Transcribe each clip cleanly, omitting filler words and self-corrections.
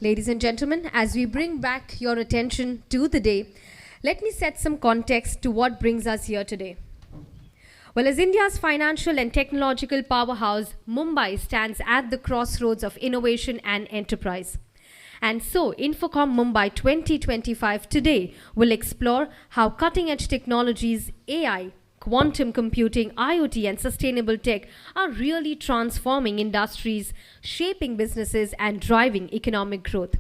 Ladies and gentlemen, as we bring back your attention to the day, let me set some context to what brings us here today. Well, as India's financial and technological powerhouse, Mumbai stands at the crossroads of innovation and enterprise. And so, INFOCOM Mumbai 2025 today will explore how cutting-edge technologies, AI, quantum computing, IoT, and sustainable tech are really transforming industries, shaping businesses, and driving economic growth.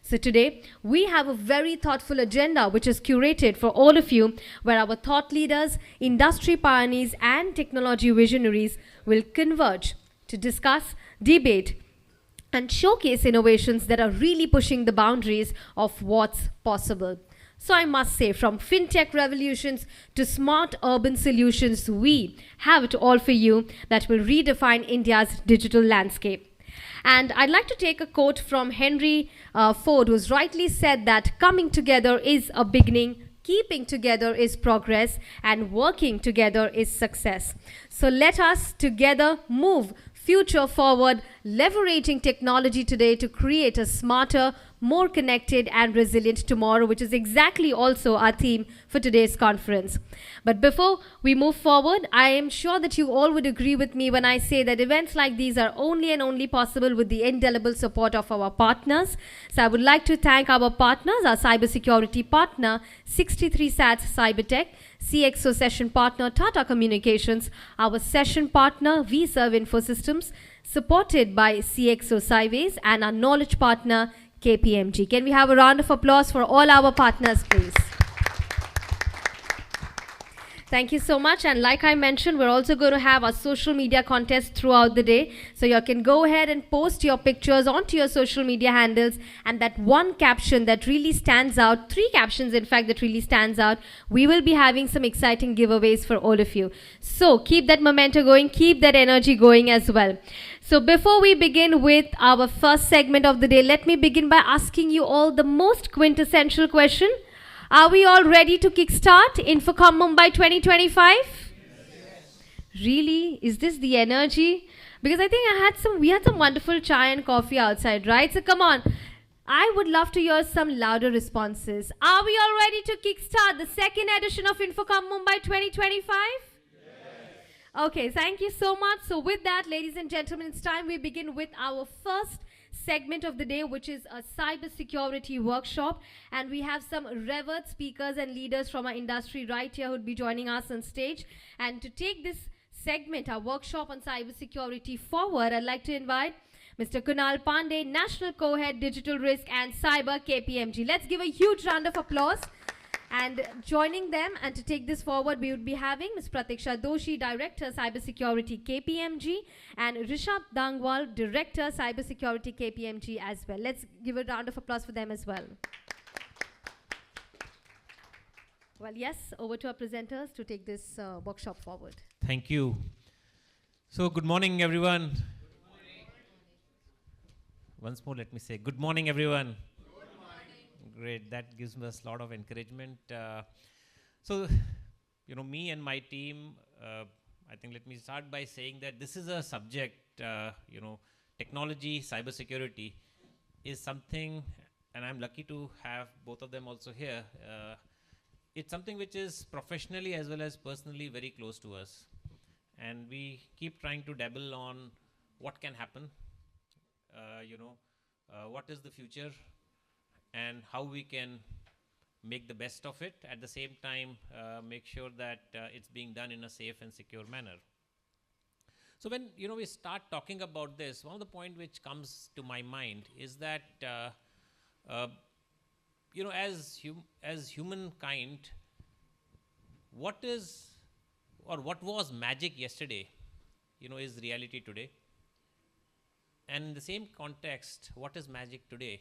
So today, we have a very thoughtful agenda which is curated for all of you, where our thought leaders, industry pioneers, and technology visionaries will converge to discuss, debate, and showcase innovations that are really pushing the boundaries of what's possible. So I must say, from fintech revolutions to smart urban solutions, we have it all for you that will redefine India's digital landscape. And I'd like to take a quote from Henry Ford, who's rightly said that coming together is a beginning, keeping together is progress, and working together is success. So let us together move future forward, leveraging technology today to create a smarter, more connected and resilient tomorrow, which is exactly also our theme for today's conference. But before we move forward, I am sure that you all would agree with me when I say that events like these are only and only possible with the indelible support of our partners. So I would like to thank our partners, our cybersecurity partner, 63 SATS Cybertech, CXO session partner, Tata Communications, our session partner, vServe Infosystems, supported by CXO Cyways, and our knowledge partner, KPMG. Can we have a round of applause for all our partners, please? Thank you so much. And like I mentioned, we're also going to have a social media contest throughout the day. So you can go ahead and post your pictures onto your social media handles. And that one caption that really stands out, 3 captions in fact that really stands out, we will be having some exciting giveaways for all of you. So keep that momentum going, keep that energy going as well. So before we begin with our first segment of the day, let me begin by asking you all the most quintessential question. Are we all ready to kickstart INFOCOM Mumbai 2025? Yes. Really? Is this the energy? Because I think we had some wonderful chai and coffee outside, right? So come on. I would love to hear some louder responses. Are we all ready to kickstart the second edition of INFOCOM Mumbai 2025? Yes. Okay, thank you so much. So with that, ladies and gentlemen, it's time we begin with our first segment of the day, which is a cybersecurity workshop, and we have some revered speakers and leaders from our industry right here who would be joining us on stage. And to take this segment, our workshop on cybersecurity forward, I'd like to invite Mr. Kunal Pande, National Co-Head Digital Risk and Cyber, KPMG. Let's give a huge round of applause. And joining them and to take this forward, we would be having Ms. Pratiksha Doshi, Director Cybersecurity KPMG, and Rishabh Dangwal, Director Cybersecurity KPMG as well. Let's give a round of applause for them as well. Well, yes, over to our presenters to take this workshop forward. Thank you. So, good morning, everyone. Good morning. Once more, let me say good morning, everyone. Great, that gives us a lot of encouragement. So, me and my team, I think let me start by saying that this is a subject, technology, cybersecurity is something, and I'm lucky to have both of them also here. It's something which is professionally as well as personally very close to us. And we keep trying to dabble on what can happen, what is the future, and how we can make the best of it, at the same time make sure that it's being done in a safe and secure manner. So when we start talking about this, one of the point which comes to my mind is that as humankind, what was magic yesterday is reality today, and in the same context, what is magic today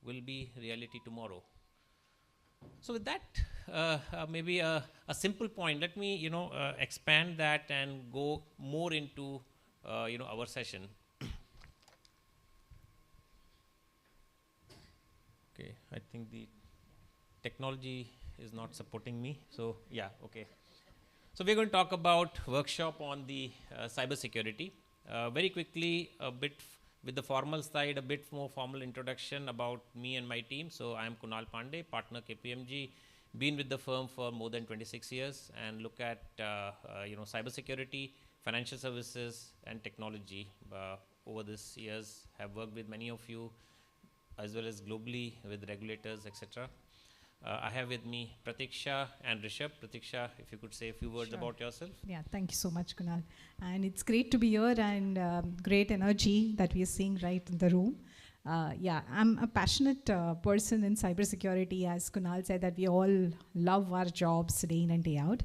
will be reality tomorrow. So with that, maybe a simple point, let me expand that and go more into our session. Okay, I think the technology is not supporting me, so yeah, okay. So we're going to talk about workshop on the cybersecurity. Very quickly, a bit With the formal side, a bit more formal introduction about me and my team. So I am Kunal Pande, partner KPMG, been with the firm for more than 26 years and look at cybersecurity, financial services and technology. Over these years, have worked with many of you as well as globally with regulators, etc. I have with me Pratiksha and Rishabh. Pratiksha, if you could say a few words about yourself. Yeah, thank you so much, Kunal. And it's great to be here and great energy that we are seeing right in the room. I'm a passionate person in cybersecurity. As Kunal said, that we all love our jobs day in and day out.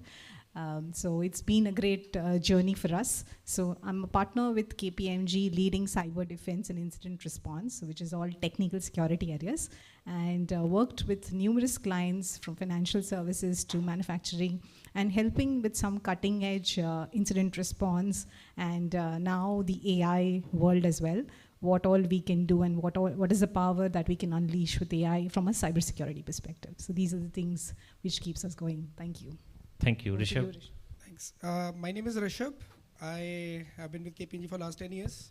So it's been a great journey for us. So I'm a partner with KPMG leading cyber defense and incident response, which is all technical security areas, and worked with numerous clients from financial services to manufacturing and helping with some cutting edge incident response and now the AI world as well. What all we can do and what is the power that we can unleash with AI from a cybersecurity perspective. So these are the things which keeps us going. Thank you. Thank you, Rishabh. Thanks. My name is Rishabh. I have been with KPMG for last 10 years.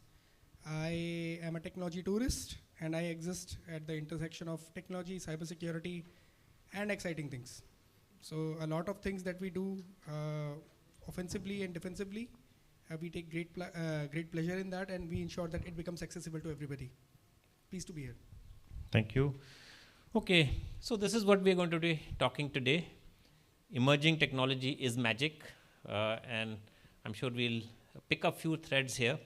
I am a technology tourist and I exist at the intersection of technology, cybersecurity and exciting things. So a lot of things that we do offensively and defensively, we take great pleasure in that and we ensure that it becomes accessible to everybody. Pleased to be here. Thank you. Okay, so this is what we are going to be talking today. Emerging technology is magic, and I'm sure we'll pick up few threads here.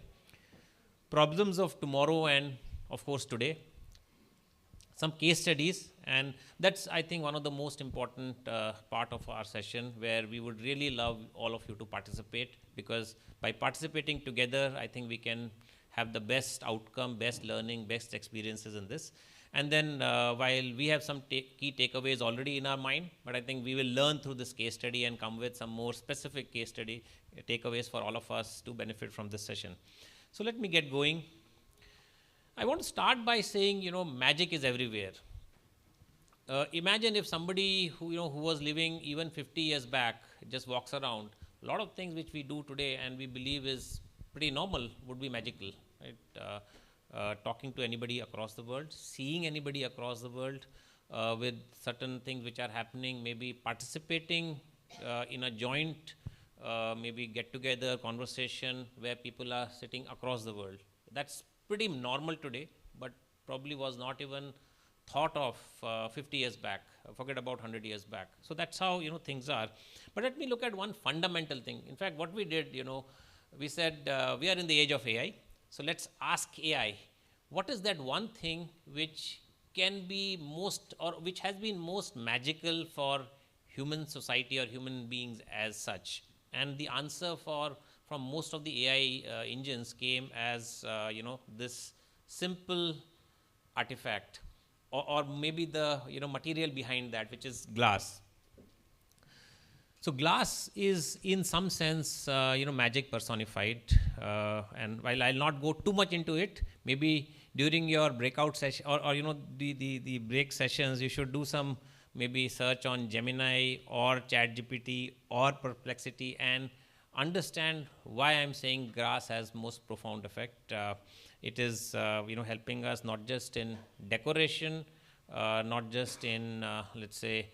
Problems of tomorrow and of course today. Some case studies, and that's I think one of the most important part of our session, where we would really love all of you to participate, because by participating together, I think we can have the best outcome, best learning, best experiences in this. And then while we have some key takeaways already in our mind, but I think we will learn through this case study and come with some more specific case study takeaways for all of us to benefit from this session. So let me get going. I want to start by saying, magic is everywhere. Imagine if somebody who was living even 50 years back just walks around. A lot of things which we do today and we believe is pretty normal would be magical, right? Talking to anybody across the world, seeing anybody across the world with certain things which are happening, maybe participating in a joint maybe get-together conversation where people are sitting across the world. That's pretty normal today, but probably was not even thought of 50 years back, forget about 100 years back. So that's how things are. But let me look at one fundamental thing. In fact, what we did, we said we are in the age of AI. So let's ask AI, what is that one thing which can be most, or which has been most magical for human society or human beings as such? And the answer from most of the AI engines came as, this simple artifact, or maybe the, material behind that, which is glass. So glass is in some sense, magic personified. And while I'll not go too much into it, maybe during your breakout session or the break sessions, you should do some maybe search on Gemini or ChatGPT or Perplexity and understand why I'm saying glass has most profound effect. It is, helping us not just in decoration, not just in, let's say,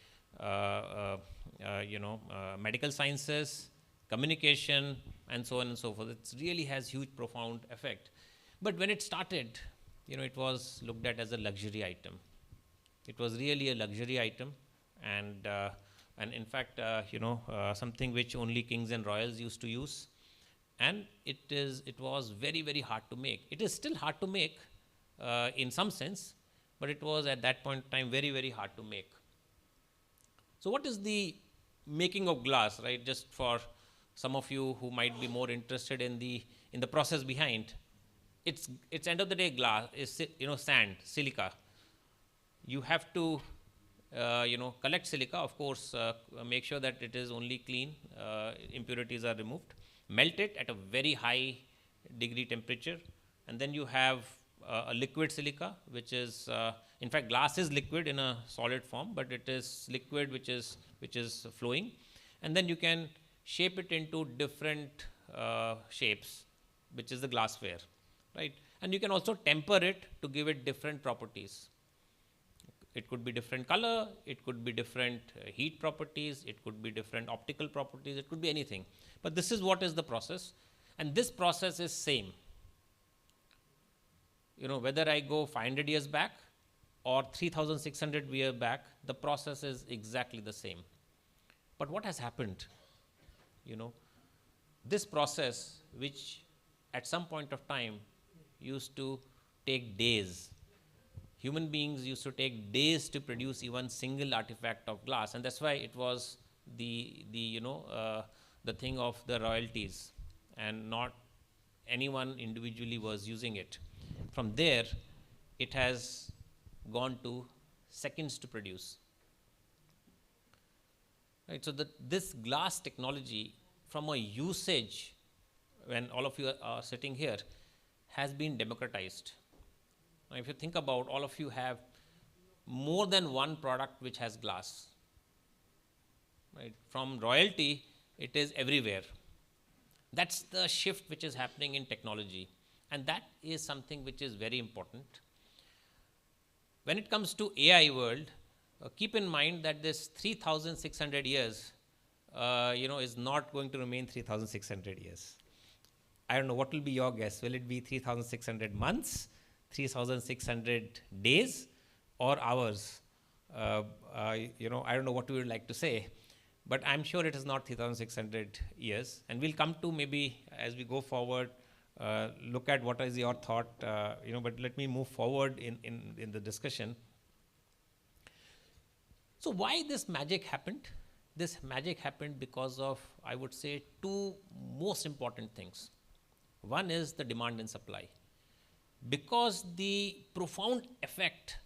medical sciences, communication, and so on and so forth. It really has huge, profound effect. But when it started, it was looked at as a luxury item. It was really a luxury item, and in fact, something which only kings and royals used to use. And it was very, very hard to make. It is still hard to make in some sense, but it was at that point in time very, very hard to make. So what is the making of glass, right? Just for some of you who might be more interested in the process behind, it's end of the day glass is sand, silica. You have to collect silica, of course, make sure that it is only clean, impurities are removed, melt it at a very high degree temperature, and then you have a liquid silica, which is in fact glass is liquid in a solid form, but it is liquid which is flowing, and then you can shape it into different shapes, which is the glassware, right? And you can also temper it to give it different properties. It could be different color, it could be different heat properties, it could be different optical properties, it could be anything. But this is what is the process, and this process is same. Whether I go 500 years back or 3,600 years back, the process is exactly the same. But what has happened? This process, which at some point of time used to take days. Human beings used to take days to produce even single artifact of glass, and that's why it was the thing of the royalties, and not anyone individually was using it. From there, it has gone to seconds to produce. Right, so this glass technology, from a usage, when all of you are sitting here, has been democratized. Now, if you think about, all of you have more than one product which has glass. Right? From royalty, it is everywhere. That's the shift which is happening in technology, and that is something which is very important. When it comes to AI world, keep in mind that this 3,600 years, is not going to remain 3,600 years. I don't know, what will be your guess? Will it be 3,600 months, 3,600 days, or hours? I don't know what we would like to say, but I'm sure it is not 3,600 years. And we'll come to, maybe as we go forward, look at what is your thought, but let me move forward in the discussion. So why this magic happened? This magic happened because of, I would say, two most important things. One is the demand and supply. Because the profound effect,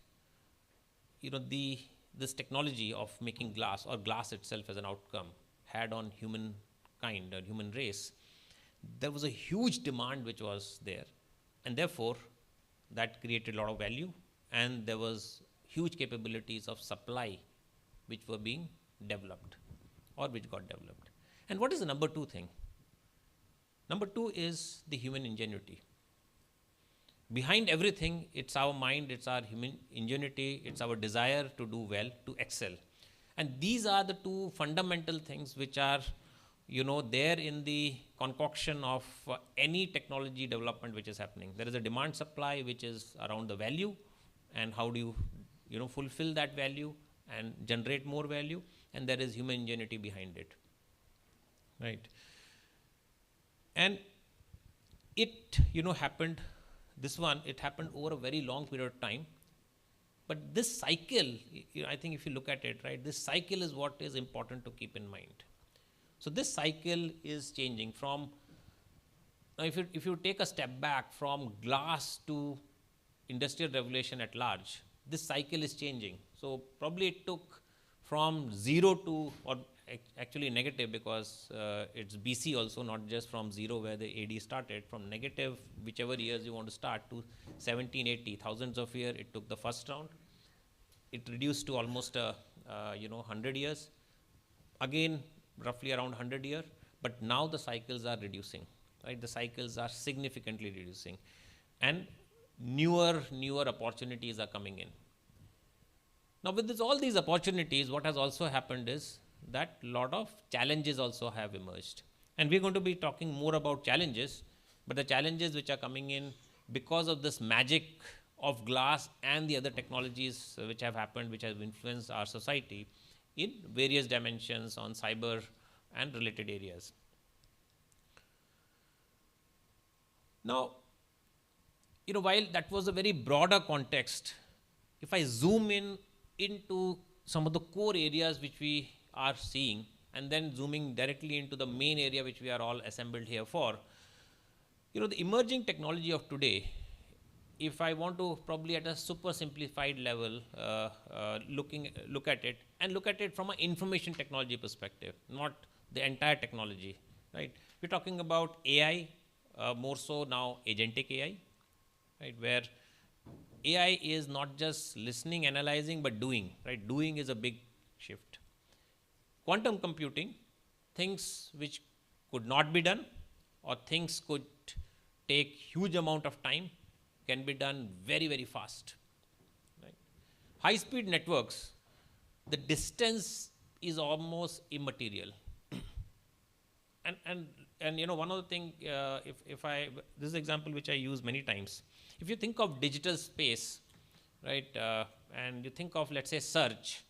this technology of making glass, or glass itself as an outcome, had on humankind or human race, there was a huge demand which was there, and therefore that created a lot of value, and there was huge capabilities of supply which were being developed, or which got developed. And what is the number two thing? Number two is the human ingenuity. Behind everything, it's our mind, it's our human ingenuity, it's our desire to do well, to excel. And these are the two fundamental things which are, there in the concoction of any technology development which is happening. There is a demand supply which is around the value, and how do you, fulfill that value and generate more value, and there is human ingenuity behind it, right? And it, happened, it happened over a very long period of time. But this cycle, I think if you look at it, right, this cycle is what is important to keep in mind. So this cycle is changing from, now if you take a step back from glass to industrial revolution at large, this cycle is changing. So probably it took from 0 to, or actually negative, because it's BC also, not just from 0 where the AD started, from negative, whichever years you want to start, to 1780, thousands of years it took the first round. It reduced to almost 100 years, again roughly around 100 years, but now the cycles are reducing, right? The cycles are significantly reducing, and newer opportunities are coming in. Now with all these opportunities, what has also happened is that a lot of challenges also have emerged. And we're going to be talking more about challenges, but the challenges which are coming in because of this magic of glass and the other technologies which have happened, which have influenced our society in various dimensions on cyber and related areas. Now, while that was a very broader context, if I zoom into some of the core areas which we are seeing, and then zooming directly into the main area which we are all assembled here for, the emerging technology of today, if I want to probably at a super simplified level look at it from an information technology perspective, not the entire technology, right? We're talking about AI, more so now agentic AI, right? Where AI is not just listening, analyzing, but doing, right? Doing is a big shift. Quantum computing, things which could not be done, or things could take huge amount of time, can be done very, very fast. Right? High-speed networks, the distance is almost immaterial. And one other thing, this is an example which I use many times. If you think of digital space, right, and you think of, let's say, search,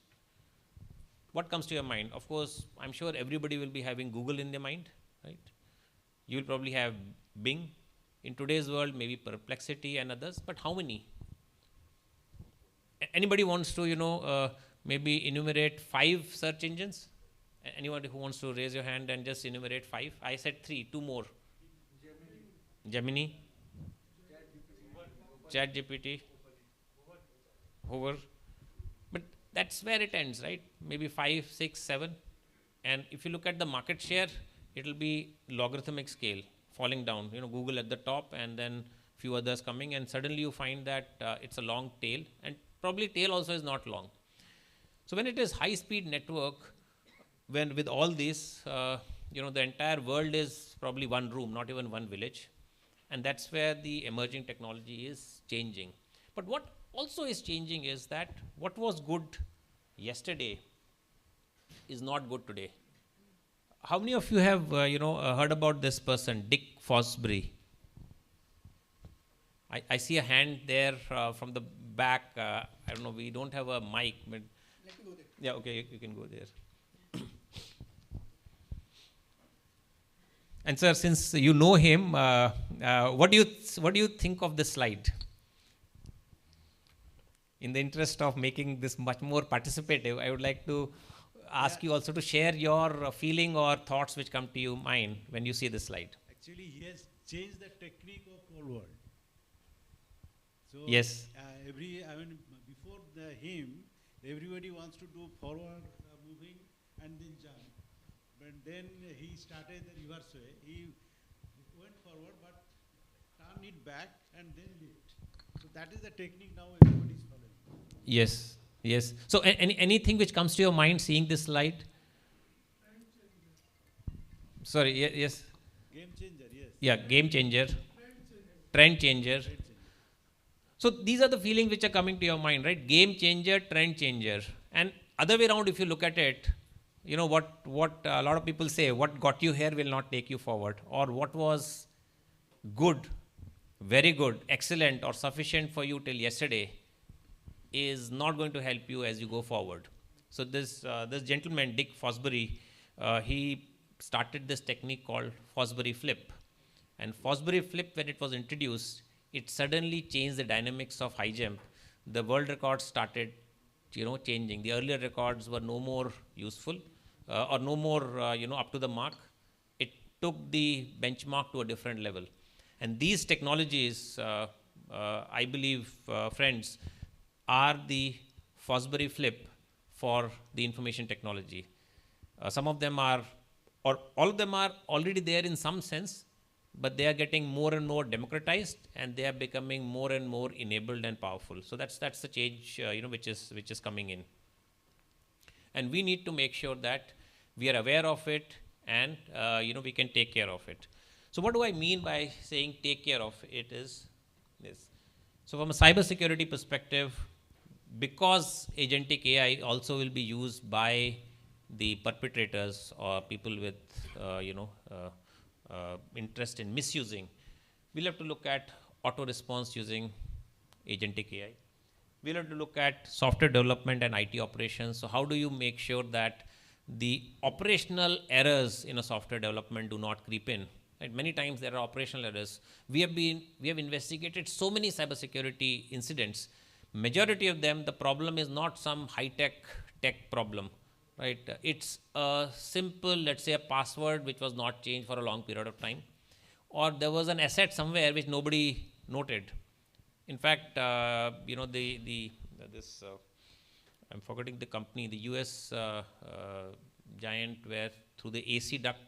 what comes to your mind? Of course, I'm sure everybody will be having Google in their mind, right? You'll probably have Bing. In today's world, maybe Perplexity and others, but how many? Anybody wants to, maybe enumerate 5 search engines? Anyone who wants to raise your hand and just enumerate 5? I said 3, 2 more. Gemini. ChatGPT. Hover. But that's where it ends, right? Maybe 5, 6, 7. And if you look at the market share, it'll be logarithmic scale, falling down. Google at the top and then few others coming, and suddenly you find that it's a long tail, and probably tail also is not long. So when it is high-speed network, when with all this, the entire world is probably one room, not even one village. And that's where the emerging technology is changing. But what also is changing is that what was good yesterday is not good today. How many of you have, heard about this person, Dick Fosbury? I see a hand there from the back. I don't know, we don't have a mic, but... Let me go there. Yeah, okay, you can go there. And sir, since you know him, what do you think of this slide? In the interest of making this much more participative, I would like to ask you also to share your feeling or thoughts which come to your mind when you see this slide. Actually, he has changed the technique of whole world. So yes. Before him, everybody wants to do forward moving and then jump. But then he started the reverse way. He went forward but turned it back and then lift. So that is the technique now everybody is following. Yes, yes. So anything which comes to your mind seeing this slide? Sorry, yes. Game changer, yes. Yeah, game changer. Trend changer. So these are the feelings which are coming to your mind, right? Game changer, trend changer. And other way around, if you look at it, what a lot of people say, what got you here will not take you forward. Or what was good, very good, excellent or sufficient for you till yesterday is not going to help you as you go forward. So this gentleman, Dick Fosbury, he started this technique called Fosbury flip. And Fosbury flip, when it was introduced, it suddenly changed the dynamics of high jump. The world records started, changing. The earlier records were no more useful or no more, up to the mark. It took the benchmark to a different level. And these technologies, I believe, friends, are the Fosbury flip for the information technology. Some of them are, or all of them are already there in some sense, but they are getting more and more democratized, and they are becoming more and more enabled and powerful. So that's the change, which is coming in. And we need to make sure that we are aware of it, and we can take care of it. So what do I mean by saying take care of it is this. So from a cybersecurity perspective, because agentic AI also will be used by the perpetrators or people with interest in misusing, we'll have to look at auto response using agentic AI. We'll have to look at software development and IT operations. So how do you make sure that the operational errors in a software development do not creep in? Right? Many times there are operational errors. We have investigated so many cybersecurity incidents. Majority of them, the problem is not some high-tech tech problem. Right? It's a simple, let's say, a password which was not changed for a long period of time, or there was an asset somewhere which nobody noted. In fact, I'm forgetting the company, the US giant, where through the AC duct,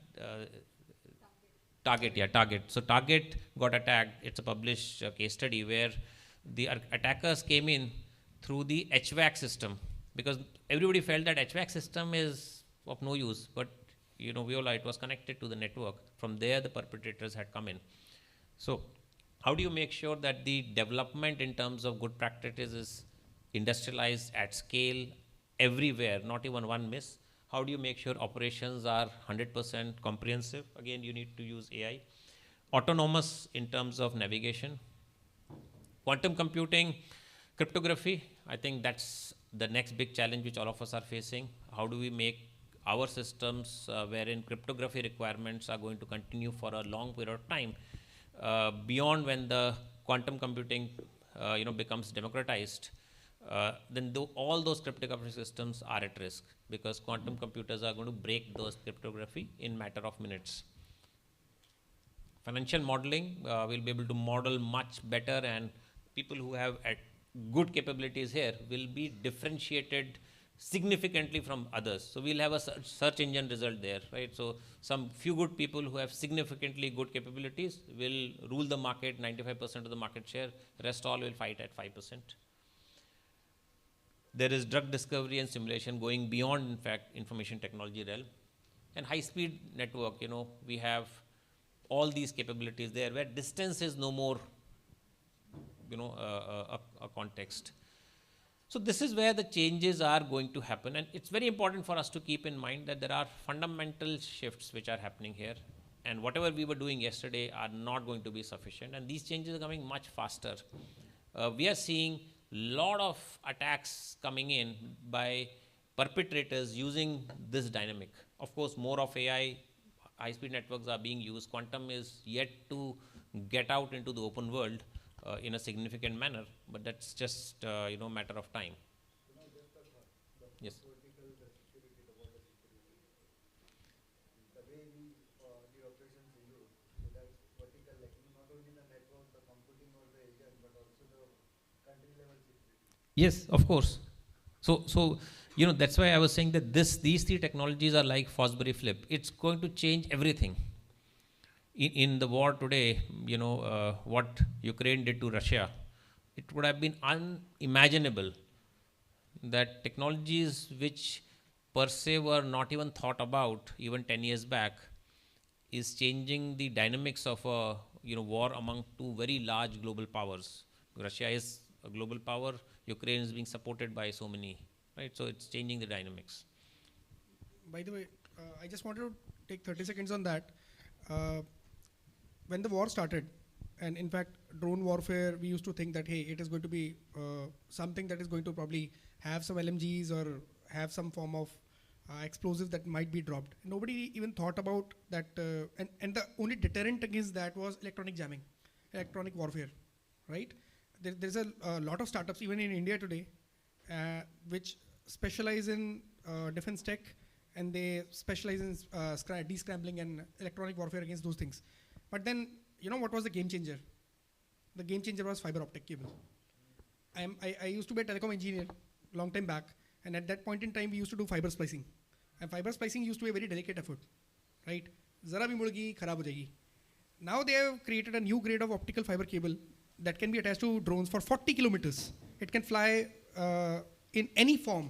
Target. So Target got attacked. It's a published case study where the attackers came in through the HVAC system, because everybody felt that HVAC system is of no use, but it was connected to the network. From there, the perpetrators had come in. So How do you make sure that the development in terms of good practices is industrialized at scale everywhere, not even one miss? How do you make sure operations are 100% comprehensive? Again, you need to use AI. Autonomous in terms of navigation. Quantum computing, cryptography, I think that's the next big challenge which all of us are facing. How do we make our systems wherein cryptography requirements are going to continue for a long period of time, beyond when the quantum computing becomes democratized, then all those cryptography systems are at risk, because quantum computers are going to break those cryptography in matter of minutes. Financial modeling, we'll be able to model much better, and people who have good capabilities here will be differentiated significantly from others. So we'll have a search engine result there, right? So some few good people who have significantly good capabilities will rule the market, 95% of the market share, rest all will fight at 5%. There is drug discovery and simulation going beyond, in fact, information technology realm. And high-speed network, we have all these capabilities there where distance is no more, a context. So this is where the changes are going to happen, and it's very important for us to keep in mind that there are fundamental shifts which are happening here, and whatever we were doing yesterday are not going to be sufficient, and these changes are coming much faster. We are seeing lot of attacks coming in by perpetrators using this dynamic. Of course, more of AI, high-speed networks are being used. Quantum is yet to get out into the open world in a significant manner, but that's just matter of time. Yes. Yes, of course. So that's why I was saying that these three technologies are like Fosbury flip. It's going to change everything. In the war today, what Ukraine did to Russia, it would have been unimaginable that technologies which per se were not even thought about even 10 years back is changing the dynamics of a war among two very large global powers. Russia is a global power, Ukraine is being supported by so many, right? So it's changing the dynamics. By the way, I just wanted to take 30 seconds on that. When the war started, and in fact, drone warfare, we used to think that, hey, it is going to be something that is going to probably have some LMGs or have some form of explosive that might be dropped. Nobody even thought about that, and the only deterrent against that was electronic jamming, electronic warfare, right? There's a lot of startups, even in India today, which specialize in defense tech, and they specialize in descrambling and electronic warfare against those things. But then, what was the game changer? The game changer was fiber optic cable. I used to be a telecom engineer long time back, and at that point in time, we used to do fiber splicing. And fiber splicing used to be a very delicate effort, right? Zara bhi mudgi, kharab ho jayegi. Now they have created a new grade of optical fiber cable that can be attached to drones for 40 kilometers. It can fly in any form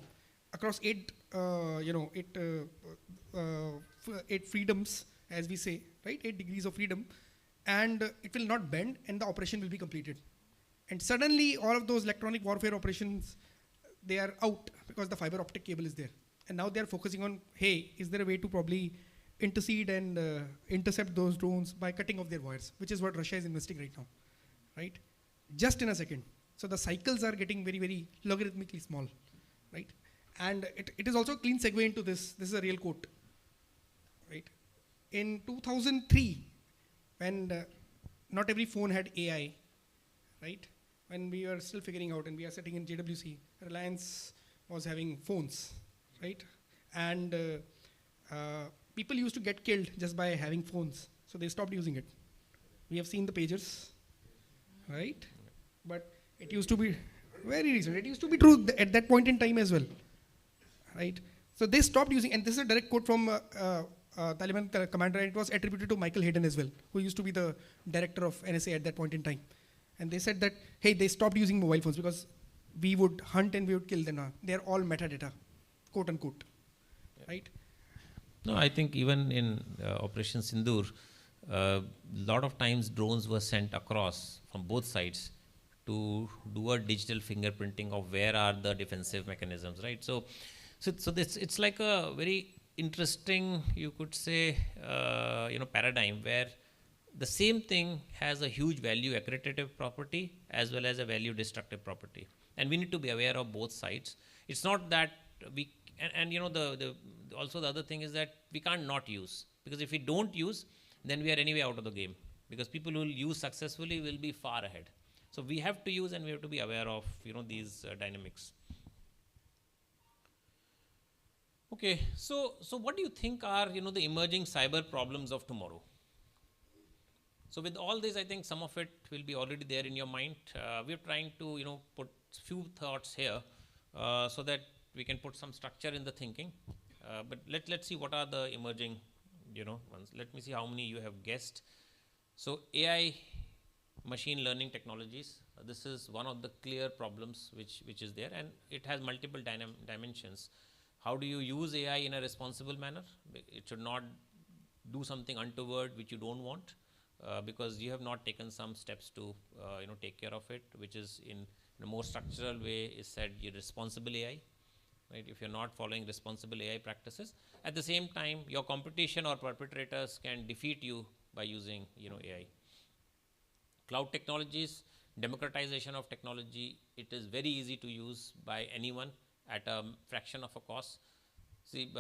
across eight freedoms, as we say, right? 8 degrees of freedom, and it will not bend, and the operation will be completed. And suddenly, all of those electronic warfare operations, they are out because the fiber optic cable is there. And now they are focusing on, hey, is there a way to probably intercede and intercept those drones by cutting off their wires, which is what Russia is investing right now, right? Just in a second. So the cycles are getting very, very logarithmically small, right? And it is also a clean segue into this. This is a real quote, right? In 2003, when not every phone had AI, right? When we were still figuring out, and we are sitting in JWC, Reliance was having phones, right? And people used to get killed just by having phones, so they stopped using it. We have seen the pagers, right? But it used to be very recent. It used to be true at that point in time as well, right? So they stopped using, and this is a direct quote from Taliban commander, and it was attributed to Michael Hayden as well, who used to be the director of NSA at that point in time. And they said that, hey, they stopped using mobile phones because we would hunt and we would kill them. They're all metadata, quote unquote, right? No, I think even in Operation Sindoor, lot of times drones were sent across from both sides to do a digital fingerprinting of where are the defensive mechanisms, right? So this, it's like a very interesting, you could say, paradigm where the same thing has a huge value accretive property as well as a value destructive property, and we need to be aware of both sides. It's not that we and the also the other thing is that we can't not use, because if we don't use, then we are anyway out of the game, because people who will use successfully will be far ahead. So we have to use, and we have to be aware of these dynamics. Okay, so what do you think are the emerging cyber problems of tomorrow? So with all this, I think some of it will be already there in your mind. We're trying to put few thoughts here so that we can put some structure in the thinking. But let's see what are the emerging ones. Let me see how many you have guessed. So AI, machine learning technologies. This is one of the clear problems which is there, and it has multiple dimensions. How do you use AI in a responsible manner? It should not do something untoward which you don't want, because you have not taken some steps to take care of it, which is in a more structural way is said responsible AI. Right? If you're not following responsible AI practices, at the same time your competition or perpetrators can defeat you by using AI. Cloud technologies, democratization of technology, it is very easy to use by anyone at a fraction of a cost. See,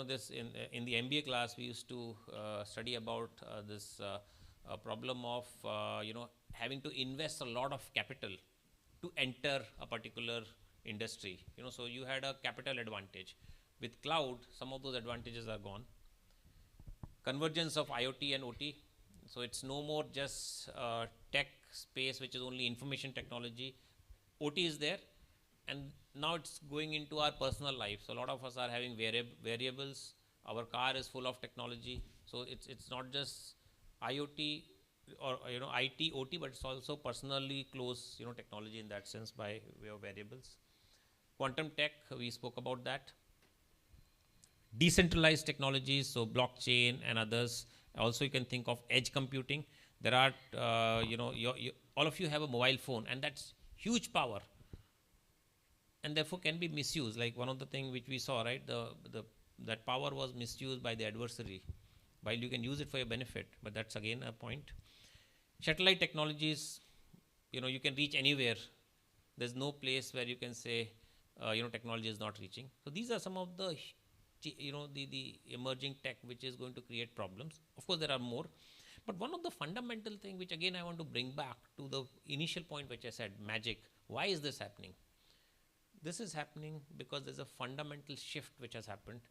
this in the MBA class we used to study about this problem of having to invest a lot of capital to enter a particular industry. So you had a capital advantage. With cloud, some of those advantages are gone. Convergence of IoT and OT. So it's no more just tech space, which is only information technology. OT is there, and now it's going into our personal life. So a lot of us are having variables. Our car is full of technology. So it's not just IoT or IT, OT, but it's also personally close technology in that sense by way of variables. Quantum tech, we spoke about that. Decentralized technologies, so blockchain and others. Also, you can think of edge computing. There are, all of you have a mobile phone, and that's huge power, and therefore can be misused. Like one of the things which we saw, right? That power was misused by the adversary, while you can use it for your benefit. But that's again a point. Satellite technologies, you can reach anywhere. There's no place where you can say, technology is not reaching. So these are some of the the emerging tech which is going to create problems. Of course, there are more. But one of the fundamental thing which again I want to bring back to the initial point which I said, magic. Why is this happening? This is happening because there's a fundamental shift which has happened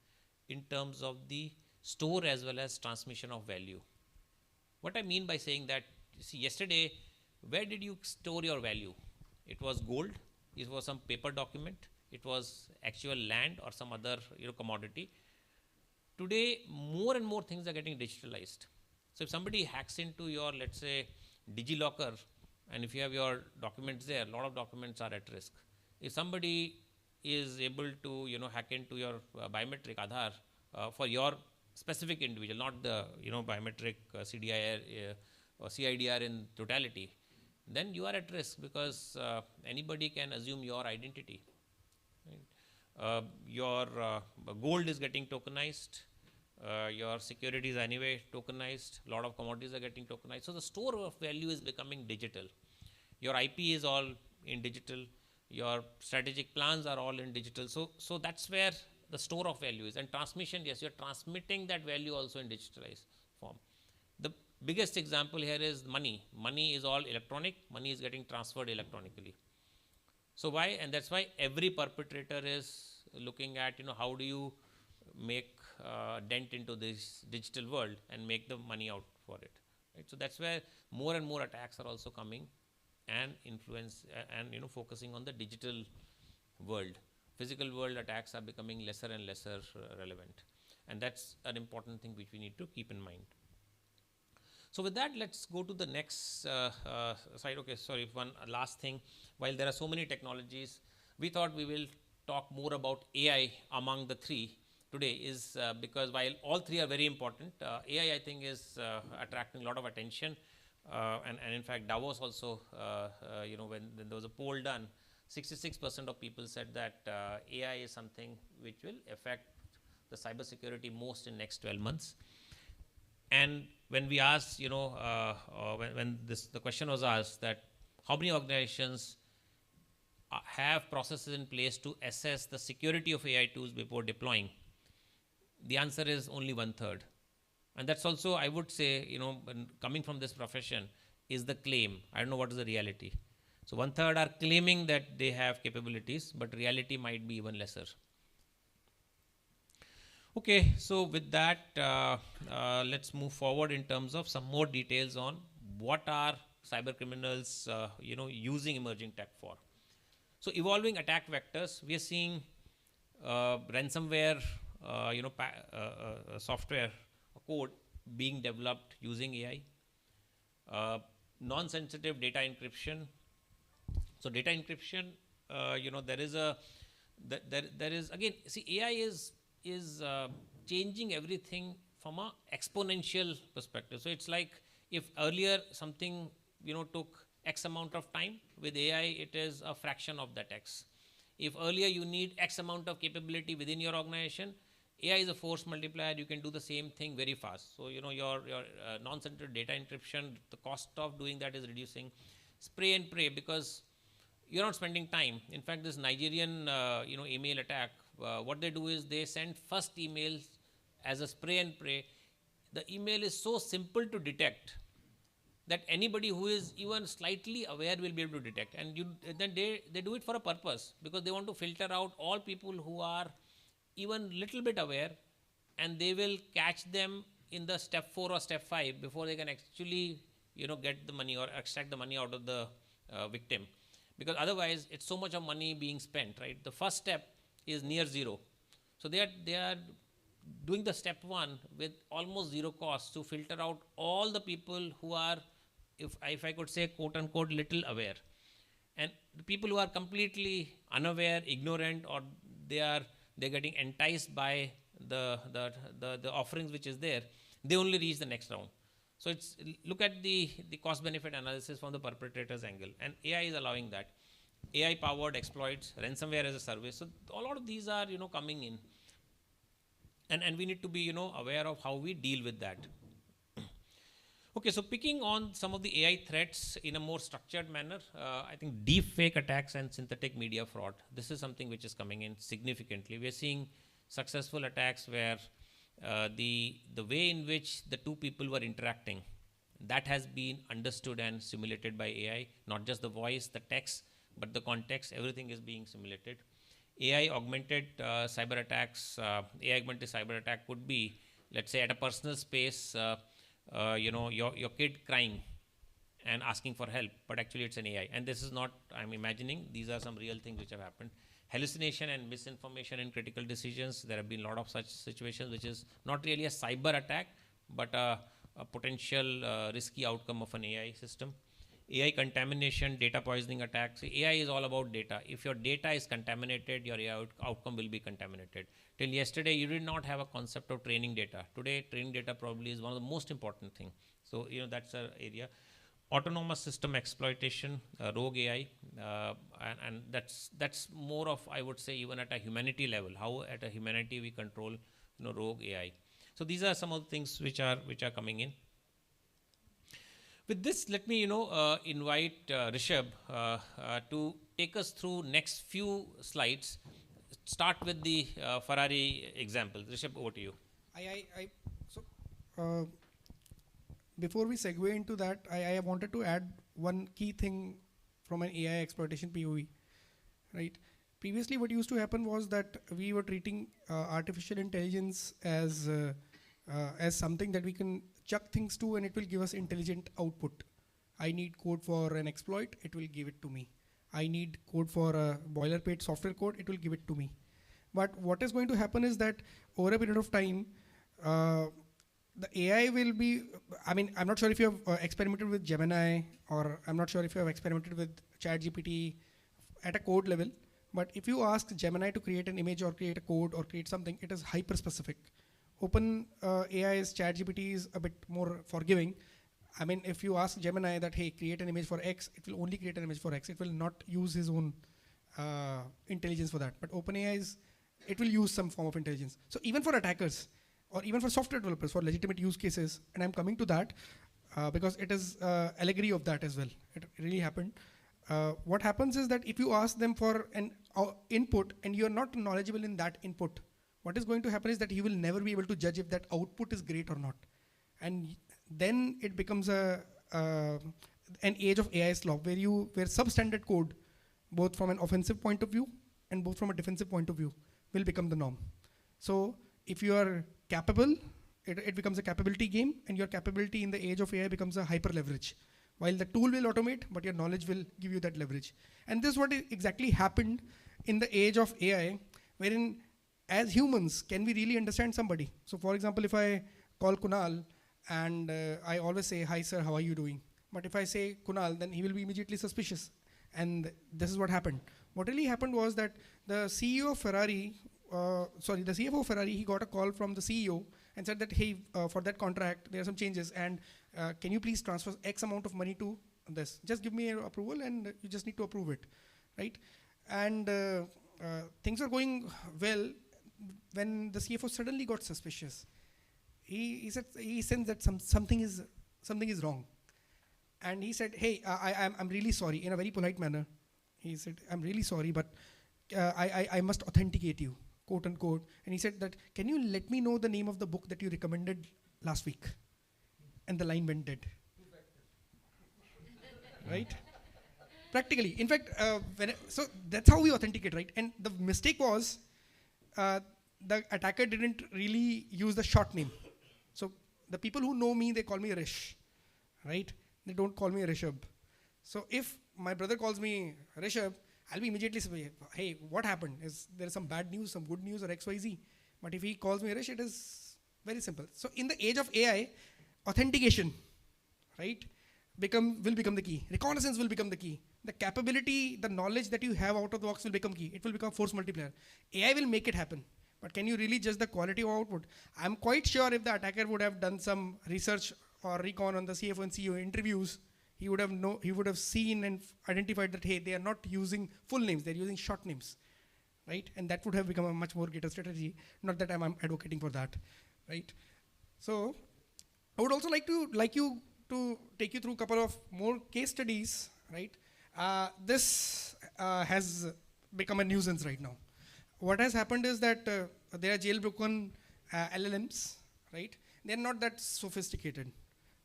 in terms of the store as well as transmission of value. What I mean by saying that, you see, yesterday, where did you store your value? It was gold, it was some paper document, it was actual land or some other commodity. Today, more and more things are getting digitalized. So if somebody hacks into your, let's say, DigiLocker, and if you have your documents there, a lot of documents are at risk. If somebody is able to hack into your biometric Aadhaar for your specific individual, not the biometric CDIR or CIDR in totality, then you are at risk, because anybody can assume your identity. Right? Your gold is getting tokenized. Your securities anyway tokenized. A lot of commodities are getting tokenized. So the store of value is becoming digital. Your IP is all in digital. Your strategic plans are all in digital. So that's where the store of value is. And transmission, yes, you're transmitting that value also in digitalized form. The biggest example here is money. Money is all electronic. Money is getting transferred electronically. So why? And that's why every perpetrator is looking at, how do you make a dent into this digital world and make the money out for it. Right? So that's where more and more attacks are also coming and influence and focusing on the digital world. Physical world attacks are becoming lesser and lesser relevant, and that's an important thing which we need to keep in mind. So with that, let's go to the next slide. Okay, sorry, one last thing. While there are so many technologies, we thought we will talk more about AI among the three, today is because while all three are very important, AI I think is attracting a lot of attention, and in fact Davos also, when there was a poll done, 66% of people said that AI is something which will affect the cybersecurity most in next 12 months. And when we asked, when the question was asked that how many organizations have processes in place to assess the security of AI tools before deploying, the answer is only 1/3. And that's also, I would say, coming from this profession, is the claim. I don't know what is the reality. So 1/3 are claiming that they have capabilities, but reality might be even lesser. Okay, so with that, let's move forward in terms of some more details on what are cyber criminals, using emerging tech for. So evolving attack vectors, we are seeing ransomware, software code being developed using AI. Non-sensitive data encryption. So data encryption, there is again, see, AI is changing everything from a exponential perspective. So it's like if earlier something took X amount of time, with AI it is a fraction of that X. If earlier you need X amount of capability within your organization, AI is a force multiplier. You can do the same thing very fast. So your non-sensitive data encryption, the cost of doing that is reducing. Spray and pray, because you're not spending time. In fact, this Nigerian email attack, what they do is they send first emails as a spray and pray. The email is so simple to detect that anybody who is even slightly aware will be able to detect. And then they do it for a purpose, because they want to filter out all people who are even little bit aware, and they will catch them in the step 4 or step 5 before they can actually get the money or extract the money out of the victim, because otherwise it's so much of money being spent, right? The first step is near zero. So they are doing the step 1 with almost zero cost to filter out all the people who are, if I could say, quote unquote, little aware. And the people who are completely unaware, ignorant, or they're getting enticed by the offerings which is there, they only reach the next round. So it's, look at the cost benefit analysis from the perpetrator's angle, and AI is allowing that. AI powered exploits, ransomware as a service. So a lot of these are coming in, and we need to be aware of how we deal with that. Okay, so picking on some of the AI threats in a more structured manner, I think deep fake attacks and synthetic media fraud, this is something which is coming in significantly. We are seeing successful attacks where the way in which the two people were interacting, that has been understood and simulated by AI, not just the voice, the text, but the context, everything is being simulated. AI augmented cyber attacks, AI augmented cyber attack could be, let's say, at a personal space, your kid crying and asking for help, but actually it's an AI. And this is not, I'm imagining, these are some real things which have happened. Hallucination and misinformation in critical decisions. There have been a lot of such situations, which is not really a cyber attack, but a potential risky outcome of an AI system. AI contamination, data poisoning attacks. AI is all about data. If your data is contaminated, your AI outcome will be contaminated. Till yesterday, you did not have a concept of training data. Today, training data probably is one of the most important things. So, that's an area. Autonomous system exploitation, rogue AI, and that's more of, I would say, even at a humanity level, how at a humanity we control rogue AI. So these are some of the things which are coming in. With this, let me invite Rishabh to take us through next few slides. Start with the Ferrari example. Rishabh, over to you. Before we segue into that, I wanted to add one key thing from an AI exploitation POV, right? Previously, what used to happen was that we were treating artificial intelligence as something that we can chuck things to and it will give us intelligent output. I need code for an exploit, it will give it to me. I need code for a boilerplate software code, it will give it to me. But what is going to happen is that over a period of time, the AI will be, I'm not sure if you have experimented with Gemini, or I'm not sure if you have experimented with ChatGPT at a code level, But if you ask Gemini to create an image or create a code or create something, it is hyper specific. Open AI's ChatGPT is a bit more forgiving. I mean, if you ask Gemini that, hey, create an image for X, it will only create an image for X. It will not use his own intelligence for that. But OpenAI it will use some form of intelligence. So even for attackers, or even for software developers, for legitimate use cases, and I'm coming to that because it is allegory of that as well. It really happened. What happens is that if you ask them for an input and you're not knowledgeable in that input, what is going to happen is that you will never be able to judge if that output is great or not. And then it becomes an age of AI slop where substandard code, both from an offensive point of view and both from a defensive point of view, will become the norm. So if you are capable, it becomes a capability game, and your capability in the age of AI becomes a hyper leverage. While the tool will automate, but your knowledge will give you that leverage. And this is what exactly happened in the age of AI, wherein as humans, can we really understand somebody? So for example, if I call Kunal and I always say, hi sir, how are you doing? But if I say Kunal, then he will be immediately suspicious. And this is what happened. What really happened was that the CEO of Ferrari, the CFO of Ferrari, he got a call from the CEO and said that, hey, for that contract, there are some changes, and can you please transfer X amount of money to this? Just give me your approval, and you just need to approve it, right? And things are going well when the CFO suddenly got suspicious. He sensed that something is wrong, and he said, hey, I'm really sorry, in a very polite manner. He said, I'm really sorry, but I must authenticate you, quote unquote. And he said that, can you let me know the name of the book that you recommended last week? And the line went dead. Right? Practically. In fact, so that's how we authenticate, right? And the mistake was the attacker didn't really use the short name. So the people who know me, they call me Rish, right? They don't call me Rishabh. So if my brother calls me Rishabh, I'll be immediately say, hey, what happened? Is there some bad news, some good news, or XYZ? But if he calls me Rish, it is very simple. So in the age of AI, authentication, right, will become the key. Reconnaissance will become the key. The capability, the knowledge that you have out of the box will become key. It will become force multiplier. AI will make it happen. But can you really judge the quality of output? I'm quite sure if the attacker would have done some research or recon on the CFO and CEO interviews, he would have seen and identified that, hey, they are not using full names, they're using short names, right? And that would have become a much more greater strategy. Not that I'm advocating for that, right? So I would also like you to take you through a couple of more case studies, right? This has become a nuisance right now. What has happened is that there are jailbroken LLMs, right? They're not that sophisticated.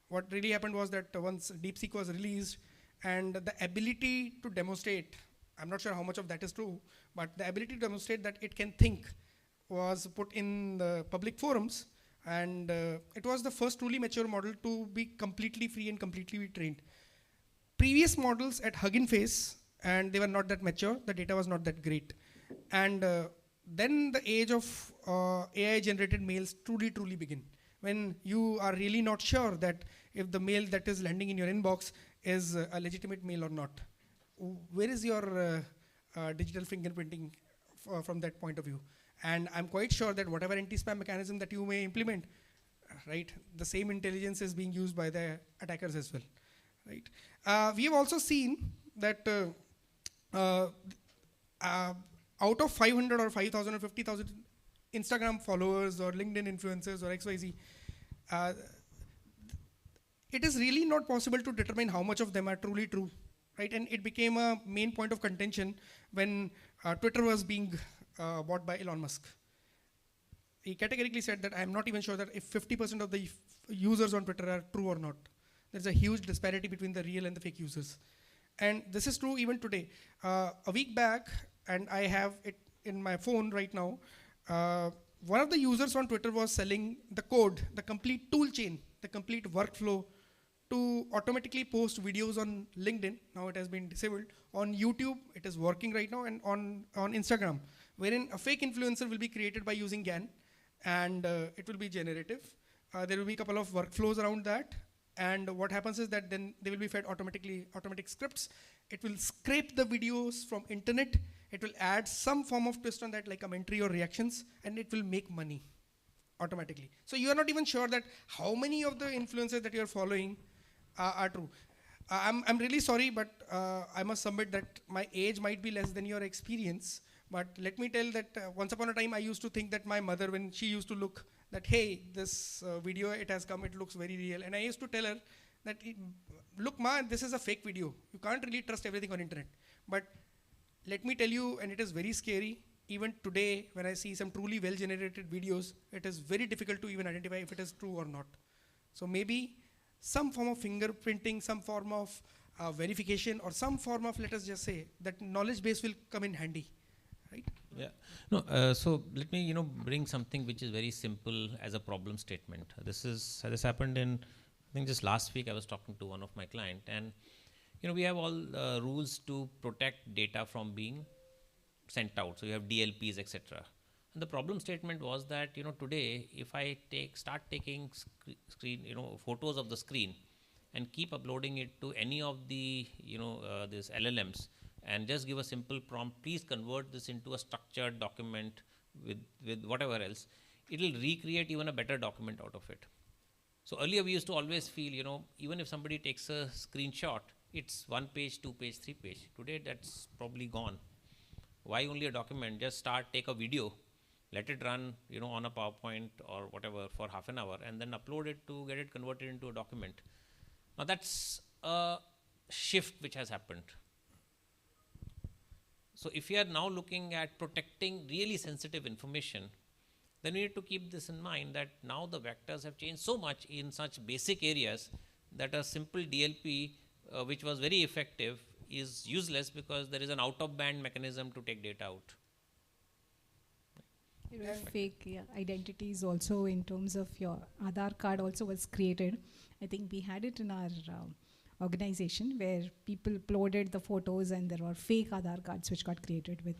What really happened was that once DeepSeek was released, and the ability to demonstrate, I'm not sure how much of that is true, but the ability to demonstrate that it can think was put in the public forums, and it was the first truly mature model to be completely free and completely trained. Previous models at Hugging Face, and they were not that mature, the data was not that great. And then the age of AI-generated mails truly begin. When you are really not sure that if the mail that is landing in your inbox is a legitimate mail or not. Where is your digital fingerprinting from that point of view? And I'm quite sure that whatever anti-spam mechanism that you may implement, right, the same intelligence is being used by the attackers as well, right? We have also seen that out of 500 or 5,000 or 50,000 Instagram followers or LinkedIn influencers or XYZ, it is really not possible to determine how much of them are truly true, right? And it became a main point of contention when Twitter was being bought by Elon Musk. He categorically said that I'm not even sure that if 50% of the users on Twitter are true or not. There's a huge disparity between the real and the fake users. And this is true even today. A week back, and I have it in my phone right now, one of the users on Twitter was selling the code, the complete tool chain, the complete workflow to automatically post videos on LinkedIn. Now it has been disabled. On YouTube, it is working right now, and on Instagram, wherein a fake influencer will be created by using GAN, and it will be generative. There will be a couple of workflows around that. And what happens is that then they will be fed automatic scripts. It will scrape the videos from internet. it will add some form of twist on that, like commentary or reactions, and it will make money automatically. So you are not even sure that how many of the influencers that you are following are true. I'm really sorry, but I must submit that my age might be less than your experience. But let me tell that once upon a time, I used to think that my mother, when she used to look that, hey, this video, it has come, it looks very real. And I used to tell her that, look, ma, this is a fake video. You can't really trust everything on internet. But let me tell you, and it is very scary, even today, when I see some truly well-generated videos, it is very difficult to even identify if it is true or not. So maybe some form of fingerprinting, some form of verification, or some form of, let us just say, that knowledge base will come in handy, right? Yeah. No. So let me, bring something which is very simple as a problem statement. This happened in, I think just last week. I was talking to one of my client, and we have all rules to protect data from being sent out. So you have DLPs, etc. And the problem statement was that today, if I start taking photos of the screen and keep uploading it to any of the this LLMs and just give a simple prompt, please convert this into a structured document with whatever else, it will recreate even a better document out of it. So earlier we used to always feel even if somebody takes a screenshot, it's 1 page, 2 page, 3 page. Today that's probably gone. Why only a document? Just take a video, let it run, on a PowerPoint or whatever for half an hour, and then upload it to get it converted into a document. Now that's a shift which has happened. So if you are now looking at protecting really sensitive information, then we need to keep this in mind that now the vectors have changed so much in such basic areas that a simple DLP, which was very effective, is useless because there is an out-of-band mechanism to take data out. Fake identities also, in terms of your Aadhaar card also was created. I think we had it in our organization where people uploaded the photos and there were fake Aadhaar cards which got created with,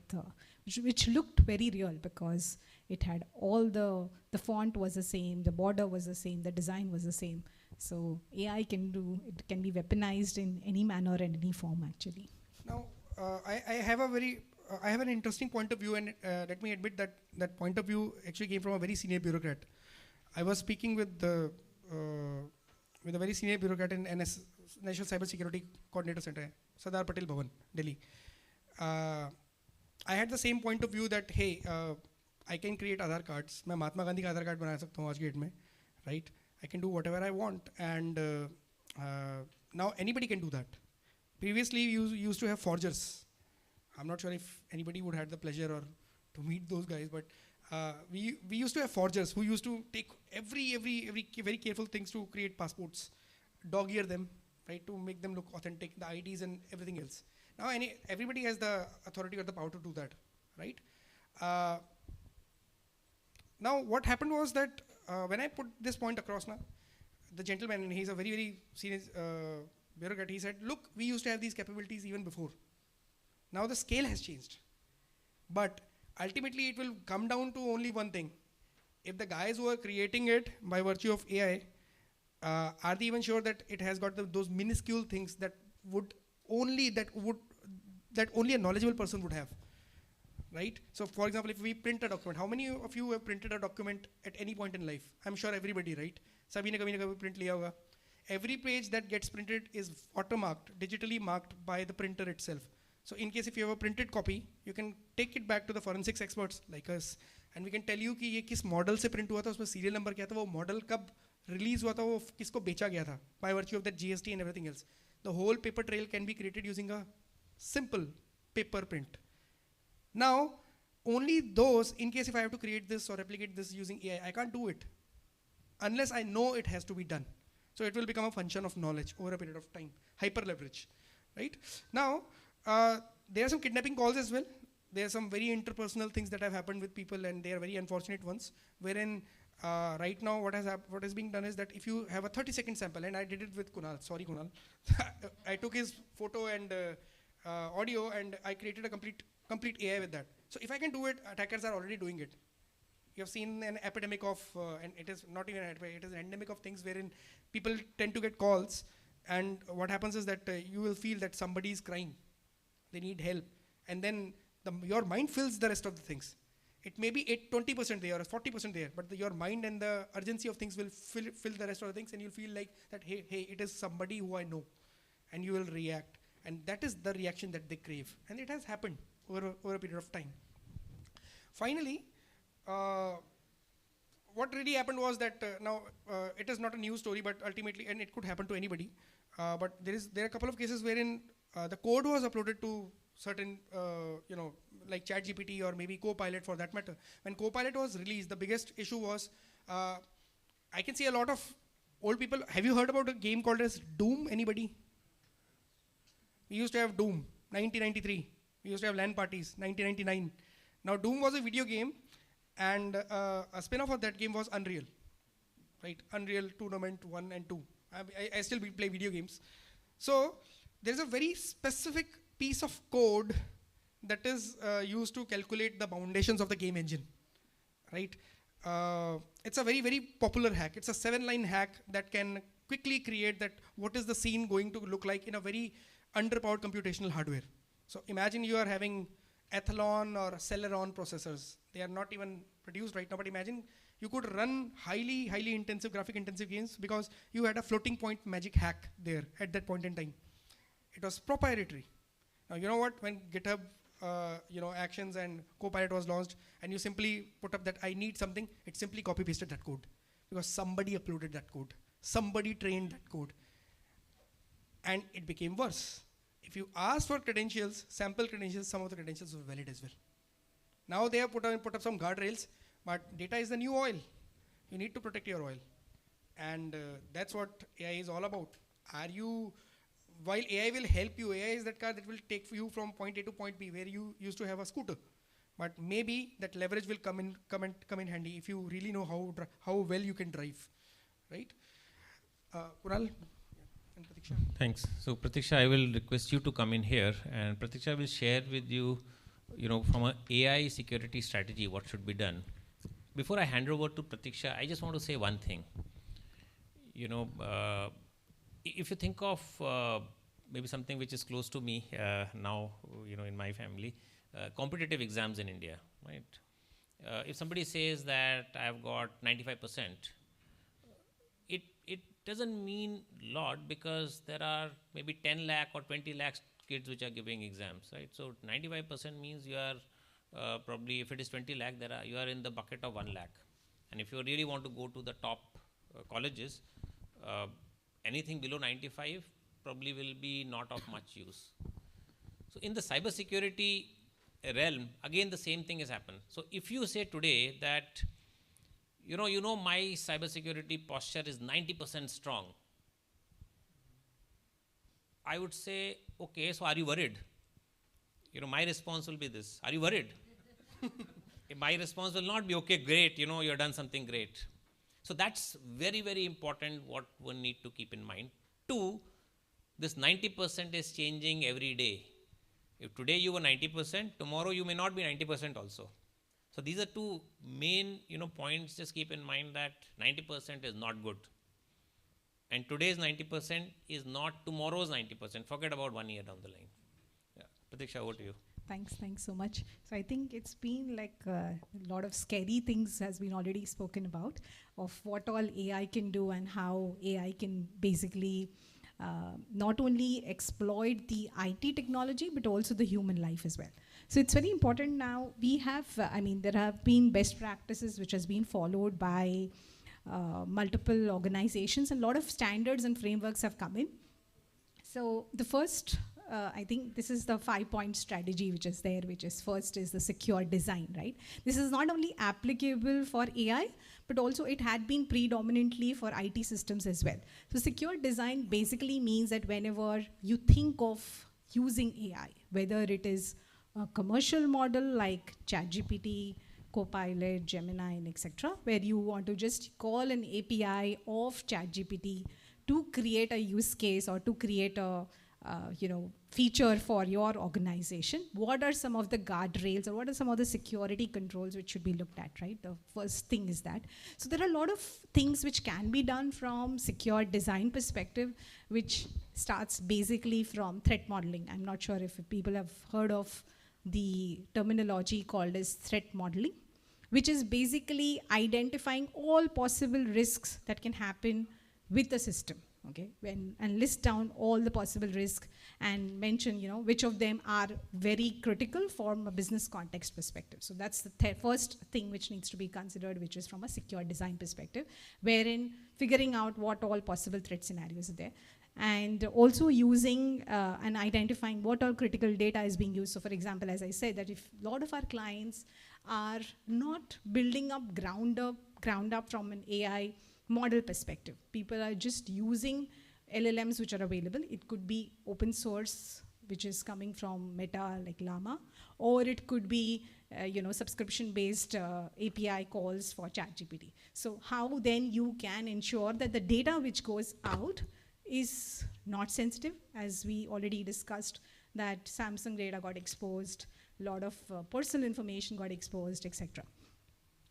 which looked very real because it had all the font was the same, the border was the same, the design was the same. So AI can be weaponized in any manner and any form actually. Now, I have an interesting point of view, and let me admit that that point of view actually came from a very senior bureaucrat. I was speaking with a very senior bureaucrat in National Cybersecurity Coordinator Center, Sardar Patel Bhavan, Delhi. I had the same point of view that, hey, I can create Aadhaar cards. मैं महात्मा गांधी का Aadhaar card बना सकता हूँ आज की date में, right? I can do whatever I want, and now anybody can do that. Previously, you used to have forgers. I'm not sure if anybody would have the pleasure or to meet those guys, but we used to have forgers who used to take every very careful things to create passports, dog-ear them, right, to make them look authentic, the IDs and everything else. Now everybody has the authority or the power to do that, right? Now what happened was that when I put this point across now, the gentleman, and he's a very, very serious bureaucrat, he said, look, we used to have these capabilities even before. Now the scale has changed. But ultimately it will come down to only one thing. If the guys who are creating it by virtue of AI, are they even sure that it has got those minuscule things that only a knowledgeable person would have? Right? So for example, if we print a document, how many of you have printed a document at any point in life? I'm sure everybody, right? Sabhi ne kabhi na kabhi print liya hoga. Every page that gets printed is watermarked, digitally marked by the printer itself. So in case if you have a printed copy, you can take it back to the forensics experts like us, and we can tell you कि ये किस model से print हुआ था, उसमें serial number क्या था, वो model कब release हुआ था, वो किसको बेचा गया था, by virtue of that GST and everything else. The whole paper trail can be created using a simple paper print. Now, only those, in case if I have to create this or replicate this using AI, I can't do it unless I know it has to be done. So it will become a function of knowledge over a period of time, hyper leverage, right? Now, there are some kidnapping calls as well. There are some very interpersonal things that have happened with people, and they are very unfortunate ones, wherein right now what is being done is that if you have a 30-second sample, and I did it with Kunal, sorry Kunal, I took his photo and audio and I created a complete AI with that. So if I can do it, attackers are already doing it. You have seen an epidemic of, and it is not even an epidemic, it is an endemic of things wherein people tend to get calls, and what happens is that you will feel that somebody is crying, they need help, and then Your mind fills the rest of the things. It may be 20% there or 40% there, but your mind and the urgency of things will fill the rest of the things, and you'll feel like that, hey, it is somebody who I know, and you will react. And that is the reaction that they crave. And it has happened over a period of time. Finally, what really happened was that now it is not a news story, but ultimately, and it could happen to anybody, but there are a couple of cases wherein the code was uploaded to certain, like ChatGPT or maybe Copilot for that matter. When Copilot was released, the biggest issue was, I can see a lot of old people. Have you heard about a game called as Doom? Anybody? We used to have Doom, 1993. We used to have LAN parties, 1999. Now Doom was a video game, and a spin-off of that game was Unreal, right? Unreal Tournament 1 and 2. I still play video games. So there's a very specific piece of code that is used to calculate the foundations of the game engine, right? It's a very, very popular hack. It's a 7-line hack that can quickly create that what is the scene going to look like in a very underpowered computational hardware. So imagine you are having Athlon or Celeron processors. They are not even produced right now, but imagine you could run highly, highly intensive, graphic intensive games because you had a floating point magic hack there at that point in time. It was proprietary. Now, you know what? When GitHub Actions and Copilot was launched, and you simply put up that I need something, it simply copy pasted that code because somebody uploaded that code. Somebody trained that code. And it became worse. If you ask for credentials, sample credentials, some of the credentials were valid as well. Now they have put up some guardrails, but data is the new oil. You need to protect your oil. And that's what AI is all about. While AI will help you, AI is that car that will take you from point A to point B, where you used to have a scooter. But maybe that leverage will come in handy if you really know how well you can drive, right? Kunal and Pratiksha. Thanks. So Pratiksha, I will request you to come in here, and Pratiksha will share with you, from an AI security strategy, what should be done. Before I hand over to Pratiksha, I just want to say one thing. If you think of maybe something which is close to me now, in my family, competitive exams in India, right? If somebody says that I've got 95%, it doesn't mean a lot because there are maybe 10 lakh or 20 lakh kids which are giving exams, right? So 95% means you are probably, if it is 20 lakh, you are in the bucket of 1 lakh. And if you really want to go to the top colleges, anything below 95 probably will be not of much use. So in the cybersecurity realm, again the same thing has happened. So if you say today that, my cybersecurity posture is 90% strong, I would say, okay, so are you worried? My response will be this: are you worried? My response will not be, okay, great, you've done something great. So that's very, very important what one need to keep in mind. 2, this 90% is changing every day. If today you were 90%, tomorrow you may not be 90% also. So these are 2 main, points. Just keep in mind that 90% is not good. And today's 90% is not tomorrow's 90%. Forget about 1 year down the line. Yeah. Pratiksha, over to you. Thanks so much. So I think it's been like a lot of scary things has been already spoken about of what all AI can do and how AI can basically not only exploit the IT technology, but also the human life as well. So it's very important now. We have, there have been best practices which has been followed by multiple organizations, and a lot of standards and frameworks have come in. So the first, I think this is the 5-point strategy which is there, which is first is the secure design, right? This is not only applicable for AI, but also it had been predominantly for IT systems as well. So secure design basically means that whenever you think of using AI, whether it is a commercial model like ChatGPT, Copilot, Gemini, and etc., where you want to just call an API of ChatGPT to create a use case or to create a feature for your organization, what are some of the guardrails or what are some of the security controls which should be looked at, right? The first thing is that. So there are a lot of things which can be done from secure design perspective, which starts basically from threat modeling. I'm not sure if people have heard of the terminology called as threat modeling, which is basically identifying all possible risks that can happen with the system. Okay, and list down all the possible risks and mention, which of them are very critical from a business context perspective. So that's the first thing which needs to be considered, which is from a secure design perspective, wherein figuring out what all possible threat scenarios are there, and also using and identifying what all critical data is being used. So for example, as I said, that if a lot of our clients are not building up ground up from an AI model perspective. People are just using LLMs which are available. It could be open source, which is coming from Meta, like Llama, or it could be subscription-based API calls for ChatGPT. So how then you can ensure that the data which goes out is not sensitive, as we already discussed that Samsung data got exposed, a lot of personal information got exposed, etc.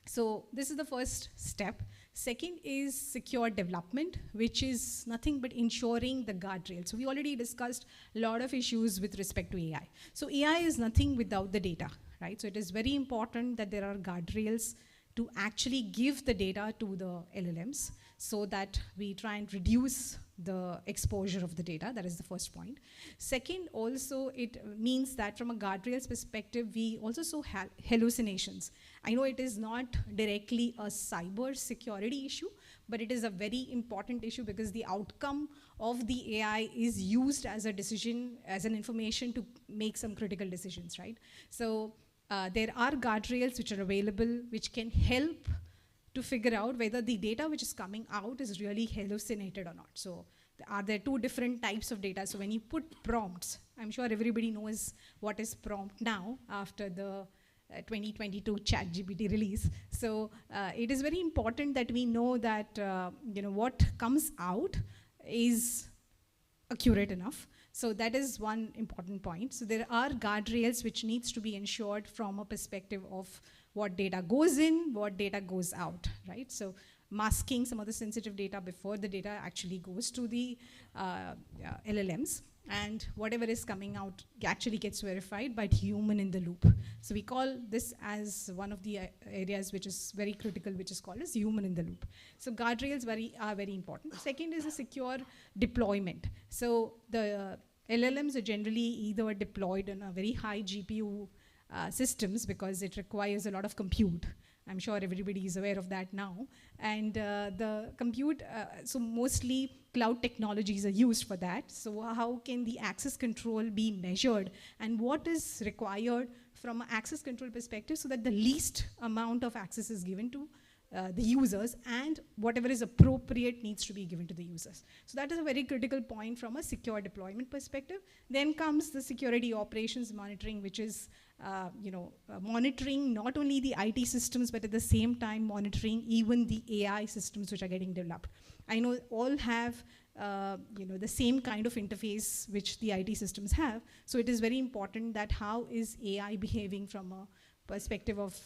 So this is the first step. Second is secure development, which is nothing but ensuring the guardrails. So we already discussed a lot of issues with respect to AI. So AI is nothing without the data, right? So it is very important that there are guardrails to actually give the data to the LLMs so that we try and reduce the exposure of the data. That is the first point. Second, also it means that from a guardrails perspective, we also saw hallucinations. I know it is not directly a cyber security issue, but it is a very important issue because the outcome of the AI is used as a decision, as an information to make some critical decisions, right? So there are guardrails which are available which can help to figure out whether the data which is coming out is really hallucinated or not. So are there two different types of data? So when you put prompts, I'm sure everybody knows what is prompt now after the 2022 ChatGPT release. So it is very important that we know that what comes out is accurate enough. So that is one important point. So there are guardrails which needs to be ensured from a perspective of what data goes in, what data goes out, right? So masking some of the sensitive data before the data actually goes to the LLMs, and whatever is coming out actually gets verified by human in the loop. So we call this as one of the areas which is very critical, which is called as human in the loop. So guardrails are very important. Second is a secure deployment. So the LLMs are generally either deployed on a very high GPU systems because it requires a lot of compute. I'm sure everybody is aware of that now. And the compute, so mostly cloud technologies are used for that. So how can the access control be measured? And what is required from an access control perspective so that the least amount of access is given to the users, and whatever is appropriate needs to be given to the users. So that is a very critical point from a secure deployment perspective. Then comes the security operations monitoring, which is monitoring not only the IT systems, but at the same time monitoring even the AI systems which are getting developed. I know all have the same kind of interface which the IT systems have. So it is very important that how is AI behaving from a perspective of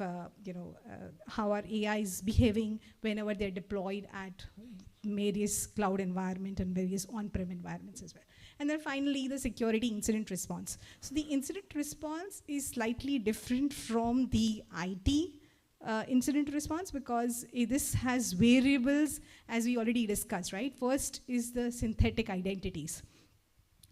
how our AI is behaving whenever they're deployed at various cloud environment and various on-prem environments as well. And then finally, the security incident response. So the incident response is slightly different from the IT incident response because this has variables, as we already discussed, right? First is the synthetic identities.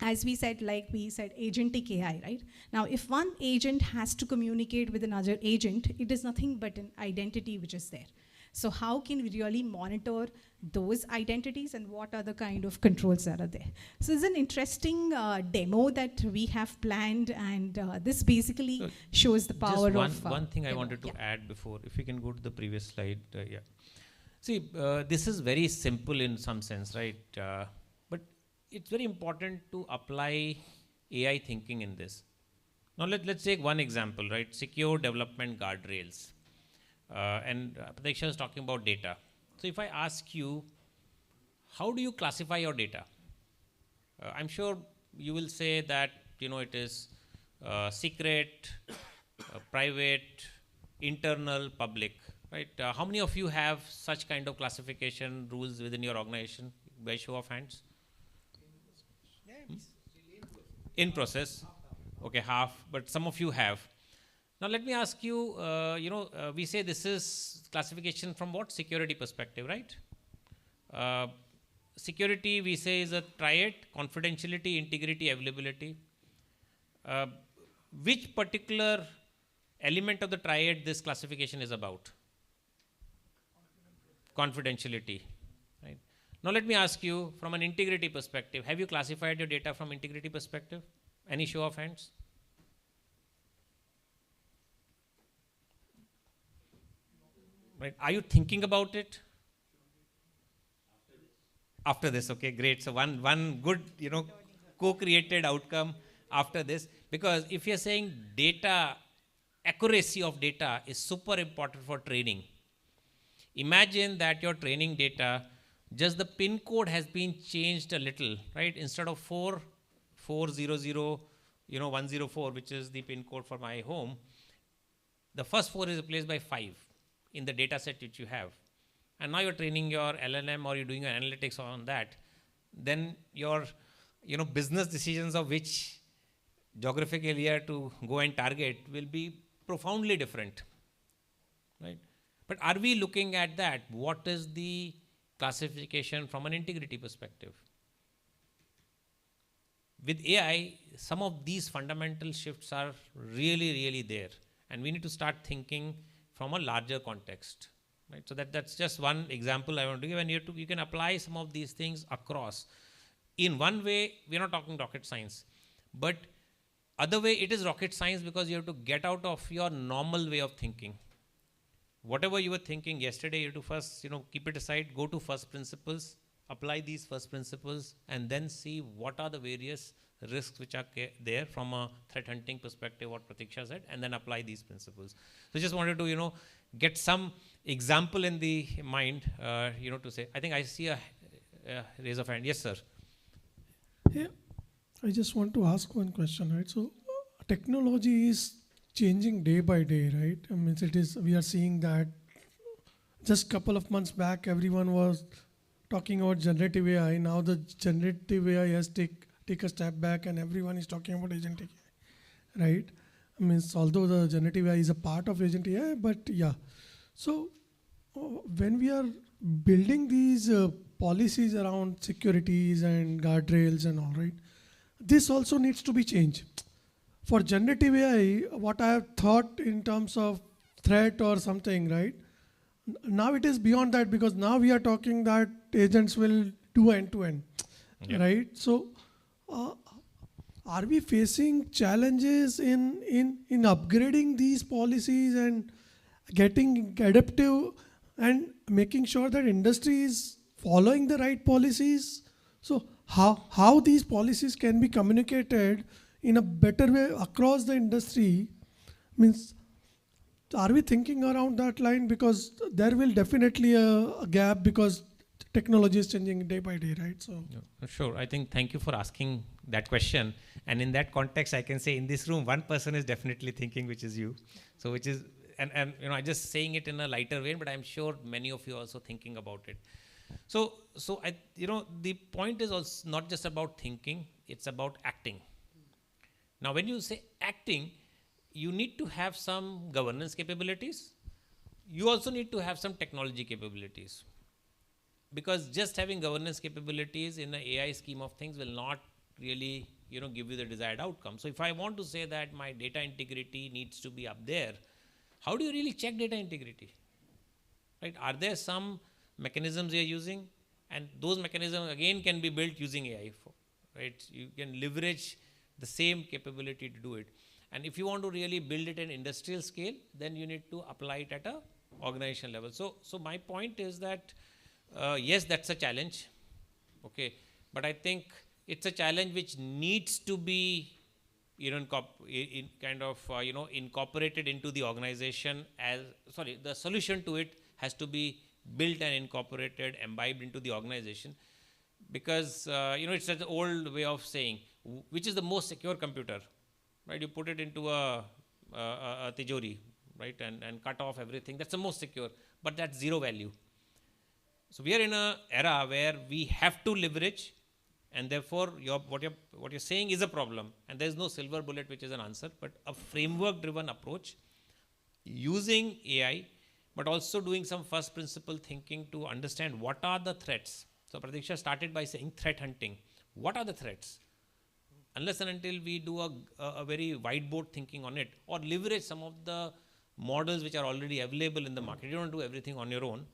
As we said, agentic AI, right? Now, if one agent has to communicate with another agent, it is nothing but an identity which is there. So how can we really monitor those identities and what are the kind of controls that are there? So it's an interesting demo that we have planned, and this basically shows the power just of... one thing I wanted to add before, if you can go to the previous slide, yeah. See, this is very simple in some sense, right? But it's very important to apply AI thinking in this. Now let's take one example, right? Secure development guardrails. And Pratiksha is talking about data. So if I ask you, how do you classify your data? I'm sure you will say that it is secret, private, internal, public, right? How many of you have such kind of classification rules within your organization? By show of hands. In process. Okay, half, but some of you have. Now let me ask you, we say this is classification from what? Security perspective, right? Security, we say, is a triad: confidentiality, integrity, availability. Which particular element of the triad this classification is about? Confidentiality, right? Now let me ask you, from an integrity perspective, have you classified your data from integrity perspective? Any show of hands? Right? Are you thinking about it? After this, okay, great. So one good, co-created outcome after this, because if you're saying data, accuracy of data is super important for training. Imagine that your training data, just the pin code has been changed a little, right? Instead of 4400, 104, which is the pin code for my home, the first 4 is replaced by 5 in the data set which you have. And now you're training your LLM or you're doing your analytics on that. Then your, business decisions of which geographic area to go and target will be profoundly different, right? But are we looking at that? What is the classification from an integrity perspective? With AI, some of these fundamental shifts are really, really there. And we need to start thinking from a larger context, right? So that's just one example I want to give. And you can apply some of these things across. In one way, we're not talking rocket science. But other way, it is rocket science because you have to get out of your normal way of thinking. Whatever you were thinking yesterday, you have to first, keep it aside, go to first principles, apply these first principles, and then see what are the various risks which are there from a threat hunting perspective, what Pratiksha said, and then apply these principles. So just wanted to, get some example in the mind, to say. I think I see a raise of hand. Yes, sir. Yeah, I just want to ask one question, right? So technology is changing day by day, right? I mean, we are seeing that just couple of months back, everyone was talking about generative AI. Now the generative AI has take a step back and everyone is talking about agentic AI, right? I mean, although the generative AI is a part of agent AI, but yeah. So when we are building these policies around securities and guardrails and all, right, this also needs to be changed. For generative AI, what I have thought in terms of threat or something, right? Now it is beyond that, because now we are talking that agents will do end-to-end, right? So are we facing challenges in upgrading these policies and getting adaptive and making sure that industry is following the right policies? So how these policies can be communicated in a better way across the industry, means, are we thinking around that line? Because there will definitely a gap, because technology is changing day by day, right? So sure. I think thank you for asking that question. And in that context, I can say in this room, one person is definitely thinking, which is you. So which is, and I'm just saying it in a lighter way, but I'm sure many of you are also thinking about it. So I, the point is also not just about thinking, it's about acting. Now, when you say acting, you need to have some governance capabilities. You also need to have some technology capabilities. Because just having governance capabilities in an AI scheme of things will not really, give you the desired outcome. So if I want to say that my data integrity needs to be up there, how do you really check data integrity? Right? Are there some mechanisms you're using? And those mechanisms, again, can be built using AI. Right? You can leverage the same capability to do it. And if you want to really build it at industrial scale, then you need to apply it at a organizational level. So my point is that, yes, that's a challenge. Okay. But I think it's a challenge which needs to be, incorporated into the organization the solution to it has to be built and incorporated, imbibed into the organization. Because, it's an old way of saying, which is the most secure computer, right? You put it into a tijori, right? And cut off everything. That's the most secure, but that's zero value. So we are in an era where we have to leverage and therefore what you're saying is a problem, and there is no silver bullet which is an answer, but a framework driven approach using AI, but also doing some first principle thinking to understand what are the threats. So Pratiksha started by saying threat hunting. What are the threats? Unless and until we do a very whiteboard thinking on it, or leverage some of the models which are already available in the market, you don't do everything on your own.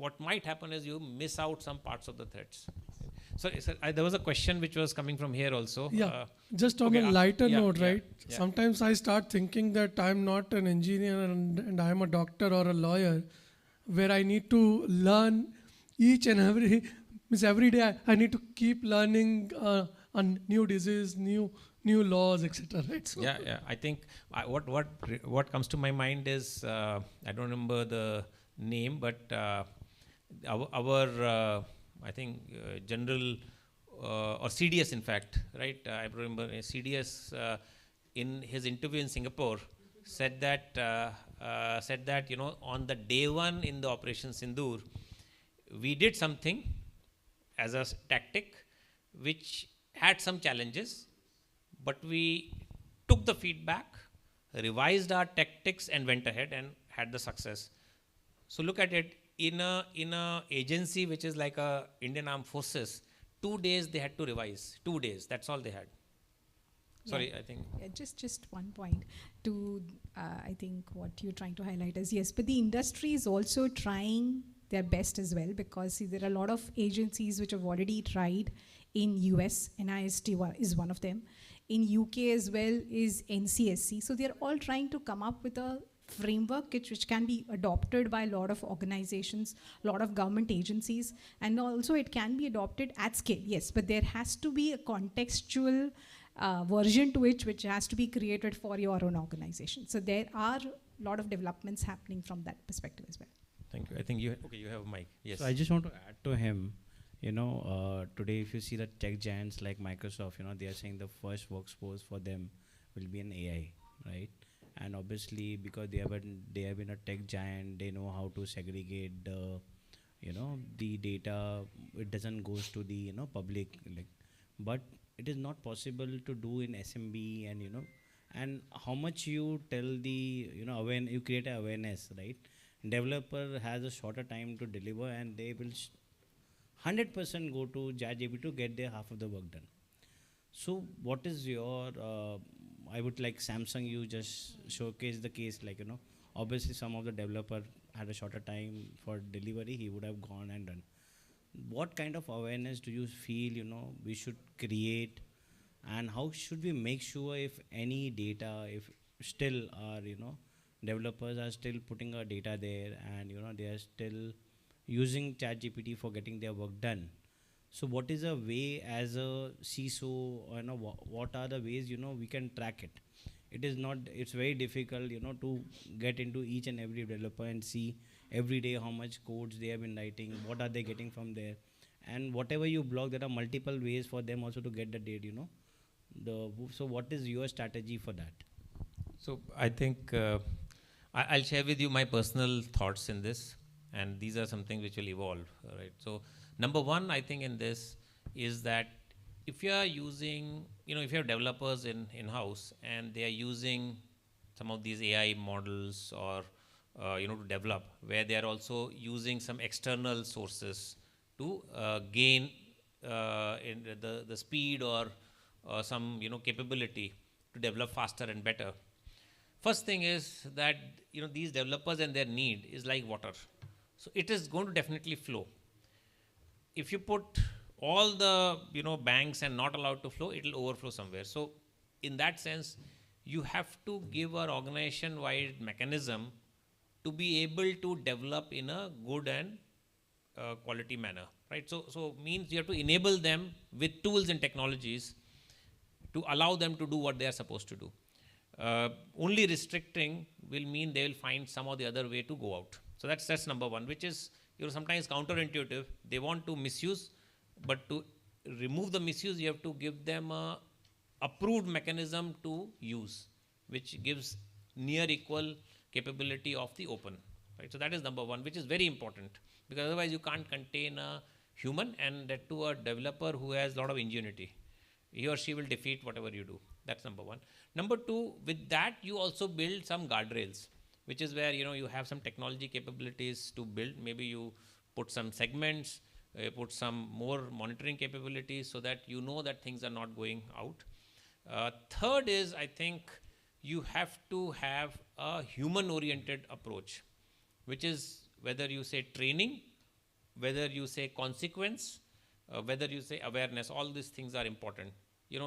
What might happen is you miss out some parts of the threats. So there was a question which was coming from here also. Yeah, just on a lighter note, right? Yeah. Sometimes I start thinking that I'm not an engineer and I'm a doctor or a lawyer, where I need to learn each and every day I need to keep learning on new disease, new laws, etc. Right? So I think what comes to my mind is I don't remember the name, but our I think general or CDS, in fact, right? I remember CDS in his interview in Singapore said that on the day one in the Operation Sindoor, we did something as a tactic which had some challenges, but we took the feedback, revised our tactics, and went ahead and had the success. So look at it, in a agency which is like a Indian Armed Forces, 2 days they had to revise. 2 days, that's all they had. Sorry, yeah. I think. Yeah, just one point to, I think what you're trying to highlight is, yes, but the industry is also trying their best as well, because see, there are a lot of agencies which have already tried in US, NIST is one of them. In UK as well is NCSC. So they're all trying to come up with a framework which can be adopted by a lot of organizations, a lot of government agencies, and also it can be adopted at scale, yes, but there has to be a contextual version to it which has to be created for your own organization. So there are a lot of developments happening from that perspective as well. Thank you. I think you have a mic. Yes. So I just want to add to him, today if you see the tech giants like Microsoft, they are saying the first workforce for them will be an AI, right? And obviously because they have been a tech giant, they know how to segregate the data. It doesn't goes to the public, but it is not possible to do in SMB, and how much you tell the you create an awareness, right? Developer has a shorter time to deliver, and they will 100% go to ChatGPT to get their half of the work done. So what is your I would like Samsung, you just showcase the case, obviously some of the developer had a shorter time for delivery, he would have gone and done. What kind of awareness do you feel we should create, and how should we make sure if any data, if still our developers are still putting our data there, and they are still using ChatGPT for getting their work done? So what is a way as a CISO, what are the ways we can track it? It's very difficult to get into each and every developer and see every day how much codes they have been writing, what are they getting from there, and whatever you block, there are multiple ways for them also to get the data. So what is your strategy for that? So I think I'll share with you my personal thoughts in this, and these are something which will evolve, right? So number one, I think in this is that if you are using, if you have developers in-house and they are using some of these AI models or to develop, where they are also using some external sources to gain in the speed or some capability to develop faster and better. First thing is that these developers and their need is like water, so it is going to definitely flow. If you put all the banks and not allowed to flow, it will overflow somewhere. So in that sense, you have to give an organization-wide mechanism to be able to develop in a good and quality manner, right? So means you have to enable them with tools and technologies to allow them to do what they are supposed to do. Only restricting will mean they will find some or the other way to go out. So that's number one, which is sometimes counterintuitive. They want to misuse, but to remove the misuse, you have to give them a approved mechanism to use, which gives near equal capability of the open, right? So that is number one, which is very important, because otherwise you can't contain a human, and that to a developer who has a lot of ingenuity. He or she will defeat whatever you do. That's number one. Number two, with that you also build some guardrails, which is where you have some technology capabilities to build. Maybe you put some segments, put some more monitoring capabilities so that you know that things are not going out. Third is, I think you have to have a human-oriented approach, which is whether you say training, whether you say consequence, whether you say awareness. All these things are important.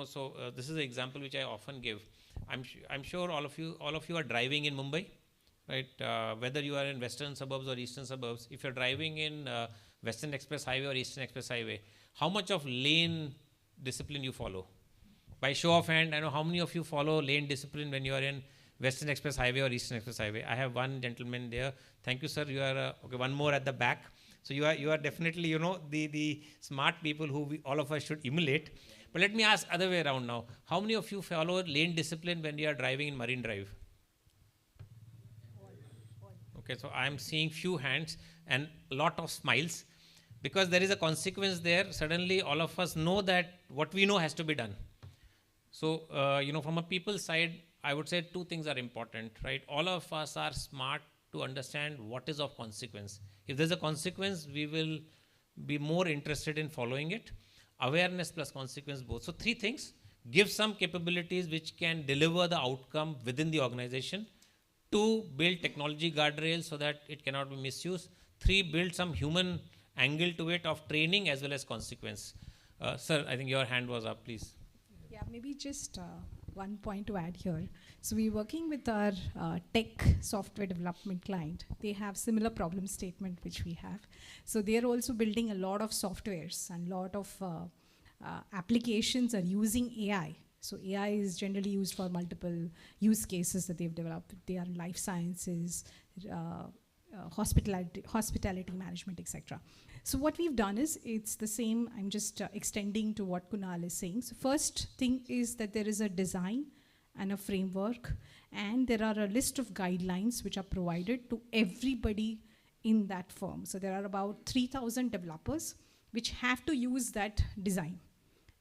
So this is an example which I often give. I'm sure all of you are driving in Mumbai, right? Whether you are in western suburbs or eastern suburbs, if you're driving in Western Express Highway or Eastern Express Highway, how much of lane discipline you follow? By show of hand, I know how many of you follow lane discipline when you are in Western Express Highway or Eastern Express Highway. I have one gentleman there. Thank you, sir. You are okay. One more at the back. So you are definitely the smart people who all of us should emulate. But let me ask other way around now. How many of you follow lane discipline when you are driving in Marine Drive? Okay, so I am seeing few hands and a lot of smiles, because there is a consequence there. Suddenly all of us know that what we know has to be done. So, from a people side, I would say two things are important, right? All of us are smart to understand what is of consequence. If there's a consequence, we will be more interested in following it. Awareness plus consequence both. So three things: give some capabilities which can deliver the outcome within the organization. Two, build technology guardrails so that it cannot be misused. Three, build some human angle to it of training as well as consequence. Sir, I think your hand was up, please. Yeah, maybe just one point to add here. So we're working with our tech software development client. They have similar problem statement which we have. So they're also building a lot of softwares, and a lot of applications are using AI. So AI is generally used for multiple use cases that they've developed. They are in life sciences, hospitality management, etc. So what we've done is, it's the same. I'm just extending to what Kunal is saying. So first thing is that there is a design and a framework, and there are a list of guidelines which are provided to everybody in that firm. So there are about 3,000 developers which have to use that design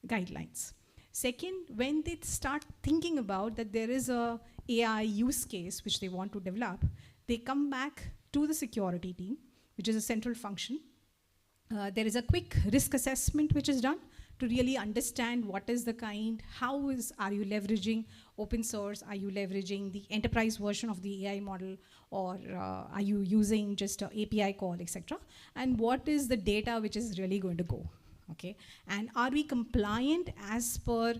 guidelines. Second, when they start thinking about that there is a AI use case which they want to develop, they come back to the security team, which is a central function. There is a quick risk assessment which is done to really understand what is the kind, are you leveraging open source, are you leveraging the enterprise version of the AI model, or are you using just an API call, etc. And what is the data which is really going to go, okay? And are we compliant as per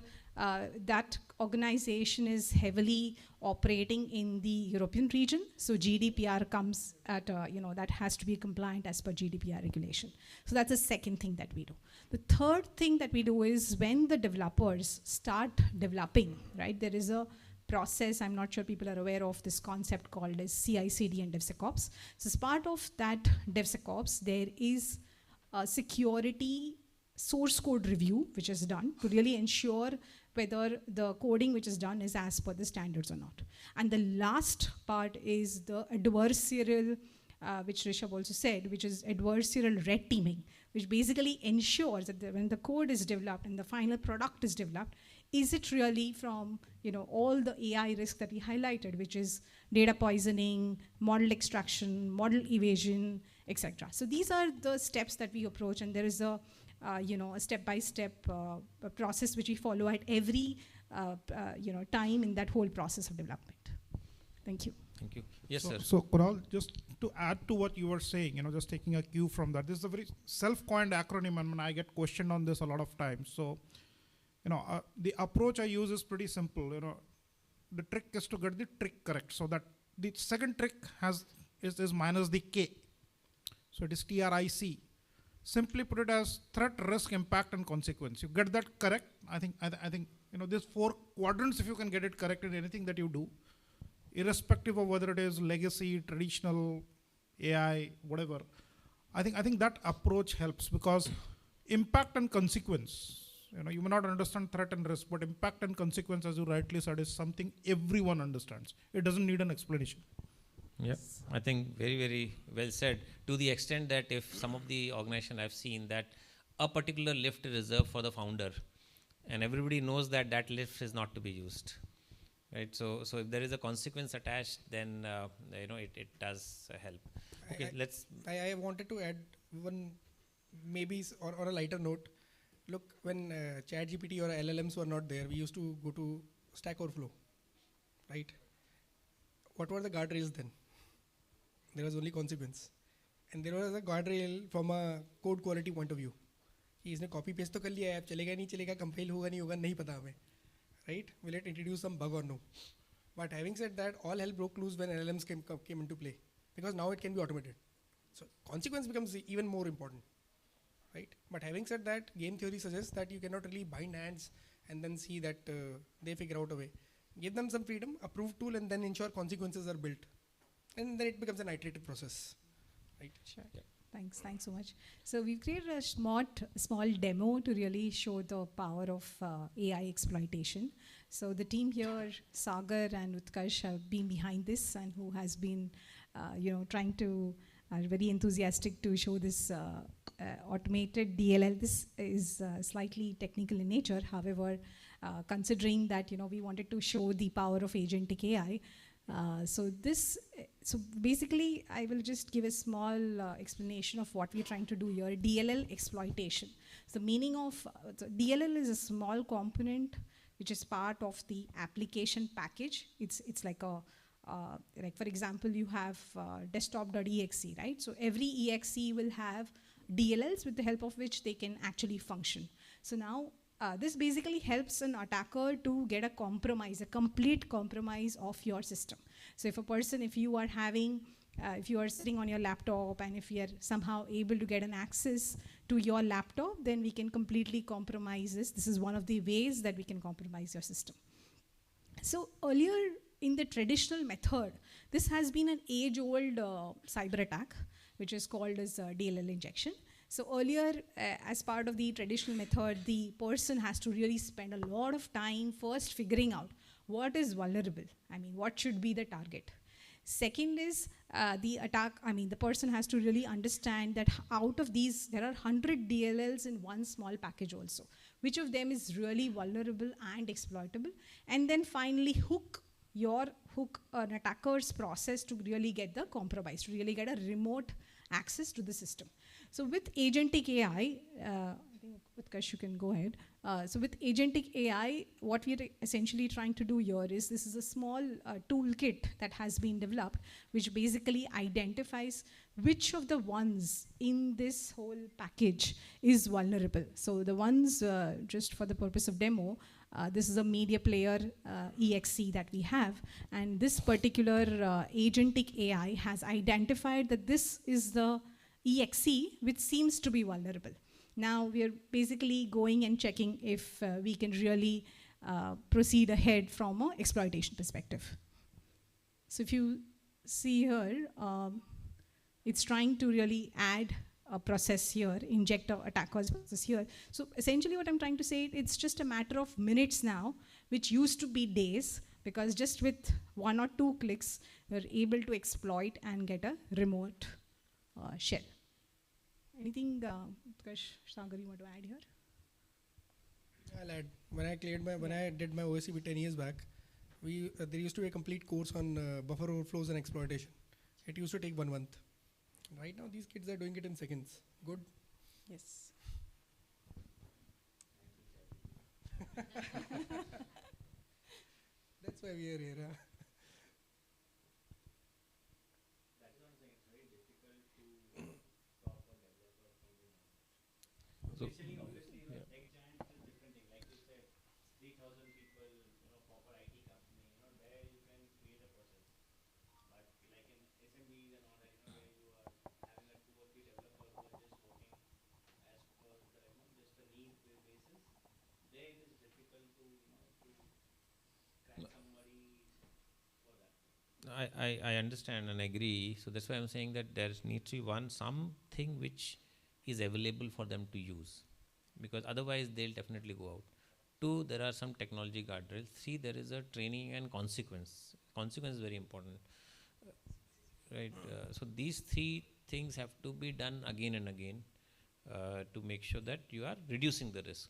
that organization is heavily operating in the European region, so GDPR comes at, that has to be compliant as per GDPR regulation. So that's the second thing that we do. The third thing that we do is, when the developers start developing, right, there is a process. I'm not sure people are aware of this concept called as CI/CD and DevSecOps. So as part of that DevSecOps, there is a security source code review which is done to really ensure whether the coding which is done is as per the standards or not. And the last part is the adversarial, which Rishabh also said, which is adversarial red teaming, which basically ensures that when the code is developed and the final product is developed, is it really from all the AI risk that we highlighted, which is data poisoning, model extraction, model evasion, etc. So these are the steps that we approach, and there is a step-by-step process which we follow at every time in that whole process of development. Thank you. Thank you. Yes, sir. So Kunal, just to add to what you were saying, just taking a cue from that, this is a very self-coined acronym, and I get questioned on this a lot of times. So, the approach I use is pretty simple. The trick is to get the trick correct. So that the second trick is minus the K. So it is TRIC. Simply put it as threat, risk, impact, and consequence. You get that correct. I think these 4 quadrants, if you can get it correct in anything that you do, irrespective of whether it is legacy, traditional, AI, whatever, I think that approach helps, because impact and consequence, you may not understand threat and risk, but impact and consequence, as you rightly said, is something everyone understands. It doesn't need an explanation. Yeah, I think very, very well said. To the extent that if some of the organization I've seen that a particular lift is reserved for the founder, and everybody knows that that lift is not to be used, right? So if there is a consequence attached, then it does help. Okay, let's. I wanted to add one, maybe or a lighter note. Look, when ChatGPT or LLMs were not there, we used to go to Stack Overflow, right? What were the guardrails then? There was only consequence, and there was a guardrail from a code quality point of view. कि इसने copy paste तो कर लिया है, अब चलेगा नहीं चलेगा, compile होगा नहीं होगा, नहीं पता हमें, right? Will it introduce some bug or no? But having said that, all hell broke loose when LLMs came into play, because now it can be automated. So consequence becomes even more important, right? But having said that, game theory suggests that you cannot really bind hands and then see that they figure out a way. Give them some freedom, approve tool, and then ensure consequences are built, and then it becomes an iterative process, right? Sure. Yeah. Thanks so much. So we've created a small demo to really show the power of AI exploitation. So the team here, Sagar and Utkarsh, have been behind this and who has been, trying to, very enthusiastic to show this automated DLL. This is slightly technical in nature. However, considering that, we wanted to show the power of agentic AI, so basically, I will just give a small explanation of what we're trying to do here. DLL exploitation. So meaning of DLL is a small component which is part of the application package. It's like a like, for example, you have desktop.exe, right? So every exe will have DLLs with the help of which they can actually function. So now this basically helps an attacker to get a complete compromise of your system. So if you are having, if you are sitting on your laptop and if you are somehow able to get an access to your laptop, then we can completely compromise this. This is one of the ways that we can compromise your system. So earlier in the traditional method, this has been an age-old cyber attack, which is called as DLL injection. So earlier, as part of the traditional method, the person has to really spend a lot of time first figuring out what is vulnerable. I mean, what should be the target. Second is the person has to really understand that out of these, there are 100 DLLs in one small package also. Which of them is really vulnerable and exploitable? And then finally hook an attacker's process to really get the compromise, to really get a remote access to the system. So with agentic AI, I think Utkarsh, you can go ahead. So with agentic AI, what we're essentially trying to do here is, this is a small toolkit that has been developed, which basically identifies which of the ones in this whole package is vulnerable. So the ones, just for the purpose of demo, this is a media player EXE that we have, and this particular agentic AI has identified that this is the EXE which seems to be vulnerable. Now we are basically going and checking if we can really proceed ahead from an exploitation perspective. So if you see here, it's trying to really add a process here, inject an attacker's process here. So essentially what I'm trying to say, it's just a matter of minutes now, which used to be days, because just with 1 or 2 clicks, you're able to exploit and get a remote shell. Anything, Utkarsh, Sagar, you want to add here? I'll add. When I did my OSCP 10 years back, there used to be a complete course on buffer overflows and exploitation. It used to take 1 month. Right now, these kids are doing it in seconds. Good? Yes. That's why we are here. Huh? So, Obviously, tech giant is a different thing. Like you said, 3,000 people, proper IT company, there you can create a process. But like in SMBs and all that, where you are having a 2 or 3 developers who are just working as per the, just a need basis, there it is difficult to, to crack somebody for that. I understand and agree. So that's why I'm saying that there needs to be something which is available for them to use, because otherwise they'll definitely go out. 2, there are some technology guardrails. 3, there is a training and consequence. Consequence is very important. right? So these three things have to be done again and again to make sure that you are reducing the risk.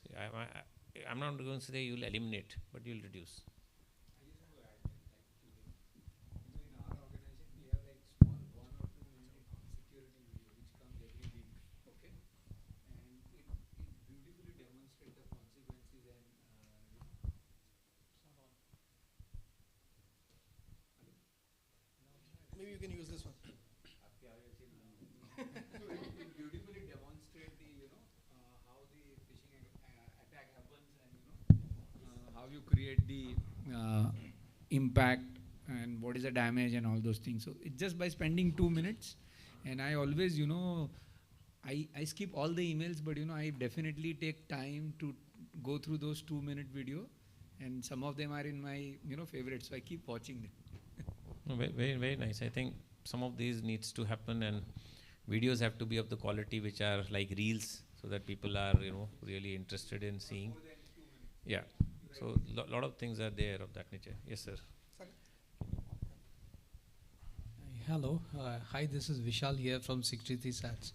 I'm not going to say you'll eliminate, but you'll reduce. Maybe you can use this one. It beautifully demonstrate the how the phishing attack happens, and how you create the impact and what is the damage and all those things. So it's just by spending 2 minutes, and I always I skip all the emails, but I definitely take time to go through those 2-minute video, and some of them are in my favorites, so I keep watching them. No, very, very nice. I think some of these needs to happen, and videos have to be of the quality which are like reels, so that people are really interested in seeing. Yeah. So lot of things are there of that nature. Yes, sir. Hello. Hi, this is Vishal here from 63 Sats.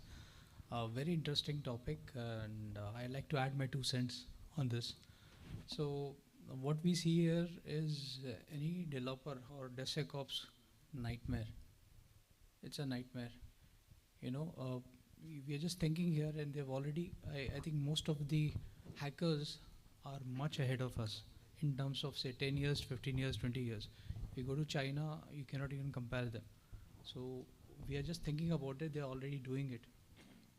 Very interesting topic, and I'd like to add my 2 cents on this. So what we see here is any developer or DevSecOps nightmare. It's a nightmare. We are just thinking here, and they've already, I think most of the hackers are much ahead of us in terms of say 10 years, 15 years, 20 years. If you go to China, you cannot even compare them. So we are just thinking about it, they're already doing it.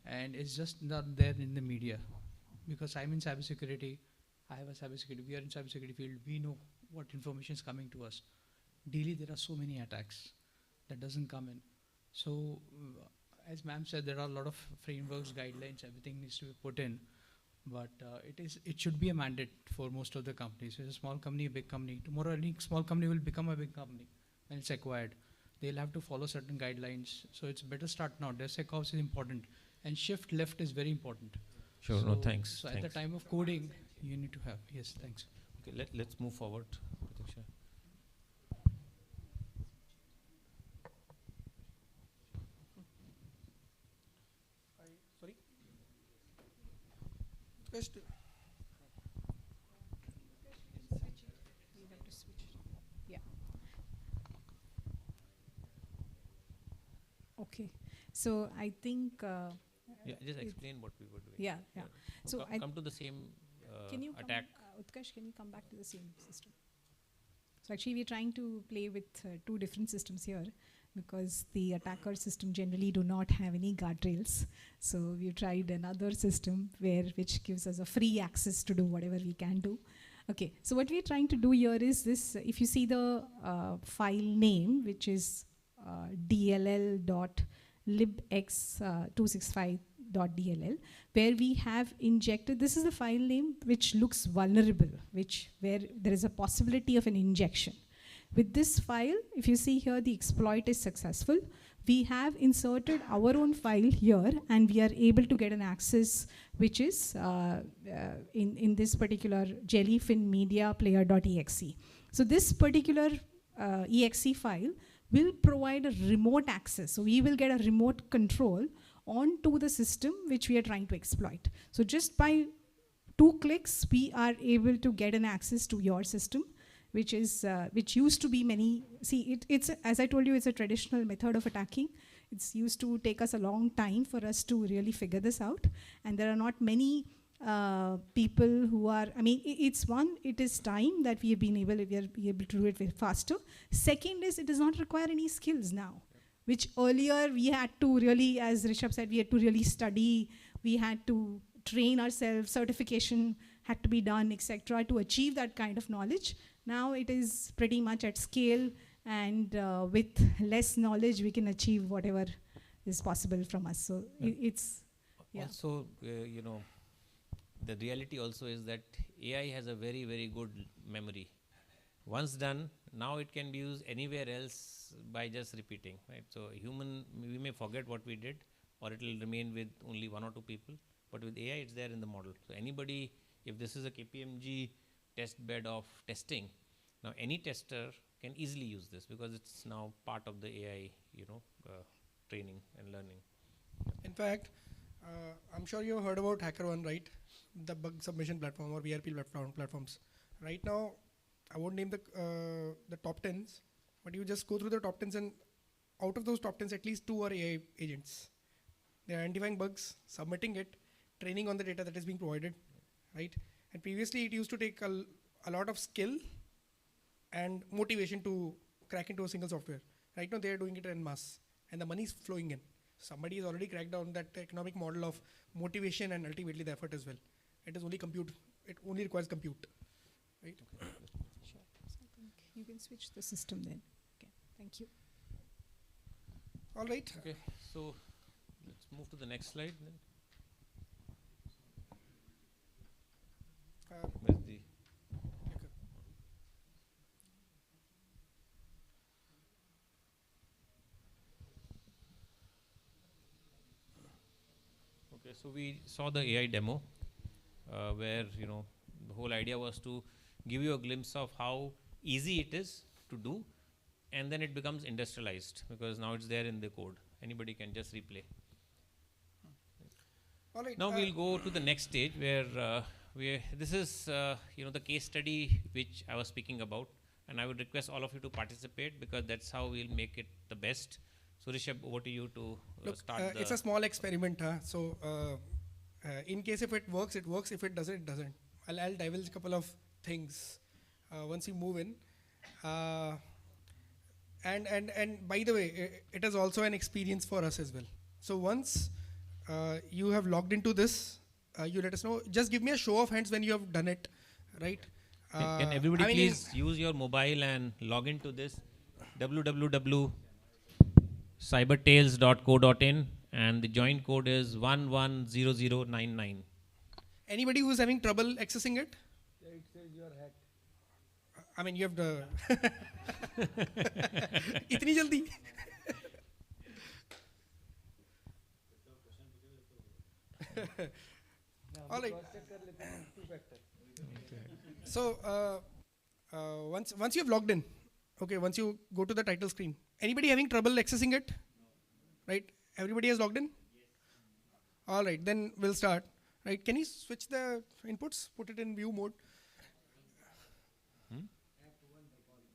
And it's just not there in the media. Because I'm in cybersecurity, I have a cybersecurity, we are in cybersecurity field, we know what information is coming to us. Daily there are so many attacks that doesn't come in. So as ma'am said, there are a lot of frameworks, guidelines, everything needs to be put in. But it should be a mandate for most of the companies. So it's a small company, a big company. Tomorrow any small company will become a big company when it's acquired. They'll have to follow certain guidelines. So it's better start now. DevSecOps is important. And shift left is very important. Sure, so no, thanks. So thanks. at the time of coding, you need to have, yes, thanks. Okay, let's move forward, Pratiksha. Sorry? First, You have to switch. Yeah. Okay. So I think. Yeah, just explain what we were doing. Yeah. So come to the same can you attack. Utkarsh, can you come back to the same system? So actually, we're trying to play with 2 different systems here, because the attacker system generally do not have any guardrails. So we've tried another system which gives us a free access to do whatever we can do. Okay, so what we're trying to do here is this. If you see the file name, which is dll.libx265.dll, where we have injected, this is the file name which looks vulnerable, where there is a possibility of an injection. With this file, if you see here, the exploit is successful. We have inserted our own file here, and we are able to get an access, which is in this particular jellyfin media player.exe. So this particular exe file will provide a remote access. So we will get a remote control onto the system which we are trying to exploit. So just by 2 clicks, we are able to get an access to your system, which used to be many. See, it's as I told you, it's a traditional method of attacking. It's used to take us a long time for us to really figure this out, and there are not many people who are. I mean, it is time that we are able to do it very faster. Second is, it does not require any skills now, which earlier we had to really, as Rishabh said, we had to really study. We had to train ourselves. Certification had to be done, etc., to achieve that kind of knowledge. Now it is pretty much at scale, and with less knowledge, we can achieve whatever is possible from us. So it's also, the reality also is that AI has a very, very good memory. Once done, now it can be used anywhere else by just repeating, right? So we may forget what we did, or it will remain with only 1 or 2 people. But with AI, it's there in the model. So anybody, if this is a KPMG test bed of testing, now any tester can easily use this, because it's now part of the AI, training and learning. In fact, I'm sure you've heard about HackerOne, right? The bug submission platform or VRP platforms. Right now, I won't name the top 10s, but you just go through the top 10s, and out of those top 10s, at least 2 are AI agents. They're identifying bugs, submitting it, training on the data that is being provided, right? And previously, it used to take a lot of skill and motivation to crack into a single software. Right now, they're doing it en masse, and the money is flowing in. Somebody has already cracked down that economic model of motivation and ultimately the effort as well. It is only compute. It only requires compute, right? Sure. So I think you can switch the system then. Okay. Thank you. All right. Okay, so let's move to the next slide then. Where's the Okay, so we saw the AI demo where the whole idea was to give you a glimpse of how easy it is to do, and then it becomes industrialized because now it's there in the code. Anybody can just replay. All right. Now we'll go to the next stage where this is the case study which I was speaking about, and I would request all of you to participate because that's how we'll make it the best. So Rishabh, over to you to start. It's a small experiment, so in case if it works, it works. If it doesn't, it doesn't. I'll divulge a couple of things once you move in. And by the way, it is also an experience for us as well. So once you have logged into this, you let us know. Just give me a show of hands when you have done it, right? Can everybody please use your mobile and log into this www.cybertales.co.in, and the join code is 110099. Anybody who's having trouble accessing it? Yeah, it says you are hacked. I mean, you have the itni jaldi. All right. So once you have logged in, okay, once you go to the title screen, anybody having trouble accessing it? Right? Everybody has logged in? Yes. All right, then we'll start. Right? Can you switch the inputs? Put it in view mode.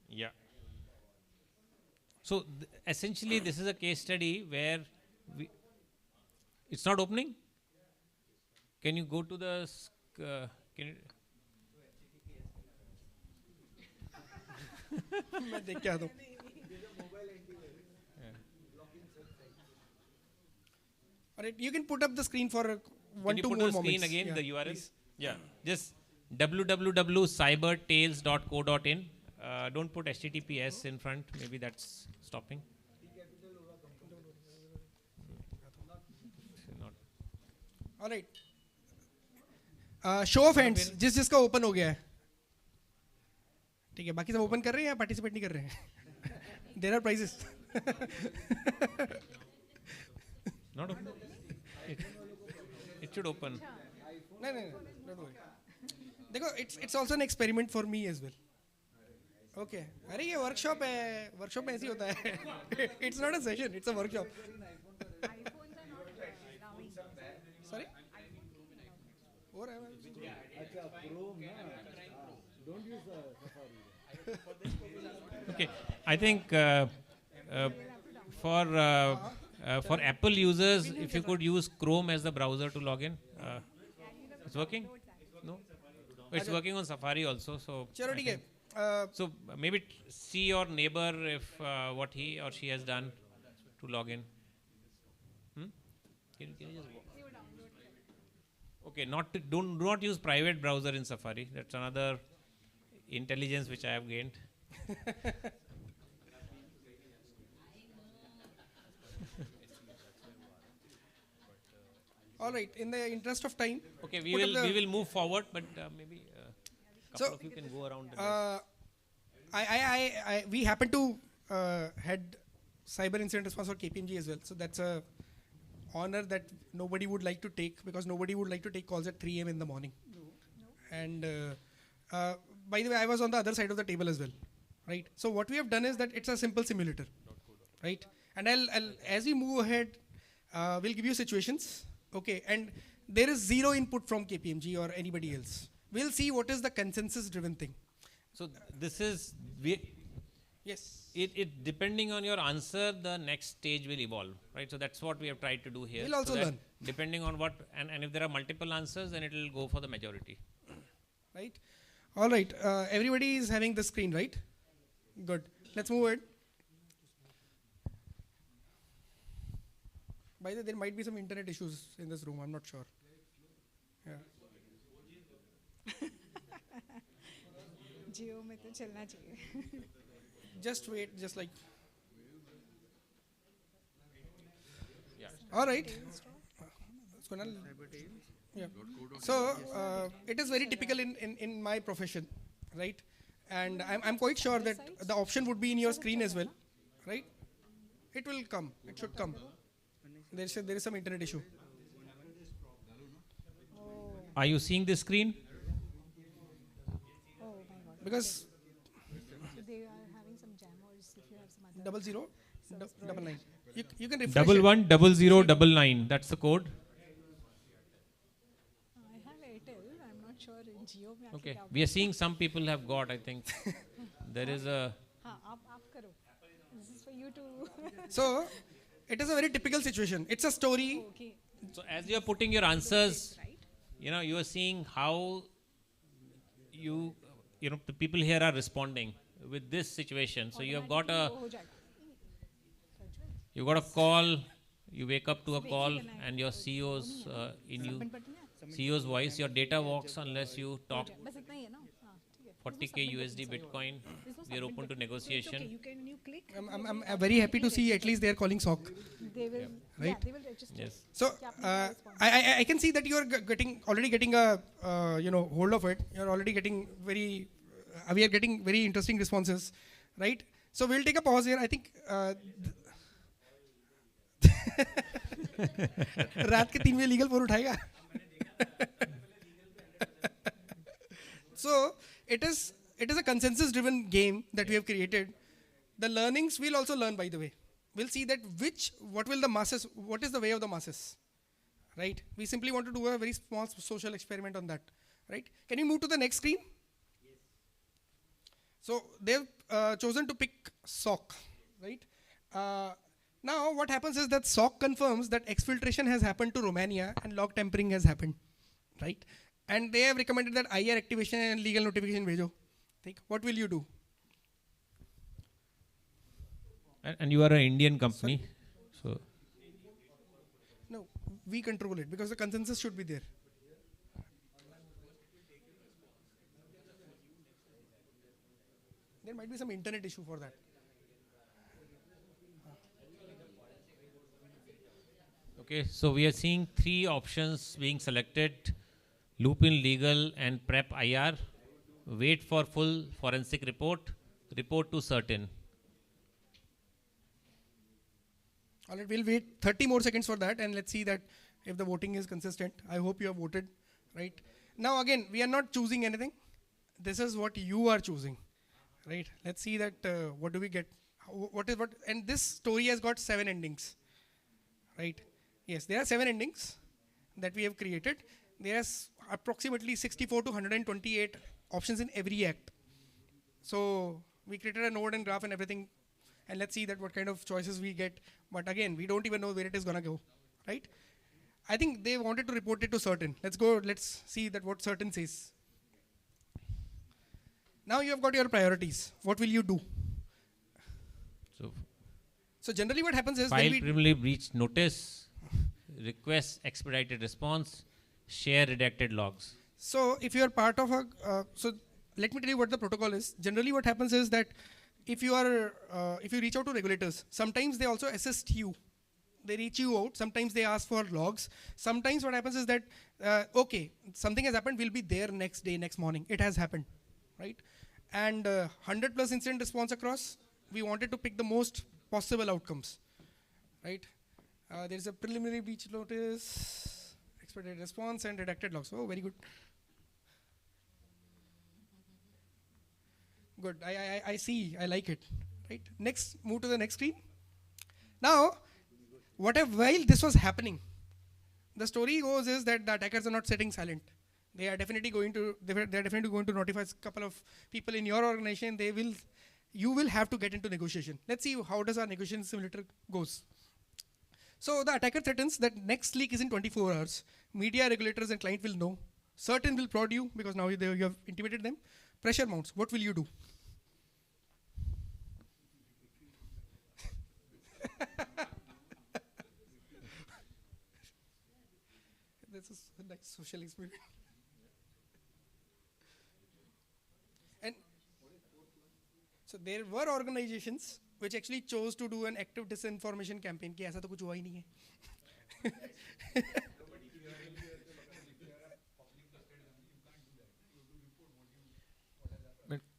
Yeah. So essentially, this is a case study where it's not opening. Can you go to the can you मैं देख के आता हूँ. All right, you can put up the screen for one, Can you two put more the screen moments. again, Yeah, the URL? please. Yeah, just www.cybertales.co.in. Don't put HTTPS in front. Maybe that's stopping. Not. All right. Show of hands. जिसका open हो गया है. ठीक है. बाकी सब open कर रहे हैं या participate नहीं कर रहे हैं? There are prizes. Not open. It should open. No, don't worry. देखो, it's also an experiment for me as well. Okay. अरे ये workshop है. Workshop में ऐसी होता है. It's not a session. It's a workshop. Sorry? और है. अच्छा, Chrome ना. Don't use Safari. Okay, I think for Apple users, if you could use Chrome as the browser to log in, it's working. No, it's working on Safari also. So चलो ठीक है. So maybe see your neighbor if what he or she has done to log in. Can you just okay, do not use private browser in Safari. That's another intelligence which I have gained. All right. In the interest of time. Okay, we will move forward, but maybe couple of you can go around. We happen to head cyber incident response for KPMG as well. So that's a honor that nobody would like to take because nobody would like to take calls at 3 a.m. in the morning. No. And by the way, I was on the other side of the table as well, right? So what we have done is that it's a simple simulator, right? And as we move ahead, we'll give you situations, okay? And there is zero input from KPMG or anybody else. We'll see what is the consensus-driven thing. So this is, yes. It depending on your answer, the next stage will evolve, right? So that's what we have tried to do here. We'll also so learn. Depending on what, and if there are multiple answers, then it will go for the majority. Right? All right. Everybody is having the screen, right? Good. Let's move ahead. By the way, there might be some internet issues in this room. I'm not sure. Yeah. Jio mein to chalna chahiye. Just wait, just like. Yeah. All right. Kunal. Yeah. So it is very typical in my profession, right? And I'm quite sure that the option would be in your screen as well, right? It will come. It should come. There is some internet issue. Are you seeing the screen? Oh my God. Because They are having some jammers. If you have some other 00 99. You can refresh 110099. That's the code. I have Airtel. I'm not sure in Jio. mein Okay. aapke kya We are seeing some people have got, I think. There is a. हाँ आप करो. This is for you to. So it is a very typical situation. It's a story. Okay. So as you are putting your answers, you know, you are seeing how you know, the people here are responding with this situation. So you have got a, you got a call, you wake up to a call and your CEO's CEO's voice, your data walks unless you talk. बस इतना ही है ना. हाँ, ठीक है. 40K USD Bitcoin, we are open to negotiation. You can click. I'm very happy to see at least they are calling SOC. They will. Right? Yeah, they will register. Yes. So I can see that you are already getting a hold of it. You are already getting we are getting very interesting responses, right? So we'll take a pause here. I think रात के 3 बजे legal phone उठाएगा. So it is a consensus driven game that we have created. The learnings we'll also learn, by the way. We'll see that what is the way of the masses, right? We simply want to do a very small social experiment on that, right? Can you move to the next screen? Yes. So they've chosen to pick SOC, right? Now what happens is that SOC confirms that exfiltration has happened to Romania and log tampering has happened, right? And they have recommended that IR activation and legal notification भेजो. What will you do? And you are an Indian company. So No, we control it because the consensus should be there. There might be some internet issue for that. okay, so we are seeing 3 options being selected: loop in legal and prep IR, wait for full forensic report, report to certain. All right, we'll wait 30 more seconds for that and let's see that if the voting is consistent. I hope you have voted, right? Now again, we are not choosing anything. This is what you are choosing, right? Let's see that what do we get? And this story has got 7 endings, right? Yes, there are 7 endings that we have created. There's approximately 64 to 128 options in every act. So we created a node and graph and everything, and let's see that what kind of choices we get. But again, we don't even know where it is gonna go, right? I think they wanted to report it to certain. Let's see that what certain says. Now you have got your priorities. What will you do? So generally what happens is File privilege breach notice, request expedited response, share redacted logs. So if you are part of so let me tell you what the protocol is. Generally what happens is that if you reach out to regulators, sometimes they also assist you. They reach you out. Sometimes they ask for logs. Sometimes what happens is that, okay, something has happened, we'll be there next day, next morning. It has happened, right? And 100 plus incident response across, we wanted to pick the most possible outcomes, right? There's a preliminary breach notice, expedited response, and redacted logs. Oh, very good. Good, I see, I like it, right? Next, move to the next screen. Now, while this was happening, the story goes is that the attackers are not sitting silent. They are definitely going to notify a couple of people in your organization. You will have to get into negotiation. Let's see how does our negotiation simulator goes. So the attacker threatens that next leak is in 24 hours. Media, regulators, and client will know. Certain will prod you because now you have intimidated them. Pressure mounts. What will you do? This is a nice social experiment. And so there were organizations which actually chose to do an active disinformation campaign. कि ऐसा तो कुछ हुआ ही नहीं है.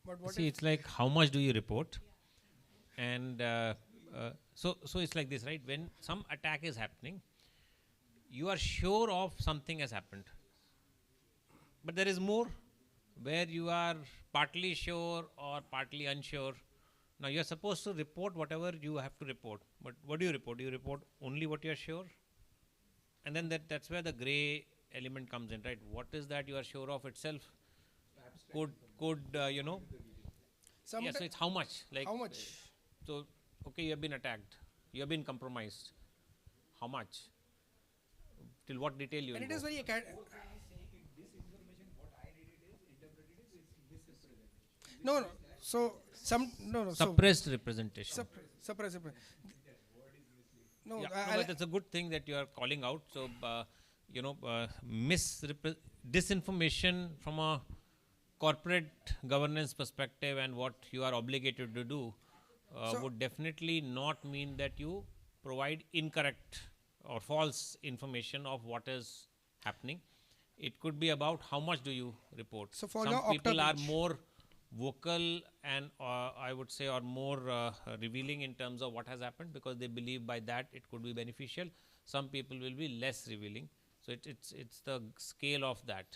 But see, it's like how much do you report? And so it's like this, right? When some attack is happening, you are sure of something has happened. But there is more where you are partly sure or partly unsure. Now you are supposed to report whatever you have to report. But what do you report? Do you report only what you are sure? And then that's where the gray element comes in, right? What is that you are sure of itself? Could you know? Yeah, so it's how much? Like how much? So, okay, you have been attacked. You have been compromised. How much? Till what detail you will And it is very no. So suppressed representation. Suppressed. No, Yeah, but it's a good thing that you are calling out. So, disinformation from a corporate governance perspective and what you are obligated to do would definitely not mean that you provide incorrect or false information of what is happening. It could be about how much do you report. So for some people are more vocal and I would say are more revealing in terms of what has happened because they believe by that it could be beneficial. Some people will be less revealing. So it's the scale of that.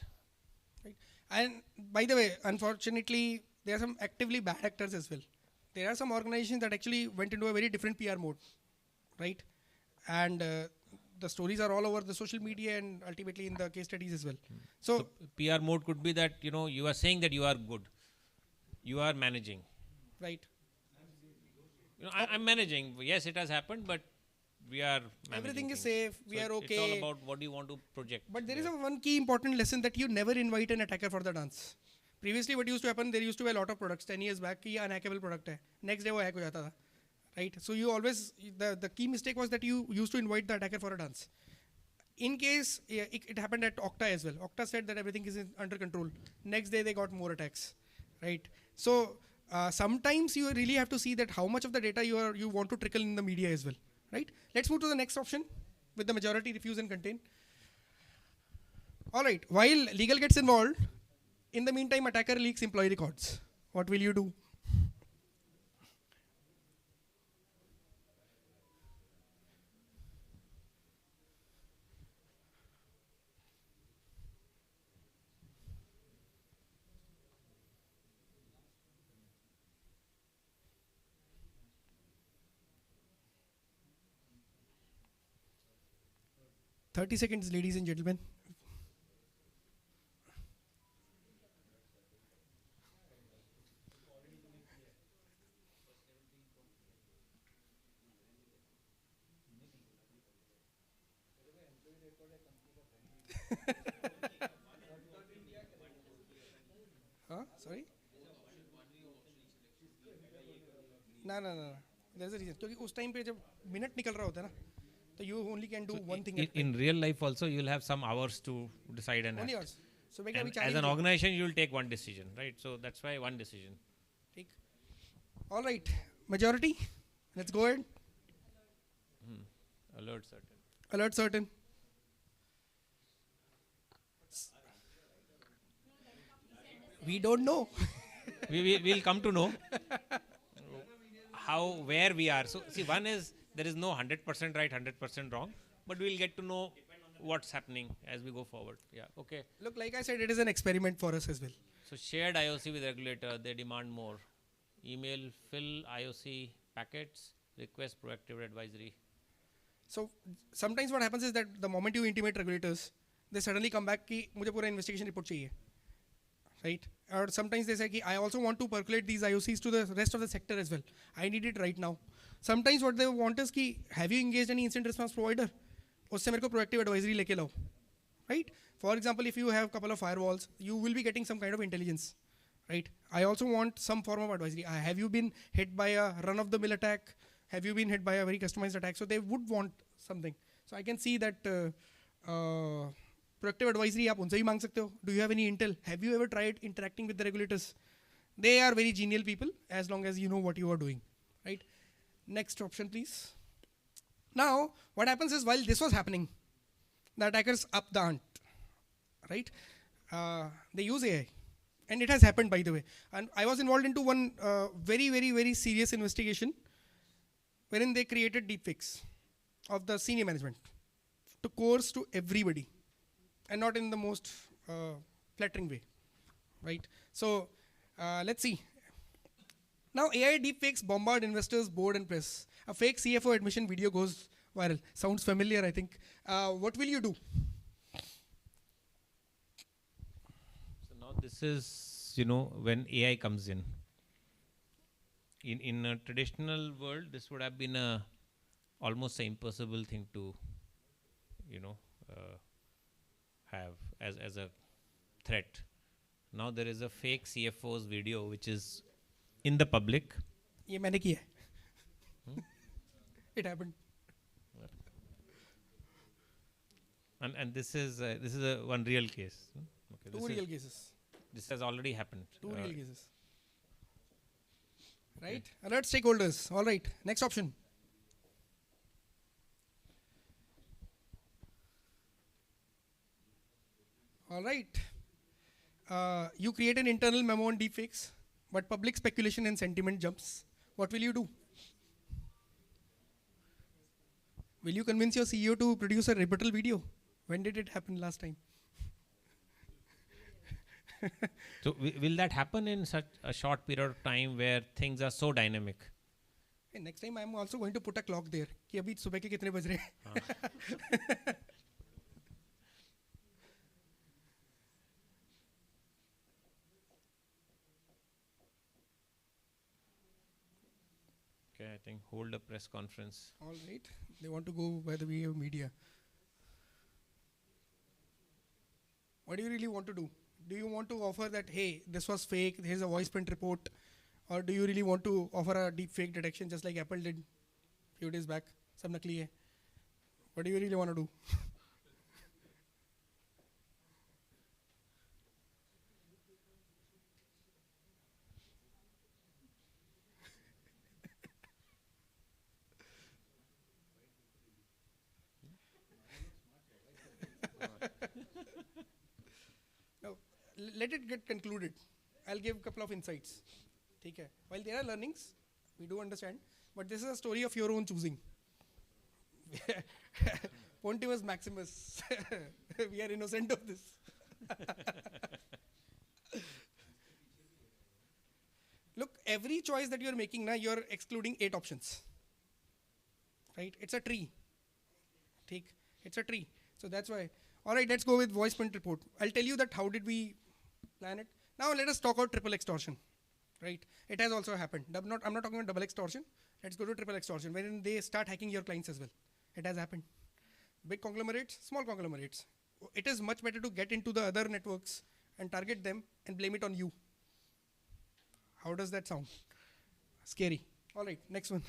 Right. And by the way, unfortunately, there are some actively bad actors as well. There are some organizations that actually went into a very different PR mode, right? And the stories are all over the social media and ultimately in the case studies as well. So PR mode could be that you are saying that you are good, you are managing, right? I'm managing. Yes, it has happened, but we are managing. Everything is things. safe. We So are okay. It's all about what do you want to project. But there is one key important lesson that you never invite an attacker for the dance. Previously, what used to happen, there used to be a lot of products. 10 years back, ये unhackable product है. Next day, वो hack हो जाता था, right? So you always the key mistake was that you used to invite the attacker for a dance. In case it happened at Okta as well. Okta said that everything is under control. Next day, they got more attacks, right? So sometimes you really have to see that how much of the data you want to trickle in the media as well, right? Let's move to the next option with the majority refuse and contain. All right, while legal gets involved, in the meantime, attacker leaks employee records. What will you do? "30 seconds, ladies and gentlemen." Sorry? No. There's a reason. क्योंकि उस time पे जब minute निकल रहा होता है ना, तो you only can do one thing. In real life also, you'll have some hours to decide and only act. hours. So And as an organization, you'll take one decision, right? So that's why one decision. Take. All right, majority. Let's go ahead. Alert certain. Alert certain. We don't know. We'll come to know where we are. So see, one is there is no 100% right, 100% wrong, but we'll get to know what's happening as we go forward. Yeah, okay. Look, like I said, it is an experiment for us as well. So shared IOC with regulator, they demand more. Email, fill IOC packets, request proactive advisory. So sometimes what happens is that the moment you intimate regulators, they suddenly come back कि मुझे पूरा investigation report चाहिए, right? Or sometimes they say कि I also want to percolate these IOCs to the rest of the sector as well. I need it right now. Sometimes what they want is कि have you engaged any incident response provider? उससे मेरे को proactive advisory लेके लाओ, right? For example, if you have a couple of firewalls, you will be getting some kind of intelligence, right? I also want some form of advisory. Have you been hit by a run-of-the-mill attack? Have you been hit by a very customized attack? So they would want something. So I can see that proactive advisory आप उनसे भी मांग सकते हो. Do you have any intel? Have you ever tried interacting with the regulators? They are very genial people as long as you know what you are doing, right? Next option, please. Now, what happens is while this was happening, the attackers up the ant, right? They use AI. And it has happened, by the way. And I was involved into one very serious investigation wherein they created deepfakes of the senior management to coerce to everybody and not in the most flattering way, right? So let's see. Now AI deepfakes bombard investors, board and press. A fake CFO admission video goes viral. Sounds familiar, I think. What will you do? So now this is, when AI comes in. In a traditional world, this would have been almost an impossible thing to, have as a threat. Now there is a fake CFO's video which is in the public. ये मैंने किया है. It happened. And this is a one real case. Okay, Two real cases. This has already happened. Two real cases. Right? Alert stakeholders. All right. Next option. All right. You create an internal memo on deepfakes, but public speculation and sentiment jumps. What will you do? Will you convince your CEO to produce a rebuttal video? When did it happen last time? So will that happen in such a short period of time where things are so dynamic? Hey, next time I'm also going to put a clock there. कि अभी सुबह के कितने बज रहे हैं? Okay, I think hold a press conference. All right. They want to go by the way of media. What do you really want to do? Do you want to offer that, hey, this was fake, here's a voice print report? Or do you really want to offer a deep fake detection just like Apple did a few days back? Sab nakli hai. What do you really want to do? Now, let it get concluded. I'll give a couple of insights. Okay. While there are learnings, we do understand, but this is a story of your own choosing. Pontius Maximus. We are innocent of this. Look, every choice that you're making now, you're excluding 8 options. Right? It's a tree. Take. It's a tree. So that's why. All right, let's go with voice print report. I'll tell you that how did we plan it. Now let us talk about triple extortion. Right? It has also happened. I'm not talking about double extortion. Let's go to triple extortion, wherein they start hacking your clients as well. It has happened. Big conglomerates, small conglomerates. It is much better to get into the other networks and target them and blame it on you. How does that sound? Scary. All right, next one.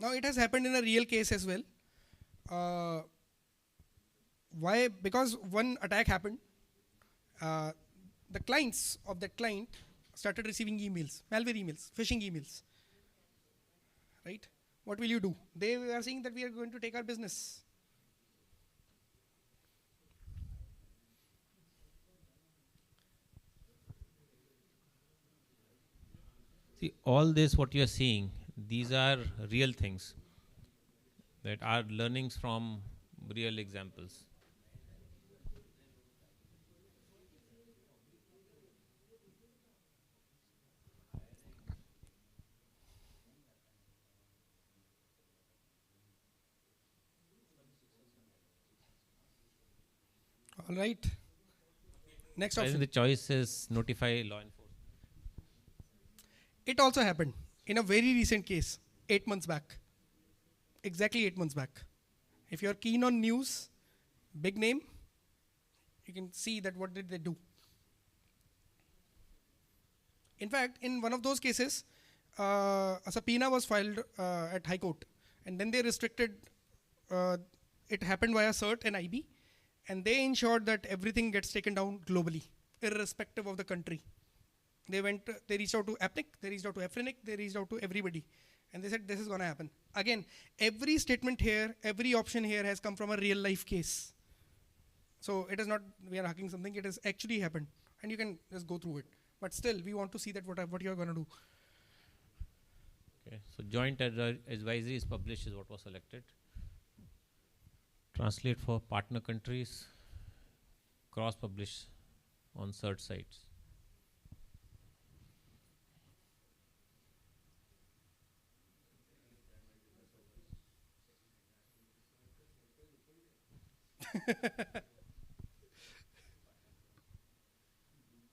Now it has happened in a real case as well. Why? Because one attack happened. The clients of that client started receiving emails, malware emails, phishing emails. Right? What will you do? They are saying that we are going to take our business. See, all this what you are seeing, these are real things. that are learnings from real examples. All right. Next I think option. the choice is notify law enforcement. It also happened in a very recent case, 8 months back. Exactly 8 months back. If you're keen on news, big name, you can see that what did they do. In fact, in one of those cases, a subpoena was filed at High Court, and then they restricted. It happened via CERT and IB, and they ensured that everything gets taken down globally, irrespective of the country. They reached out to APNIC, they reached out to EFRINIC, they reached out to everybody, and they said this is going to happen. Again, every statement here, every option here has come from a real life case. So it is not we are hacking something; it has actually happened, and you can just go through it. But still, we want to see that what you are going to do. Okay, so joint advisory is published is what was selected. Translate for partner countries, cross-publish on CERT sites.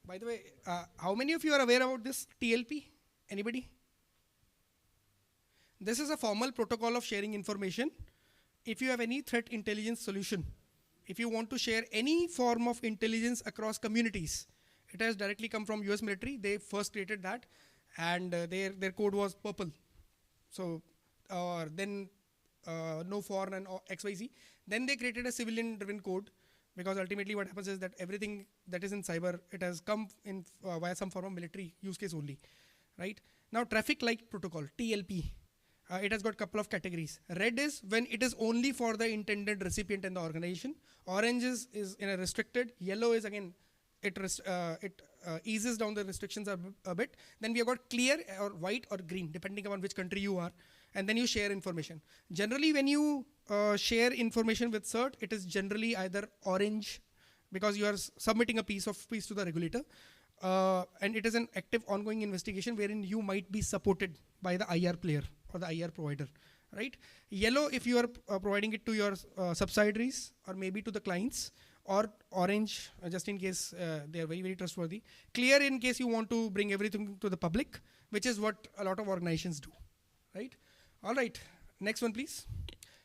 By the way, how many of you are aware about this TLP? Anybody? This is a formal protocol of sharing information. If you have any threat intelligence solution, if you want to share any form of intelligence across communities, it has directly come from US military. They first created that, and their code was purple. So then no foreign and XYZ. Then they created a civilian driven code, because ultimately what happens is that everything that is in cyber, it has come in via some form of military use case only, right? Now traffic light protocol, TLP, it has got a couple of categories. Red is when it is only for the intended recipient and the organization. Orange is in a restricted. Yellow is again, it eases down the restrictions a bit. Then we have got clear or white or green, depending upon which country you are. And then you share information. Generally, when you share information with CERT, it is generally either orange, because you are submitting a piece to the regulator, and it is an active ongoing investigation wherein you might be supported by the IR player or the IR provider, right? Yellow if you are providing it to your subsidiaries or maybe to the clients, or orange just in case they are very, very trustworthy. Clear in case you want to bring everything to the public, which is what a lot of organizations do, right? All right, next one please.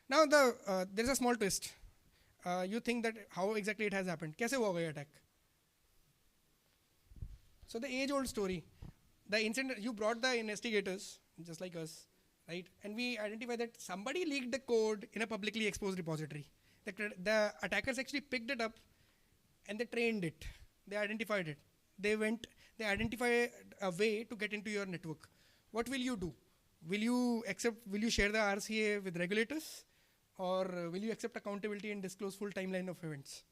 Now there's a small twist. You think that how exactly it has happened. Kaise hua ye attack? So the age-old story. The incident, you brought the investigators, just like us, right? And we identified that somebody leaked the code in a publicly exposed repository. The attackers actually picked it up and they trained it. They identified it. They identified a way to get into your network. What will you do? Will you share the RCA with regulators, or will you accept accountability and disclose full timeline of events?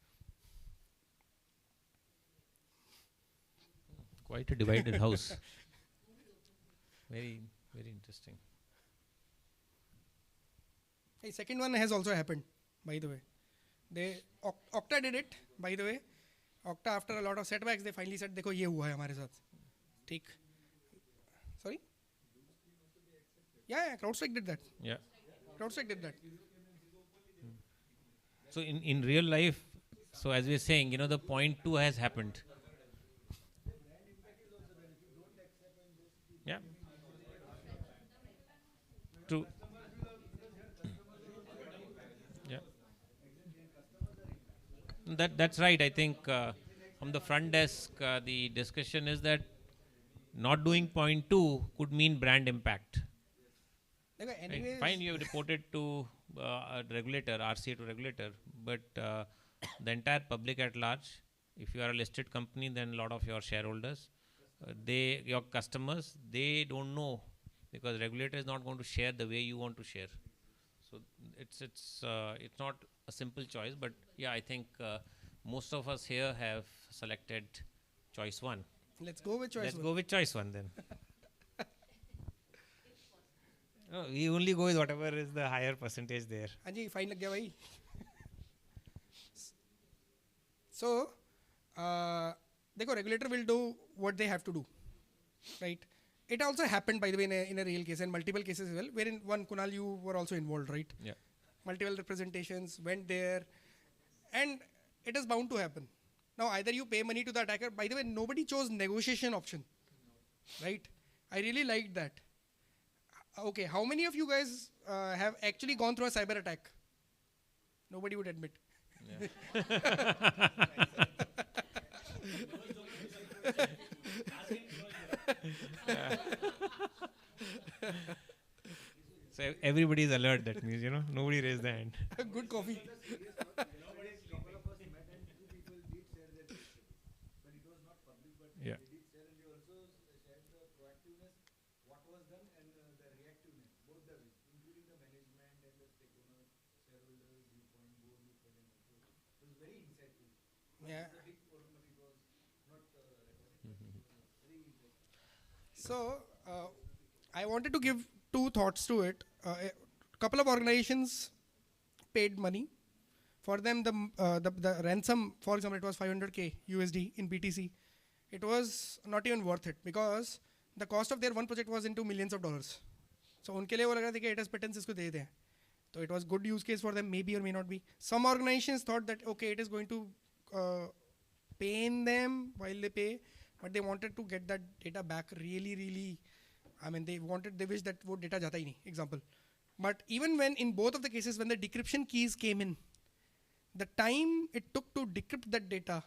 Quite a divided house. Very, very interesting. Hey, second one has also happened, by the way. Okta did it, by the way. Okta, after a lot of setbacks, they finally said, "Dekho, ye hua hai hamare saath." Theek. Sorry? Yeah, CrowdStrike did that. Yeah. CrowdStrike did that. So in real life, so as we are saying, the point 2 has happened. Yeah. True. Yeah. That's right. I think from the front desk, the discussion is that not doing point 2 could mean brand impact. Right. Fine, you have reported to a regulator, RCA to regulator, but the entire public at large, if you are a listed company, then a lot of your shareholders, your customers, they don't know, because regulator is not going to share the way you want to share. So it's not a simple choice, but yeah, I think most of us here have selected choice 1. Let's go with choice 1. Let's go with choice 1 then. No, we only go with whatever is the higher percentage there. हाँ जी fine लग गया भाई. So, देखो regulator will do what they have to do, right? It also happened, by the way, in a real case and multiple cases as well, wherein one, Kunal, you were also involved, right? Yeah. Multiple representations went there, and it is bound to happen. Now, either you pay money to the attacker. By the way, nobody chose negotiation option, right? I really liked that. Okay, how many of you guys have actually gone through a cyber attack? Nobody would admit. So everybody is alert. That means nobody raised the hand. Good coffee. Yeah. Yeah. So, I wanted to give two thoughts to it. A couple of organizations paid money. For them, the ransom, for example, it was 500K USD in BTC. It was not even worth it because the cost of their one project was into millions of dollars. So, उनके लिए वो लग रहा था कि 8% इसको दे दें. So, it was good use case for them, maybe or may not be. Some organizations thought that, okay, it is going to pain them while they pay, but they wanted to get that data back really. I mean, they wish that वो data जाता ही नहीं, example. But even when in both of the cases, when the decryption keys came in, the time it took to decrypt that data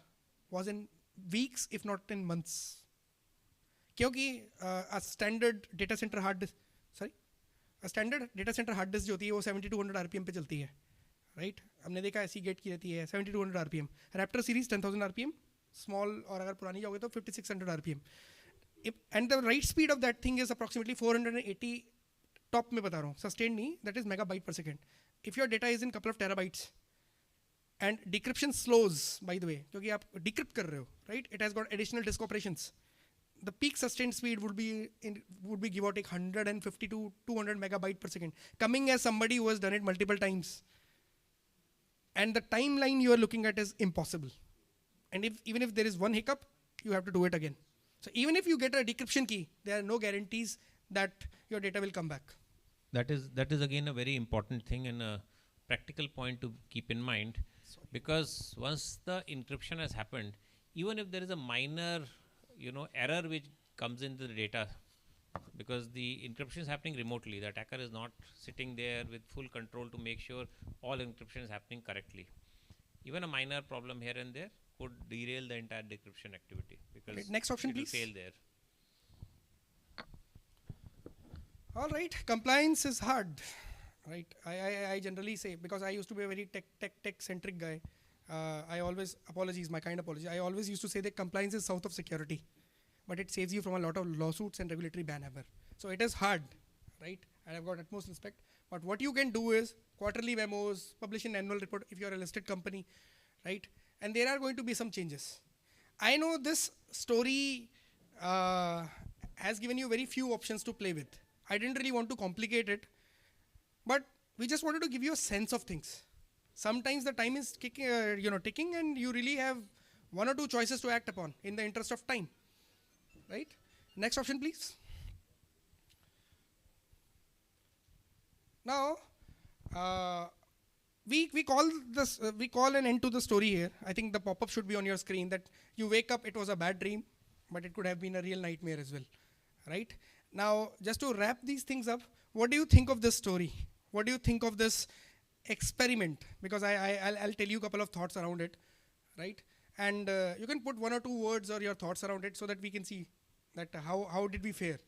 was in weeks, if not in months. क्योंकि a standard data center hard disk, a standard data center hard disk जो होती है वो 7200 RPM पे चलती है, right? हमने देखा ऐसी गेट की रहती है 7200 RPM. Raptor series 10,000 RPM, small और अगर पुरानी जाओगे तो 5600 RPM. And the write speed of that thing is approximately 480 top में बता रहा हूँ, sustained नहीं, that is megabyte per second. If your data is in couple of terabytes and decryption slows, by the way, क्योंकि आप decrypt कर रहे हो, right? It has got additional disk operations. The peak sustained speed would be give or take 150 to 200 megabyte per second. Coming as somebody who has done it multiple times, and the timeline you are looking at is impossible. And even if there is one hiccup, you have to do it again. So even if you get a decryption key, there are no guarantees that your data will come back. That is again a very important thing and a practical point to keep in mind, because once the encryption has happened, even if there is a minor error which comes into the data, because the encryption is happening remotely, the attacker is not sitting there with full control to make sure all encryption is happening correctly. Even a minor problem here and there could derail the entire decryption activity, because right, next option, it will please. fail there. All right, compliance is hard, right? I generally say, because I used to be a very tech centric guy. I always, my kind apology. I always used to say that compliance is south of security, but it saves you from a lot of lawsuits and regulatory banhammer. So it is hard, right? And I've got utmost respect. But what you can do is quarterly memos, publish an annual report if you're a listed company, right? And there are going to be some changes. I know this story has given you very few options to play with. I didn't really want to complicate it, but we just wanted to give you a sense of things. Sometimes the time is ticking, and you really have one or two choices to act upon in the interest of time, right? Next option, please. Now, we call an end to the story here. I think the pop-up should be on your screen that you wake up, it was a bad dream, but it could have been a real nightmare as well, right? Now, just to wrap these things up, what do you think of this story? What do you think of this experiment? Because I'll tell you a couple of thoughts around it, right? And you can put one or two words or your thoughts around it so that we can see that how did we fare.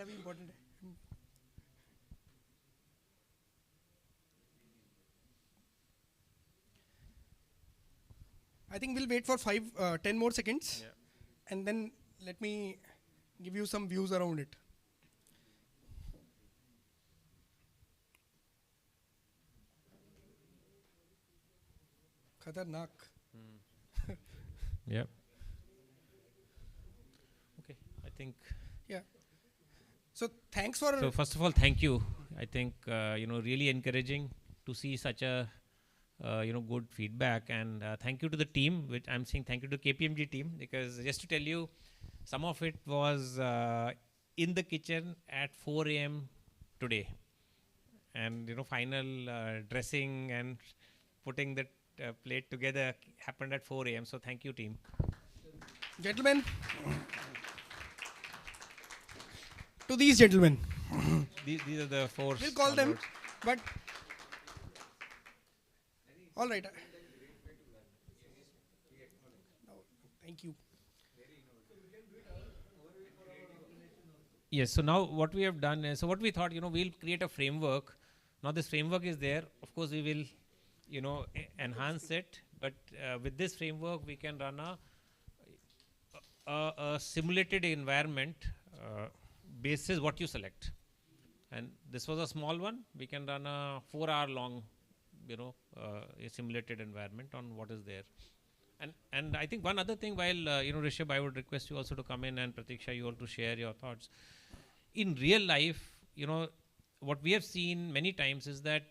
data be important. I think we'll wait for 10 more seconds, and then let me give you some views around it. Khatarnak. Yeah. Okay, I think. Yeah. So thanks for. So first of all, thank you. I think really encouraging to see such a good feedback, and thank you to the team. Which I'm saying thank you to KPMG team, because just to tell you, some of it was in the kitchen at 4 a.m. today, and final dressing and putting the plate together happened at 4 a.m. So thank you, team. Gentlemen, to these gentlemen. These are the four. We'll call them, but all right. Thank you. Yes, so now what we have done is, so what we thought, we'll create a framework. Now this framework is there. Of course, we will, enhance it. But with this framework, we can run a simulated environment basis what you select. And this was a small one. We can run a 4-hour long, a simulated environment on what is there. And I think one other thing, while Rishabh, I would request you also to come in, and Pratiksha, you all to share your thoughts. In real life, what we have seen many times is that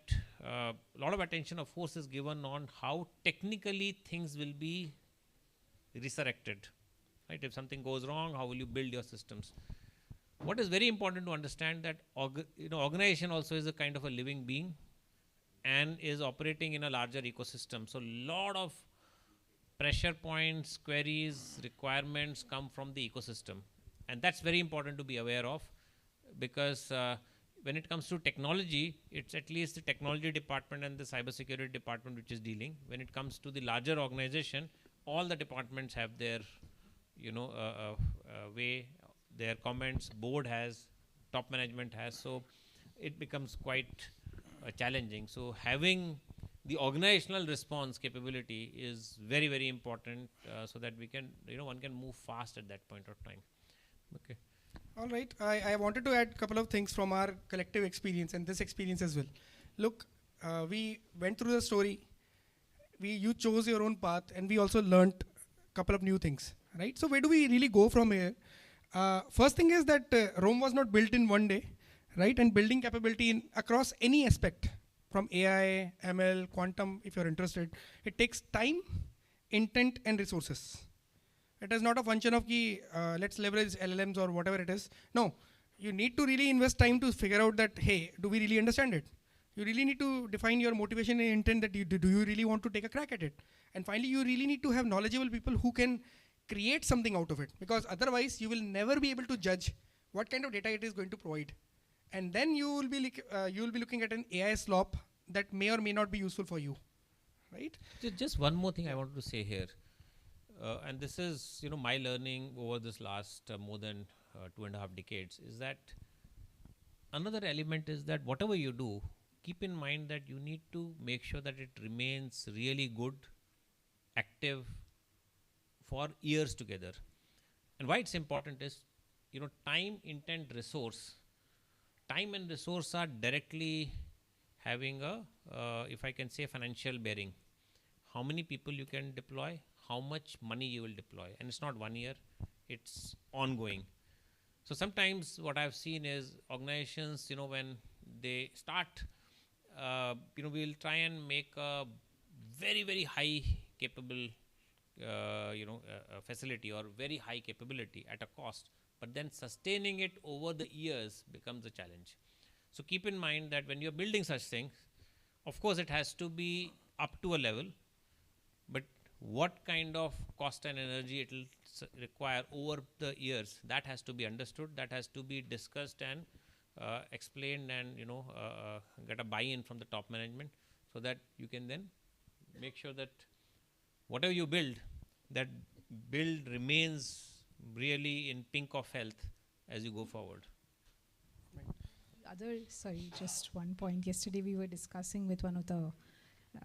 a lot of attention, of course, is given on how technically things will be resurrected. Right? If something goes wrong, how will you build your systems? What is very important to understand that organization also is a kind of a living being and is operating in a larger ecosystem. So lot of pressure points, queries, requirements come from the ecosystem. And that's very important to be aware of, because when it comes to technology, it's at least the technology department and the cybersecurity department which is dealing. When it comes to the larger organization, all the departments have their, way, their comments, board has, top management has. So it becomes quite challenging. So having the organizational response capability is very, very important, so that we can, one can move fast at that point of time. Okay. All right. I wanted to add a couple of things from our collective experience and this experience as well. Look, we went through the story. You chose your own path, and we also learnt a couple of new things. Right. So where do we really go from here? First thing is that Rome was not built in one day, right? And building capability across any aspect, from AI, ML, quantum, if you're interested, it takes time, intent, and resources. It is not a function of let's leverage LLMs or whatever it is. No, you need to really invest time to figure out that, hey, do we really understand it? You really need to define your motivation and intent, that do you really want to take a crack at it? And finally, you really need to have knowledgeable people who can create something out of it, because otherwise you will never be able to judge what kind of data it is going to provide. And then you will be looking at an AI slop that may or may not be useful for you, right? Just one more thing I wanted to say here, and this is my learning over this last more than 2.5 decades, is that another element is that whatever you do, keep in mind that you need to make sure that it remains really good, active for years together. And why it's important is, time, intent, resource. Time and resource are directly having a, if I can say, financial bearing. How many people you can deploy, how much money you will deploy. And it's not 1 year, it's ongoing. So sometimes what I've seen is organizations, when they start, we'll try and make a very, very high capable facility or very high capability at a cost, but then sustaining it over the years becomes a challenge. So keep in mind that when you're building such things, of course it has to be up to a level, but what kind of cost and energy it will require over the years, that has to be understood, that has to be discussed and explained, and get a buy-in from the top management, so that you can then make sure that whatever you build, that build remains really in pink of health as you go forward. sorry, just one point. Yesterday we were discussing with one of the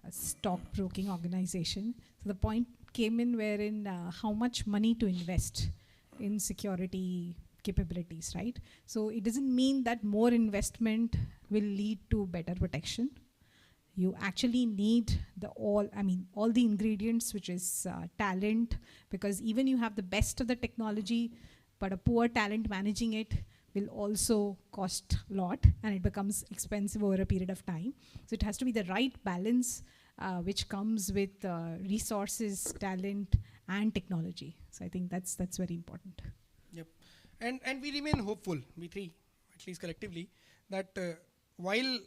stock broking organization. So the point came in wherein how much money to invest in security capabilities, right? So it doesn't mean that more investment will lead to better protection. You actually need all the ingredients, which is talent, because even you have the best of the technology, but a poor talent managing it will also cost a lot, and it becomes expensive over a period of time. So it has to be the right balance, which comes with resources, talent, and technology. So I think that's very important. Yep. And we remain hopeful, we three, at least collectively, that while,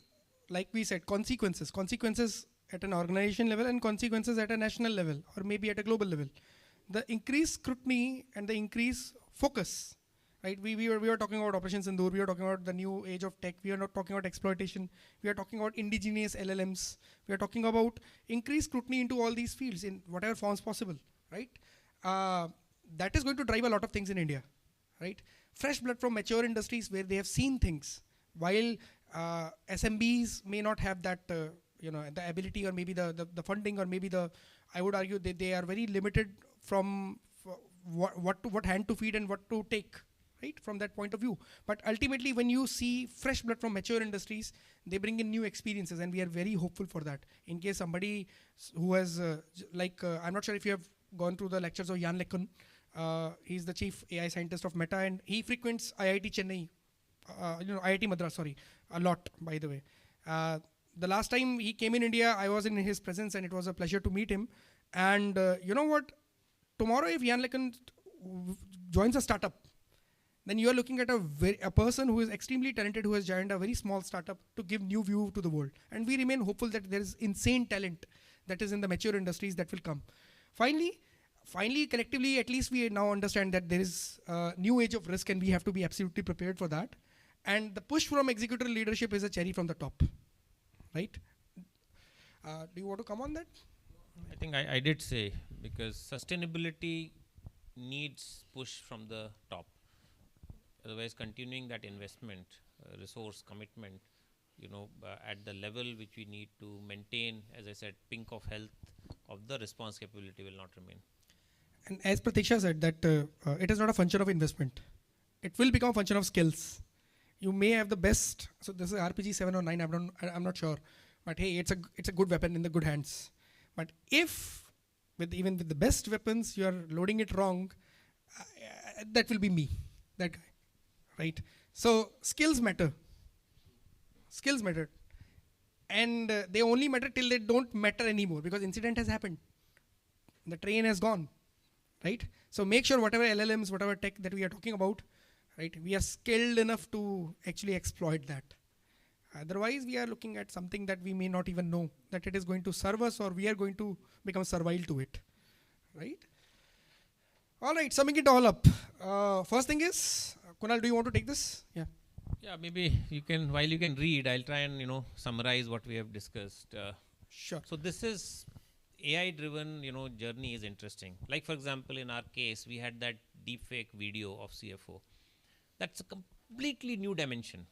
like we said, consequences at an organization level and consequences at a national level or maybe at a global level, the increased scrutiny and the increased focus, right? We were talking about Operation Sindoor, we are talking about the new age of tech, we are not talking about exploitation, we are talking about indigenous LLMs, we are talking about increased scrutiny into all these fields in whatever forms possible, right? That is going to drive a lot of things in India, right? Fresh blood from mature industries where they have seen things, while SMBs may not have that, the ability or maybe the funding or maybe I would argue that they are very limited from what hand to feed and what to take, right, from that point of view. But ultimately, when you see fresh blood from mature industries, they bring in new experiences, and we are very hopeful for that. In case somebody who has, I'm not sure if you have gone through the lectures of Jan LeCun. He's the chief AI scientist of Meta, and he frequents IIT Chennai, IIT Madras, sorry, a lot, by the way. The last time he came in India, I was in his presence, and it was a pleasure to meet him. And you know what? Tomorrow, if Jan LeCun joins a startup, then you are looking at a person who is extremely talented, who has joined a very small startup to give new view to the world. And we remain hopeful that there is insane talent that is in the mature industries that will come. Finally, collectively, at least we now understand that there is a new age of risk, and we have to be absolutely prepared for that. And the push from executive leadership is a cherry from the top, right? Do you want to come on that? I think I did say, because sustainability needs push from the top. Otherwise, continuing that investment, resource commitment, at the level which we need to maintain, as I said, pink of health of the response capability will not remain. And as Pratiksha said, that it is not a function of investment. It will become a function of skills. You may have the best. So this is RPG 7 or 9. I'm not sure. But hey, it's a good weapon in the good hands. But if even with the best weapons you are loading it wrong, that will be me, that guy, right? So skills matter. Skills matter, and they only matter till they don't matter anymore, because incident has happened. The train has gone, right? So make sure whatever LLMs, whatever tech that we are talking about, right, we are skilled enough to actually exploit that. Otherwise, we are looking at something that we may not even know that it is going to serve us, or we are going to become servile to it, right? All right, summing it all up. First thing is, Kunal, do you want to take this? Yeah. Yeah, maybe you can, while you can read, I'll try and, summarize what we have discussed. Sure. So this is AI-driven, journey is interesting. Like, for example, in our case, we had that deepfake video of CFO. That's a completely new dimension.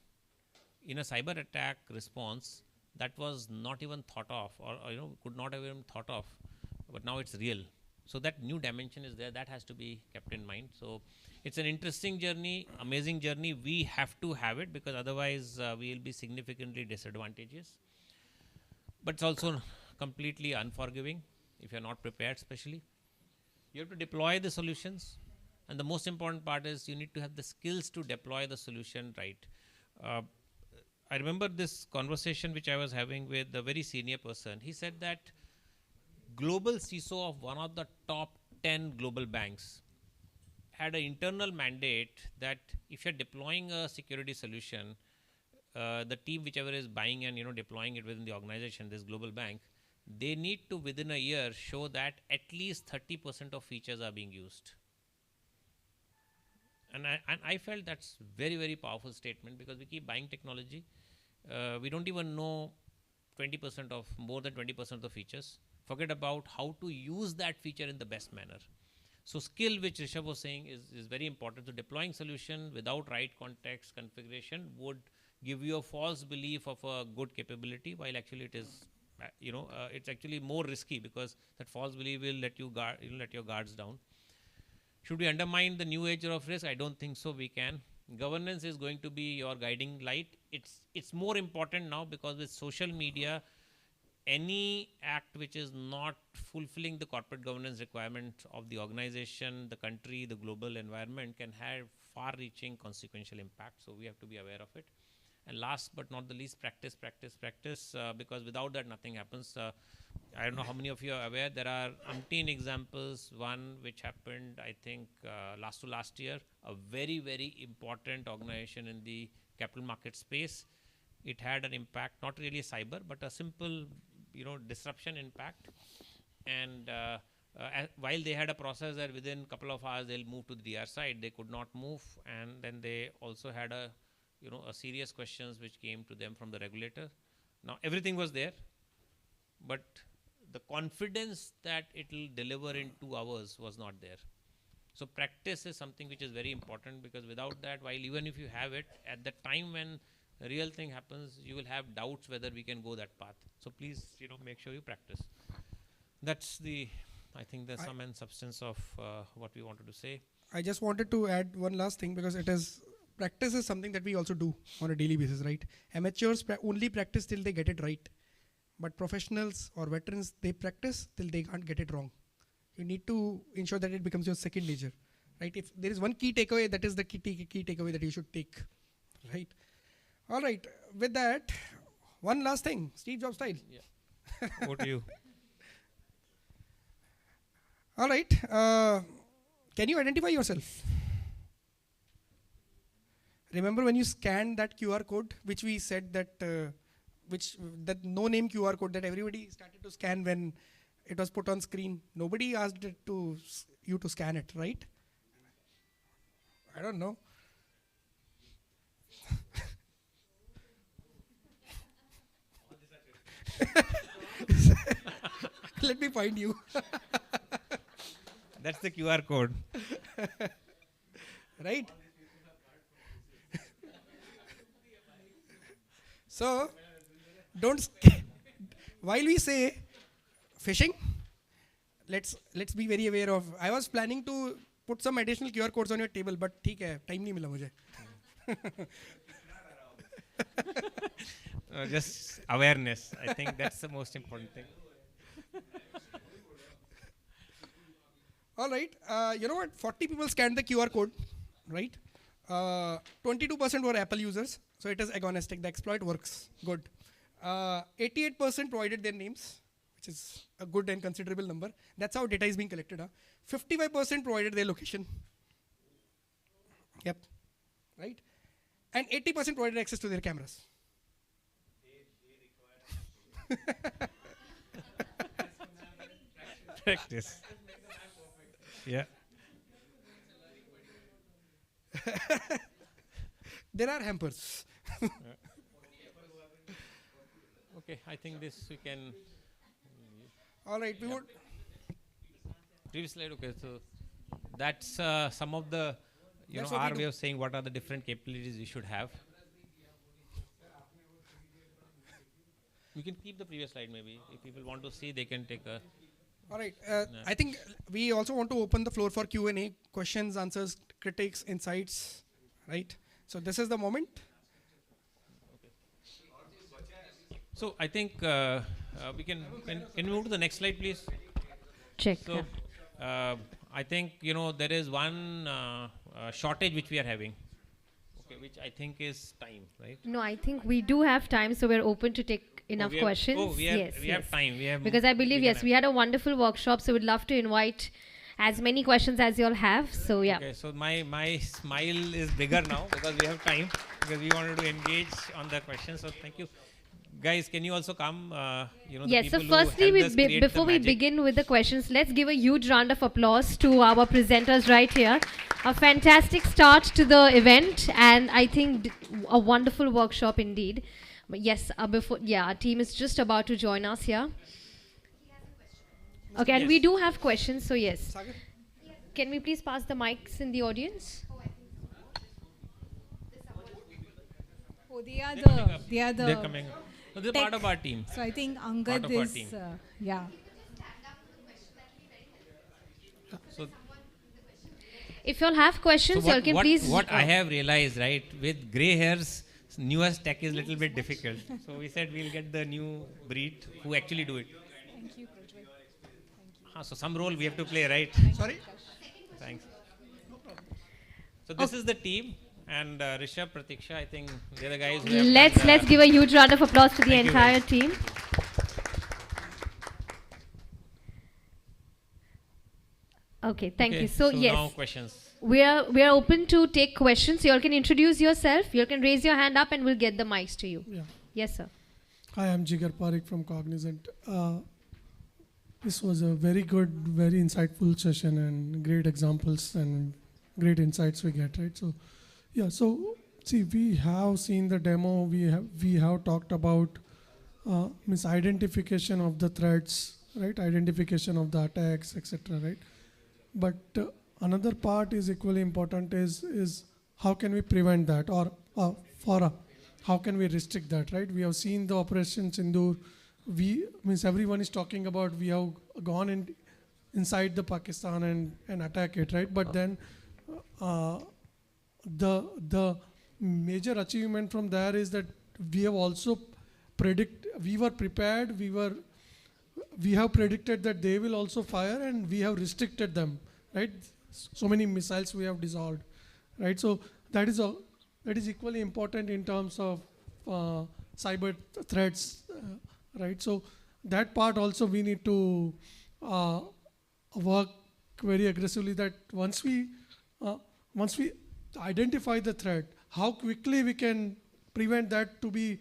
In a cyber attack response, that was not even thought of, or could not have even thought of, but now it's real. So that new dimension is there, that has to be kept in mind. So it's an interesting journey, amazing journey. We have to have it, because otherwise we will be significantly disadvantageous. But it's also completely unforgiving if you're not prepared, especially. You have to deploy the solutions. And the most important part is you need to have the skills to deploy the solution right. I remember this conversation which I was having with a very senior person. He said that global CISO of one of the top 10 global banks had an internal mandate that if you're deploying a security solution, the team whichever is buying and deploying it within the organization, this global bank, they need to within a year show that at least 30% of features are being used. And I felt that's very, very powerful statement, because we keep buying technology. We don't even know more than 20% of the features. Forget about how to use that feature in the best manner. So skill, which Rishabh was saying, is very important. So deploying solution without right context configuration would give you a false belief of a good capability, while actually it is, it's actually more risky, because that false belief will let your guards down. Should we undermine the new age of risk? I don't think so. We can. Governance is going to be your guiding light. It's more important now, because with social media, any act which is not fulfilling the corporate governance requirement of the organization, the country, the global environment, can have far-reaching consequential impact. So we have to be aware of it. And last but not the least, practice, because without that, nothing happens. I don't know how many of you are aware, there are umpteen examples. One which happened, I think, last year, a very, very important organization in the capital market space. It had an impact, not really cyber, but a simple, disruption impact. And while they had a process that within a couple of hours they'll move to the DR side, they could not move. And then they also had a serious questions which came to them from the regulator. Now, everything was there, but the confidence that it will deliver in 2 hours was not there. So practice is something which is very important, because without that, while even if you have it, at the time when the real thing happens, you will have doubts whether we can go that path. So please, make sure you practice. That's I think the sum and substance of what we wanted to say. I just wanted to add one last thing, because practice is something that we also do on a daily basis, right? Amateurs only practice till they get it right. But professionals or veterans, they practice till they can't get it wrong. You need to ensure that it becomes your second nature, right? If there is one key takeaway, that is the key takeaway that you should take, right? All right, with that, one last thing, Steve Jobs style. Yeah. Over to you. All right, can you identify yourself? Remember when you scanned that QR code, which we said that, that no-name QR code that everybody started to scan when it was put on screen. Nobody asked you to scan it, right? I don't know. Let me find you. That's the QR code. Right? So, while we say phishing, let's be very aware of. I was planning to put some additional QR codes on your table, but ठीक है, time नहीं मिला मुझे. Just awareness. I think that's the most important thing. All right. You know what? 40 people scanned the QR code, right? 22% were Apple users, so it is agnostic. The exploit works. Good. 88% provided their names, which is a good and considerable number. That's how data is being collected. 55% provided their location. Yep. Right? And 80% provided access to their cameras. Practice. Yeah. There are hampers. Okay, I think this we can. All right, we would. Previous slide. Okay, so that's some of the our way of saying what are the different capabilities we should have. We can keep the previous slide maybe. If people want to see, they can take a. All right. I think we also want to open the floor for Q&A, questions, answers, critiques, insights, right? So this is the moment. Okay. So I think we can we move to the next slide, please? Check. So I think there is one shortage which we are having. Okay, which I think is time, right? No, I think we do have time, so we're open to take enough questions. We have time. We have because I believe we had a wonderful workshop, so we'd love to invite as many questions as you all have. So yeah. Okay, so my smile is bigger now because we have time, because we wanted to engage on the questions. So thank you. Guys, can you also come? Yes, so firstly, before we begin with the questions, let's give a huge round of applause to our presenters right here. A fantastic start to the event, and I think a wonderful workshop indeed. But yes, our team is just about to join us here. Okay, and we do have questions, so yes. Can we please pass the mics in the audience? Oh, they are They're coming up. So they're part of our team. So I think Part Angad of our is, team. yeah. So, If you all have questions, you all can please. what I have realized, right, with grey hairs, newest tech is a little bit difficult. So we said we'll get the new breed who actually do it. Thank you, Prajwal. So some role we have to play, right? Sorry? Thanks. So this is the team, and Rishabh, Pratiksha, I think they're the guys who have Let's give a huge round of applause to the Thank you entire guys. team. Okay, thank you. So now yes, questions. we are open to take questions. You all can introduce yourself. You all can raise your hand up, and we'll get the mics to you. Yeah. Yes, sir. Hi, I'm Jigar Parekh from Cognizant. This was a very good, very insightful session and great examples and great insights we get, right? So, yeah, so see, we have seen the demo, we have talked about misidentification of the threats, right? Identification of the attacks, etc., right? But another part is equally important is how can we prevent that, or how can we restrict that, right? We have seen the Operation Sindoor. Everyone is talking about we have gone inside the Pakistan and attack it, right? But then the major achievement from there is that we have also we were prepared, we have predicted that they will also fire, and we have restricted them, right? So many missiles we have dissolved, right? So that is equally important in terms of cyber threats, right? So that part also we need to work very aggressively, that once we identify the threat, how quickly we can prevent that to be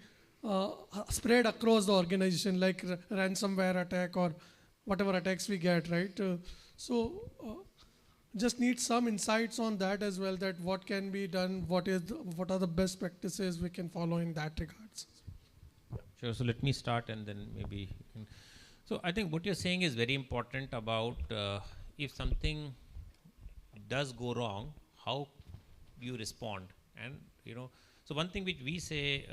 spread across the organization, like ransomware attack or whatever attacks we get, right? Just need some insights on that as well, that what can be done, what are the best practices we can follow in that regards. Sure. So let me start, and then maybe you can. So I think what you're saying is very important about if something does go wrong, how you respond. And so one thing which we say,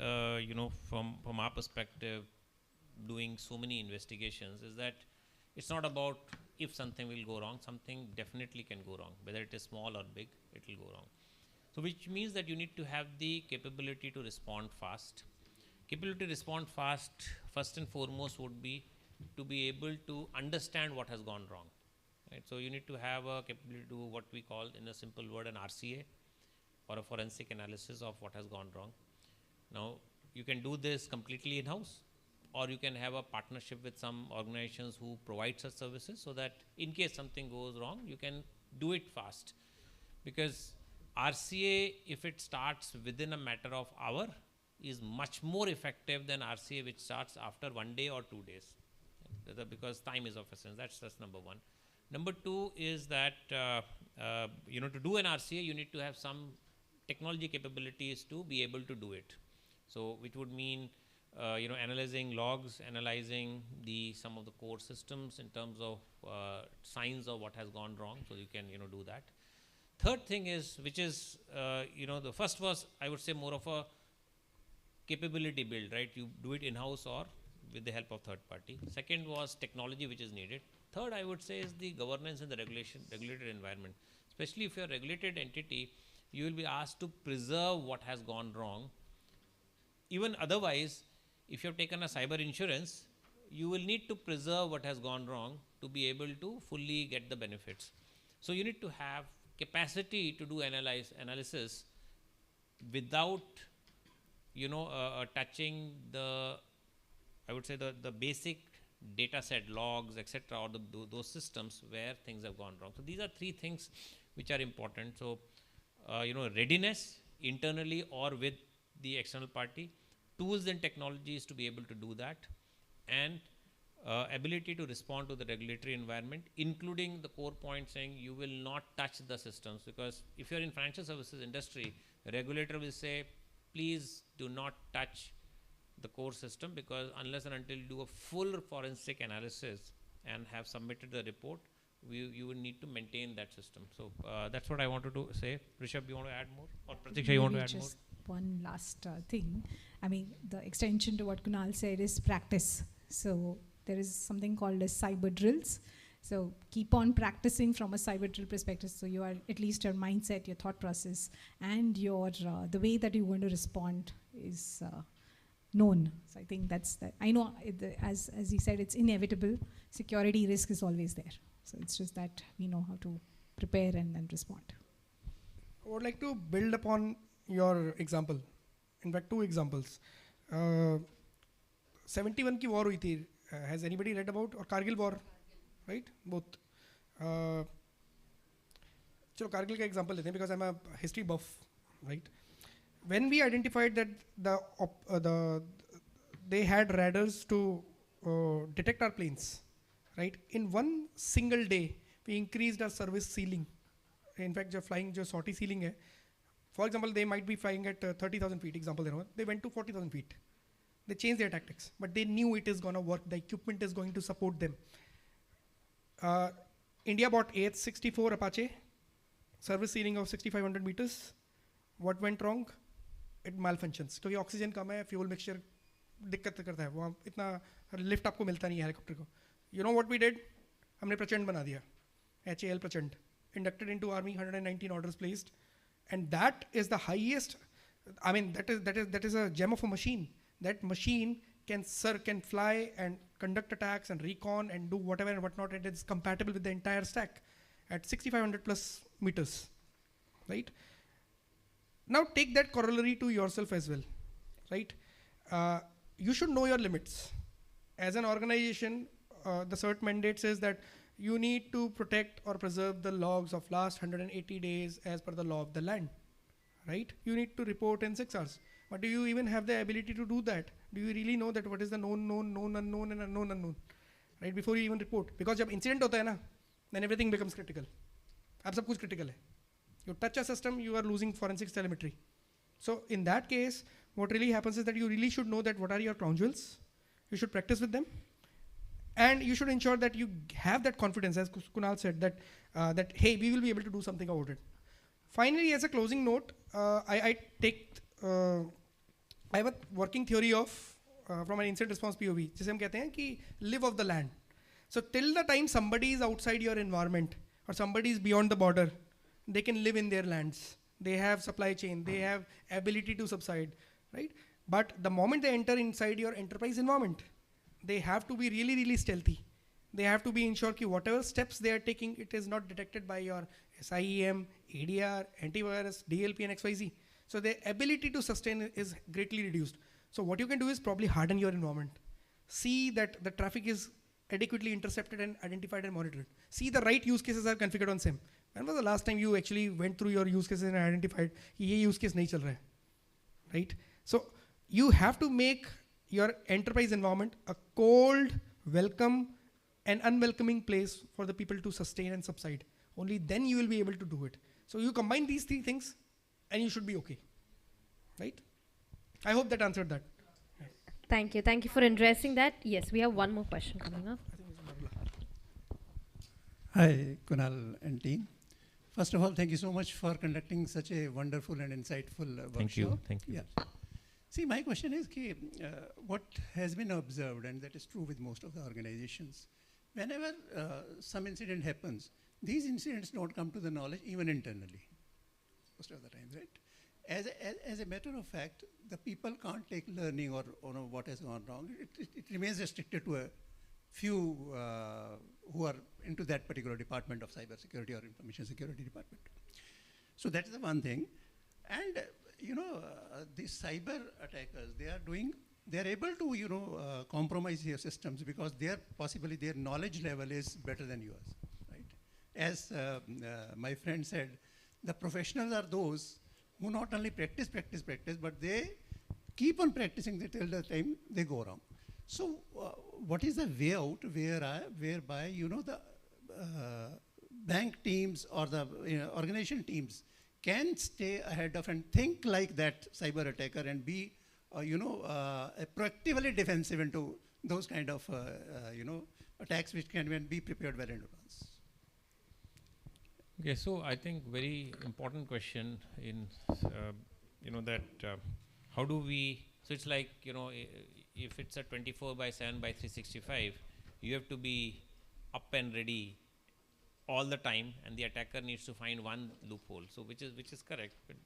from our perspective, doing so many investigations, is that it's not about if something will go wrong. Something definitely can go wrong, whether it is small or big, it will go wrong. So which means that you need to have the capability to respond fast. Capability to respond fast, first and foremost, would be to be able to understand what has gone wrong. Right? So you need to have a capability to do what we call, in a simple word, an RCA, or a forensic analysis of what has gone wrong. Now, you can do this completely in-house, or you can have a partnership with some organizations who provide such services, so that in case something goes wrong, you can do it fast. Because RCA, if it starts within a matter of hour, is much more effective than RCA which starts after 1 day or 2 days, because time is of essence. That's number one. Number two is that to do an RCA, you need to have some technology capabilities to be able to do it. So which would mean analyzing logs, analyzing some of the core systems in terms of signs of what has gone wrong, so you can do that. Third thing is, which is the first was, I would say, more of a capability build, right? You do it in-house or with the help of third party. Second was technology which is needed. Third, I would say, is the governance and the regulated environment. Especially if you're a regulated entity, you will be asked to preserve what has gone wrong. Even otherwise, if you have taken a cyber insurance, you will need to preserve what has gone wrong to be able to fully get the benefits. So you need to have capacity to do analysis without touching I would say the basic data set, logs, etc., or those systems where things have gone wrong. So these are three things which are important. So readiness internally or with the external party, tools and technologies to be able to do that, and ability to respond to the regulatory environment, including the core point saying you will not touch the systems, because if you're in financial services industry, the regulator will say, please do not touch the core system, because unless and until you do a full forensic analysis and have submitted the report, you will need to maintain that system. So that's what I wanted to say. Rishabh, you want to add more? Or Pratiksha, you want to add more? one last thing. I mean, the extension to what Kunal said is practice. So there is something called as cyber drills. So keep on practicing from a cyber drill perspective. So you are at least your mindset, your thought process, and your the way that you're going to respond is known. So I think that's that. I know, as he said, it's inevitable. Security risk is always there. So it's just that we know how to prepare and then respond. I would like to build upon your example. In fact, two examples. 71 की war हुई थी. Has anybody read about? Or Kargil war, right? Both. चलो Kargil का example लेते हैं because I'm a history buff, right? When we identified that they had radars to detect our planes, right? In one single day, we increased our service ceiling. In fact, जो flying जो sortie ceiling है, for example, they might be flying at 30,000 feet. Example, they went to 40,000 feet. They changed their tactics, but they knew it is going to work. The equipment is going to support them. India bought AH-64 Apache, service ceiling of 6,500 meters. What went wrong? It malfunctions. क्योंकि oxygen कम है, fuel mixture दिक्कत करता है. वहाँ इतना lift आपको मिलता नहीं है helicopter को. You know what we did? हमने प्रचंड बना दिया. HAL प्रचंड. Inducted into army, 119 orders placed, and that is the highest. I mean, that is a gem of a machine. That machine can fly and conduct attacks and recon and do whatever and whatnot. It is compatible with the entire stack at 6,500 plus meters, right? Now take that corollary to yourself as well, right? You should know your limits. As an organization, the CERT mandate says that you need to protect or preserve the logs of last 180 days as per the law of the land, right? You need to report in 6 hours. But do you even have the ability to do that? Do you really know that what is the known unknown and unknown unknown, right? Before you even report, because जब incident होता है ना, then everything becomes critical. अब सब कुछ critical है. You touch a system, you are losing forensics telemetry. So in that case, what really happens is that you really should know that what are your crown jewels. You should practice with them, and you should ensure that you have that confidence, as Kunal said, that that hey, we will be able to do something about it. Finally, as a closing note, I have a working theory of from an incident response POV, जिसे हम कहते हैं कि live off the land. So till the time somebody is outside your environment or somebody is beyond the border, they can live in their lands. They have supply chain. They have ability to subside, right? But the moment they enter inside your enterprise environment, they have to be really, really stealthy. They have to be ensured that whatever steps they are taking, it is not detected by your SIEM, ADR, antivirus, DLP, and XYZ. So the ability to sustain is greatly reduced. So what you can do is probably harden your environment. See that the traffic is adequately intercepted and identified and monitored. See the right use cases are configured on SIM. When was the last time you actually went through your use cases and identified कि ये use case नहीं चल रहा है, right? So you have to make your enterprise environment a cold, welcome, and unwelcoming place for the people to sustain and subside. Only then you will be able to do it. So you combine these 3 things, and you should be okay, right? I hope that answered that. Thank you. Thank you for addressing that. Yes, we have one more question coming up. Hi, Kunal and team. First of all, thank you so much for conducting such a wonderful and insightful workshop. Thank you. Thank you. Yeah. See, my question is, what has been observed, and that is true with most of the organizations, whenever some incident happens, these incidents don't come to the knowledge even internally, most of the time, right? As a matter of fact, the people can't take learning or know what has gone wrong. It remains restricted to a few who are into that particular department of cybersecurity or information security department. So that is the one thing. And these cyber attackers, they are able to compromise your systems because possibly their knowledge level is better than yours, right? As my friend said, the professionals are those who not only practice, but they keep on practicing till the time they go wrong. So what is the way out whereby the bank teams or the organization teams can stay ahead of and think like that cyber attacker and be proactively defensive into those kind of attacks which can be prepared well in advance? Okay, so I think very important question in that how do we, so it's like, if it's a 24/7 by 365, you have to be up and ready all the time, and the attacker needs to find one loophole. So which is correct, but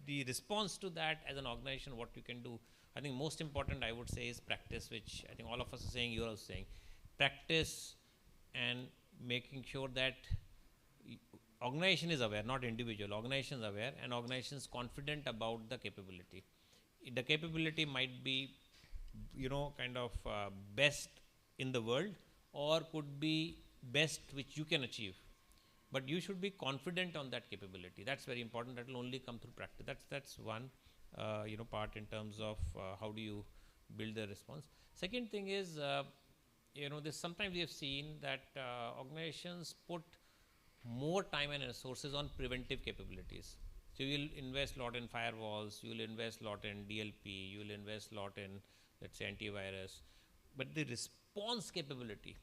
the response to that as an organization, what you can do, I think most important I would say is practice, which I think all of us are saying, you're also saying, practice and making sure that organization is aware, not individual, organization is aware, and organization is confident about the capability. The capability might be, kind of best in the world, or could be best which you can achieve. But you should be confident on that capability. That's very important. That will only come through practice. That's one, part in terms of how do you build the response. Second thing is, this sometimes we have seen that organizations put more time and resources on preventive capabilities. So you will invest a lot in firewalls, you will invest a lot in DLP, you will invest a lot in, let's say, antivirus. But the response capability,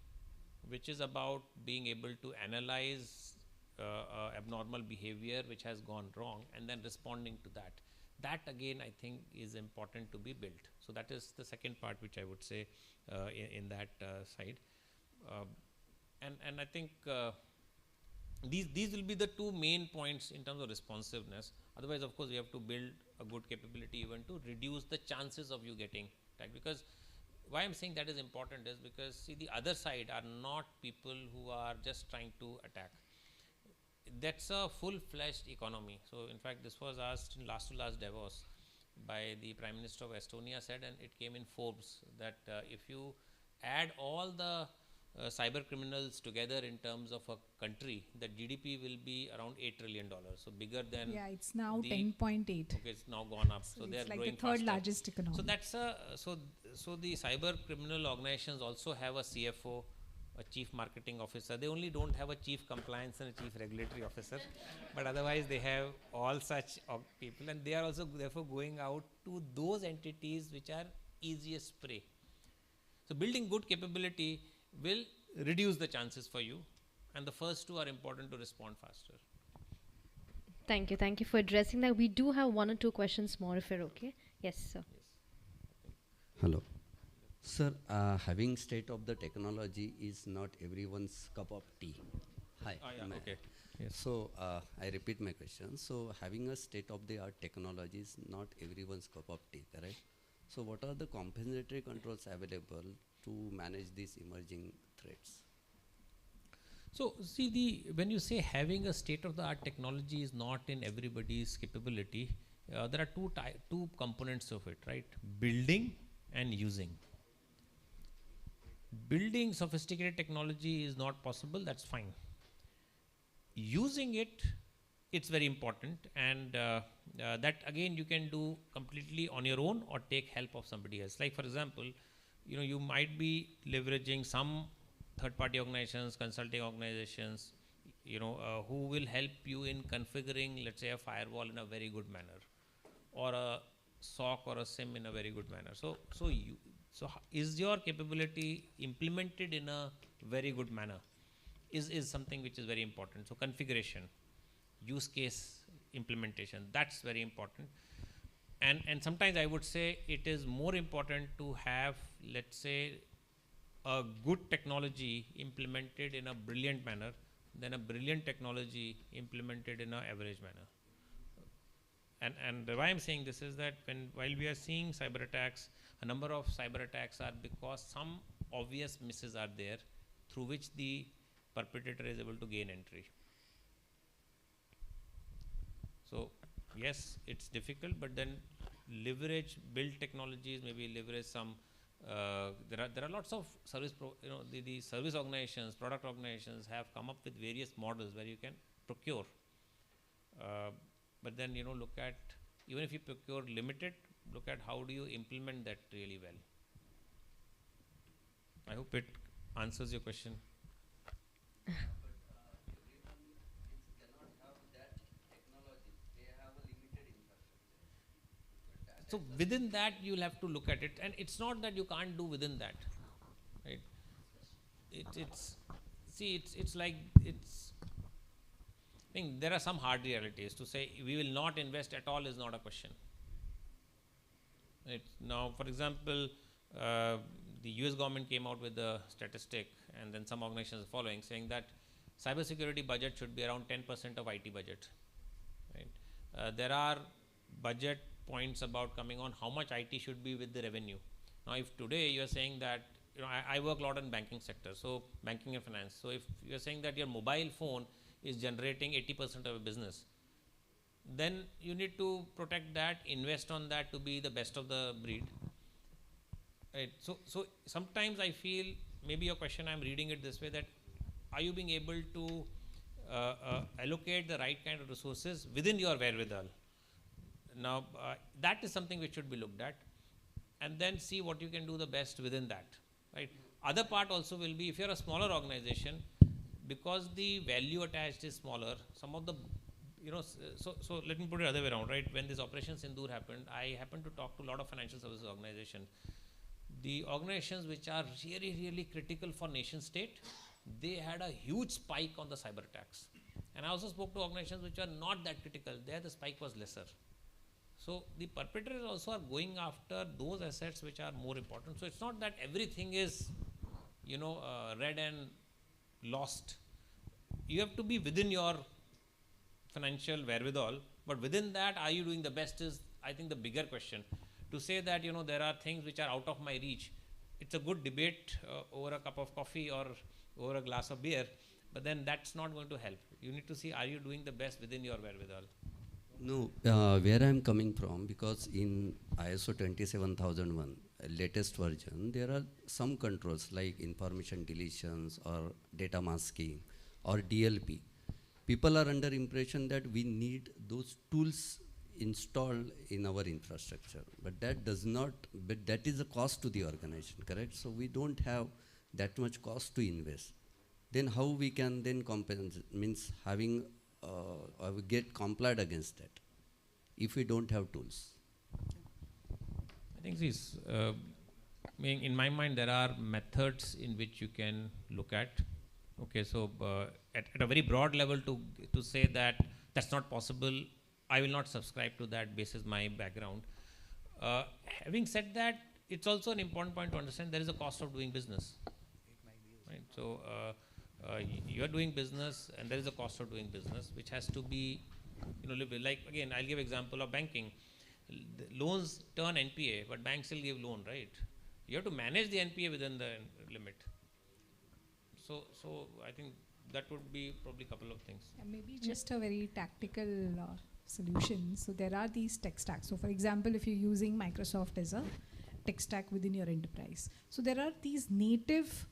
which is about being able to analyze abnormal behavior which has gone wrong and then responding to that. That again, I think, is important to be built. So that is the second part which I would say in that side. And I think these will be the two main points in terms of responsiveness. Otherwise, of course, we have to build a good capability even to reduce the chances of you getting attacked. Because why I'm saying that is important is because, see, the other side are not people who are just trying to attack. That's a full-fledged economy. So, in fact, this was asked in last Davos by the Prime Minister of Estonia said, and it came in Forbes, that if you add all the cyber criminals together in terms of a country, the GDP will be around $8 trillion. So bigger than it's now 10.8. Okay, it's now gone up. So they are like growing the third faster. largest economy. So that's so the cyber criminal organizations also have a CFO, a chief marketing officer. They only don't have a chief compliance and a chief regulatory officer, but otherwise they have all such people, and they are also therefore going out to those entities which are easiest prey. So building good capability will reduce the chances for you, and the first two are important to respond faster. Thank you for addressing that. We do have one or two questions more, if you're okay. Yes, sir. Yes. Hello. Sir, having state of the technology is not everyone's cup of tea. Hi. Okay. Yes. So, I repeat my question. So, having a state of the art technology is not everyone's cup of tea, correct? So, what are the compensatory controls available to manage these emerging threats? So, see, when you say having a state-of-the-art technology is not in everybody's capability, there are two components of it, right? Building and using. Building sophisticated technology is not possible, that's fine. Using it, it's very important, and that again you can do completely on your own or take help of somebody else. Like, for example, you might be leveraging some third-party organizations, consulting organizations, who will help you in configuring, let's say, a firewall in a very good manner, or a SOC or a SIM in a very good manner. So is your capability implemented in a very good manner? Is something which is very important. So configuration, use case implementation, that's very important. And sometimes I would say it is more important to have, let's say, a good technology implemented in a brilliant manner than a brilliant technology implemented in an average manner. And why I'm saying this is that while we are seeing cyber attacks, a number of cyber attacks are because some obvious misses are there through which the perpetrator is able to gain entry. So yes, it's difficult, but then build technologies, maybe leverage some. There are lots of service, the service organizations, product organizations have come up with various models where you can procure. But then look at, even if you procure limited, look at how do you implement that really well. I hope it answers your question. So within that, you'll have to look at it, and it's not that you can't do within that, right? It's like think there are some hard realities. To say we will not invest at all is not a question. Right. Now, for example, the US government came out with a statistic, and then some organizations are following, saying that cybersecurity budget should be around 10% of IT budget. Right. There are budget points about coming on how much IT should be with the revenue. Now, if today you are saying that, I work a lot in banking sector, so banking and finance. So if you are saying that your mobile phone is generating 80% of your business, then you need to protect that, invest on that to be the best of the breed. Right. So sometimes I feel, maybe your question, I'm reading it this way, that are you being able to allocate the right kind of resources within your wherewithal? Now, that is something which should be looked at, and then see what you can do the best within that. Right. Other part also will be, if you're a smaller organization, because the value attached is smaller, some of the, so let me put it the other way around, right? When this Operation Sindoor happened, I happened to talk to a lot of financial services organizations. The organizations which are really, really critical for nation state, they had a huge spike on the cyber attacks. And I also spoke to organizations which are not that critical. There the spike was lesser. So the perpetrators also are going after those assets which are more important. So it's not that everything is, red and lost. You have to be within your financial wherewithal, but within that, are you doing the best is, I think, the bigger question. To say that, there are things which are out of my reach, it's a good debate over a cup of coffee or over a glass of beer, but then that's not going to help. You need to see, are you doing the best within your wherewithal? No, where I'm coming from, because in ISO 27001, latest version, there are some controls like information deletions or data masking or DLP. People are under impression that we need those tools installed in our infrastructure, but that is a cost to the organization, correct? So we don't have that much cost to invest. Then how we can then compensate, means having or we get complied against that if we don't have tools? I think this, in my mind, there are methods in which you can look at. Okay, so at a very broad level, to say that that's not possible, I will not subscribe to that basis my background. Having said that, it's also an important point to understand there is a cost of doing business. Right? So you are doing business, and there is a cost of doing business which has to be, lived with. Like, again, I'll give example of banking. The loans turn NPA, but banks still give loan, right? You have to manage the NPA within the limit. So I think that would be probably a couple of things. And maybe just a very tactical solution. So there are these tech stacks. So for example, if you're using Microsoft as a tech stack within your enterprise, so there are these native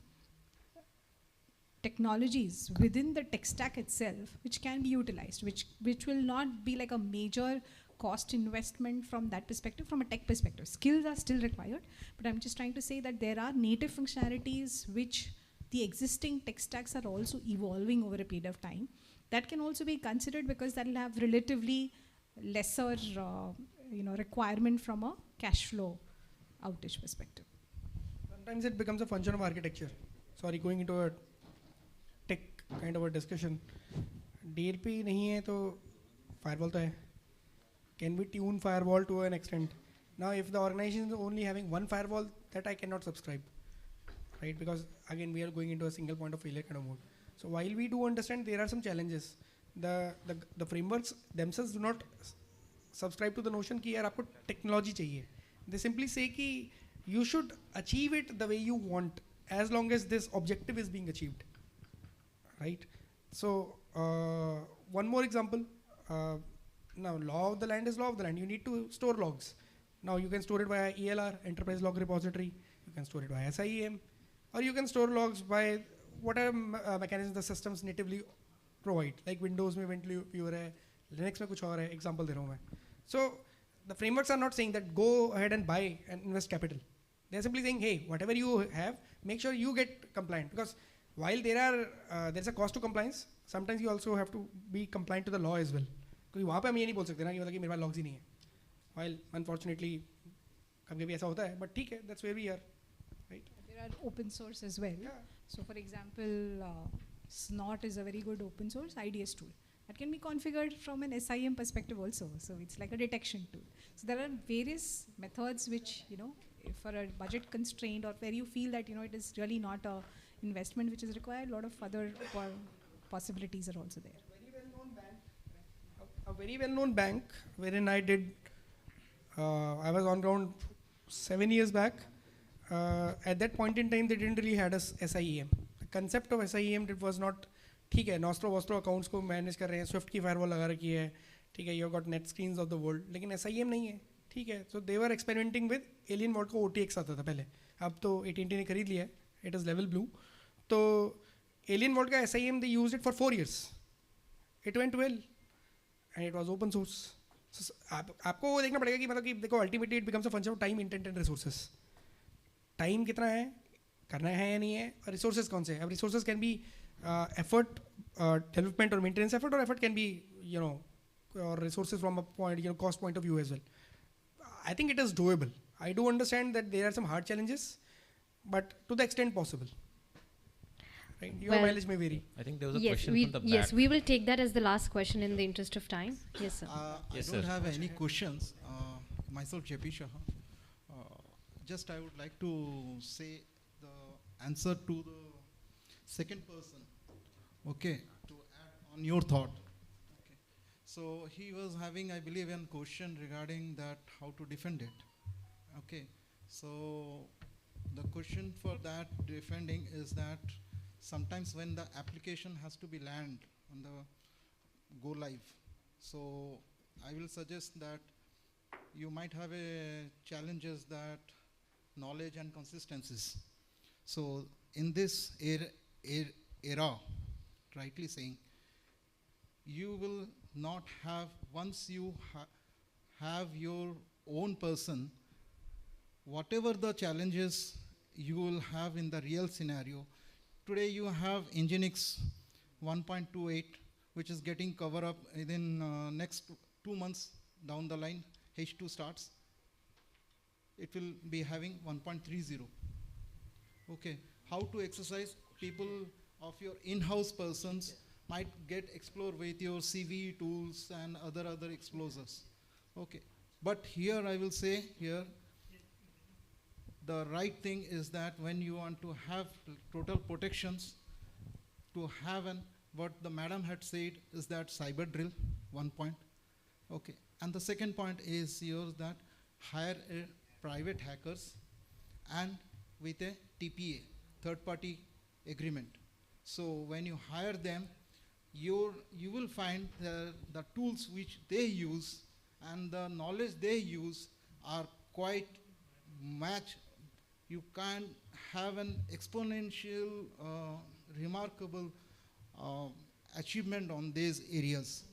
technologies within the tech stack itself which can be utilized, which will not be like a major cost investment from that perspective, from a tech perspective. Skills are still required, but I'm just trying to say that there are native functionalities which the existing tech stacks are also evolving over a period of time. That can also be considered, because that will have relatively lesser requirement from a cash flow outage perspective. Sometimes it becomes a function of architecture. Sorry, going into a tech kind of a discussion. DLP nahi hai to firewall to hai. Can we tune firewall to an extent? Now, if the organization is only having one firewall, that I cannot subscribe, right? Because again, we are going into a single point of failure kind of mode. So while we do understand there are some challenges, the frameworks themselves do not subscribe to the notion कि यार आपको technology चाहिए. They simply say कि you should achieve it the way you want, as long as this objective is being achieved, right? So one more example. Now, law of the land is law of the land. You need to store logs. Now, you can store it via ELR, Enterprise Log Repository. You can store it via SIEM, or you can store logs by whatever mechanisms the systems natively provide. Like Windows में event viewer है, Linux में कुछ और है. Example दे रहा हूँ मैं. So the frameworks are not saying that go ahead and buy and invest capital. They are simply saying, hey, whatever you have, make sure you get compliant. Because while there's a cost to compliance, sometimes you also have to be compliant to the law as well. क्योंकि वहाँ पे हम ये नहीं बोल सकते ना कि मेरे पास logs ही नहीं है. While unfortunately कभी-कभी ऐसा होता है, but ठीक है, that's where we are, right? There are open source as well. Yeah. So for example, Snort is a very good open source IDS tool. That can be configured from an SIM perspective also. So it's like a detection tool. So there are various methods which, for a budget constraint or where you feel that, it is really not a investment which is required, a lot of other possibilities are also there. A very well-known bank wherein I was on ground 7 years back. At that point in time, they didn't really had a SIEM. The concept of SIEM was not, ठीक है, Nostro accounts को manage कर रहे हैं, Swift की firewall लगा रखी है, ठीक है, you got net screens of the world, लेकिन SIEM नहीं है, ठीक है. So they were experimenting with Alien Vault को OTX आता था पहले, अब तो AT&T ने खरीद लिया है, it is level blue. तो Alien Vault का SIEM they used it for 4 years. It went well, and it was open source. So आपको वो देखना पड़ेगा कि मतलब कि देखो ultimately it becomes a function of time, intent and resources. Time कितना है, करना है या नहीं है, और resources कौन से हैं. अब resources can be effort, development or maintenance effort, or effort can be, or resources from a point, cost point of view as well. I think it is doable. I do understand that there are some hard challenges, but to the extent possible. Right? Your mileage may vary. I think there was a question from the back. Yes, we will take that as the last question in the interest of time. Yes, sir. Yes, I don't have any questions. Myself, JP Shah. Just I would like to say the answer to the second person. Okay, to add on your thought. Okay. So he was having, I believe, a question regarding that how to defend it. Okay. So the question for that defending is that sometimes when the application has to be land on the go live, so I will suggest that you might have a challenges that knowledge and consistencies. So in this era, rightly saying, you will not have, once you have your own person, whatever the challenges you will have in the real scenario. Today you have Nginx 1.28, which is getting cover up within next 2 months down the line, H2 starts. It will be having 1.30. Okay, how to exercise? People of your in-house persons might get explore with your CV tools and other explorers. Okay, but here I will say here, the right thing is that when you want to have total protections, to have what the madam had said is that cyber drill, 1 point. Okay, and the second point is yours that hire a private hackers and with a TPA, third party agreement. So when you hire them, you will find the tools which they use and the knowledge they use are quite match. You can have an exponential, remarkable achievement on these areas.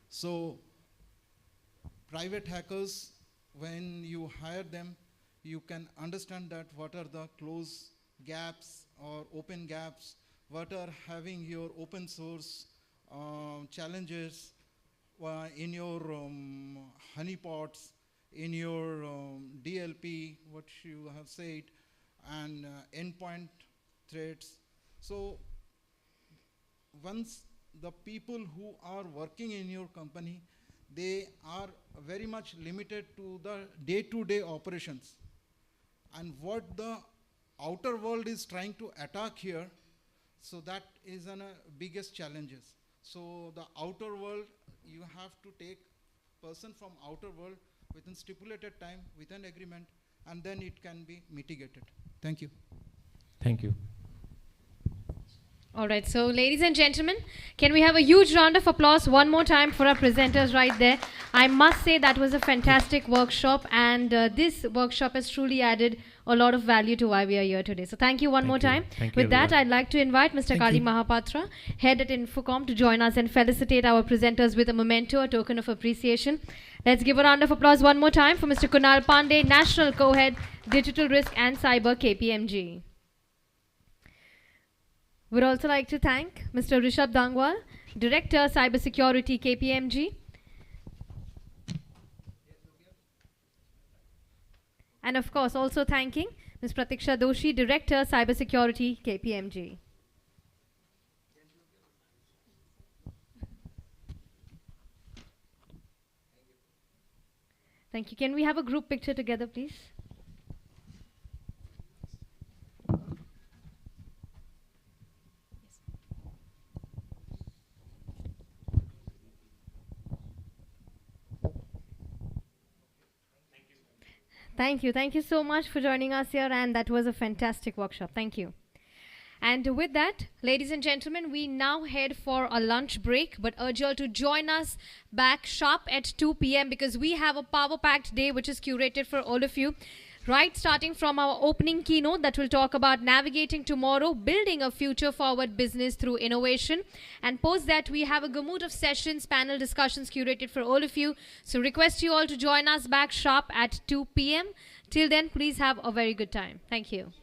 So private hackers, when you hire them, you can understand that what are the close gaps or open gaps, what are having your open source challenges in your honeypots, in your DLP, what you have said, and endpoint threats. So once the people who are working in your company, they are very much limited to the day-to-day operations. And what the outer world is trying to attack here, so that is one of the biggest challenges. So the outer world, you have to take person from outer world within stipulated time, with an agreement, and then it can be mitigated. Thank you. Thank you. All right, so ladies and gentlemen, can we have a huge round of applause one more time for our presenters right there? I must say that was a fantastic workshop, and this workshop has truly added a lot of value to why we are here today. So thank you one more time. With that, I'd like to invite Mr. Kali Mahapatra, head at INFOCOM, to join us and felicitate our presenters with a memento, a token of appreciation. Let's give a round of applause one more time for Mr. Kunal Pande, National Co-Head, Digital Risk and Cyber, KPMG. We'd also like to thank Mr. Rishabh Dangwal, Director, Cybersecurity, KPMG. And of course, also thanking Ms. Pratiksha Doshi, Director, Cybersecurity, KPMG. Thank you. Can we have a group picture together, please? Thank you. Thank you so much for joining us here, and that was a fantastic workshop. Thank you. And with that, ladies and gentlemen, we now head for a lunch break, but urge you all to join us back sharp at 2 p.m. because we have a power-packed day which is curated for all of you. Right, starting from our opening keynote that will talk about navigating tomorrow, building a future-forward business through innovation. And post that, we have a gamut of sessions, panel discussions curated for all of you. So request you all to join us back sharp at 2 p.m. Till then, please have a very good time. Thank you.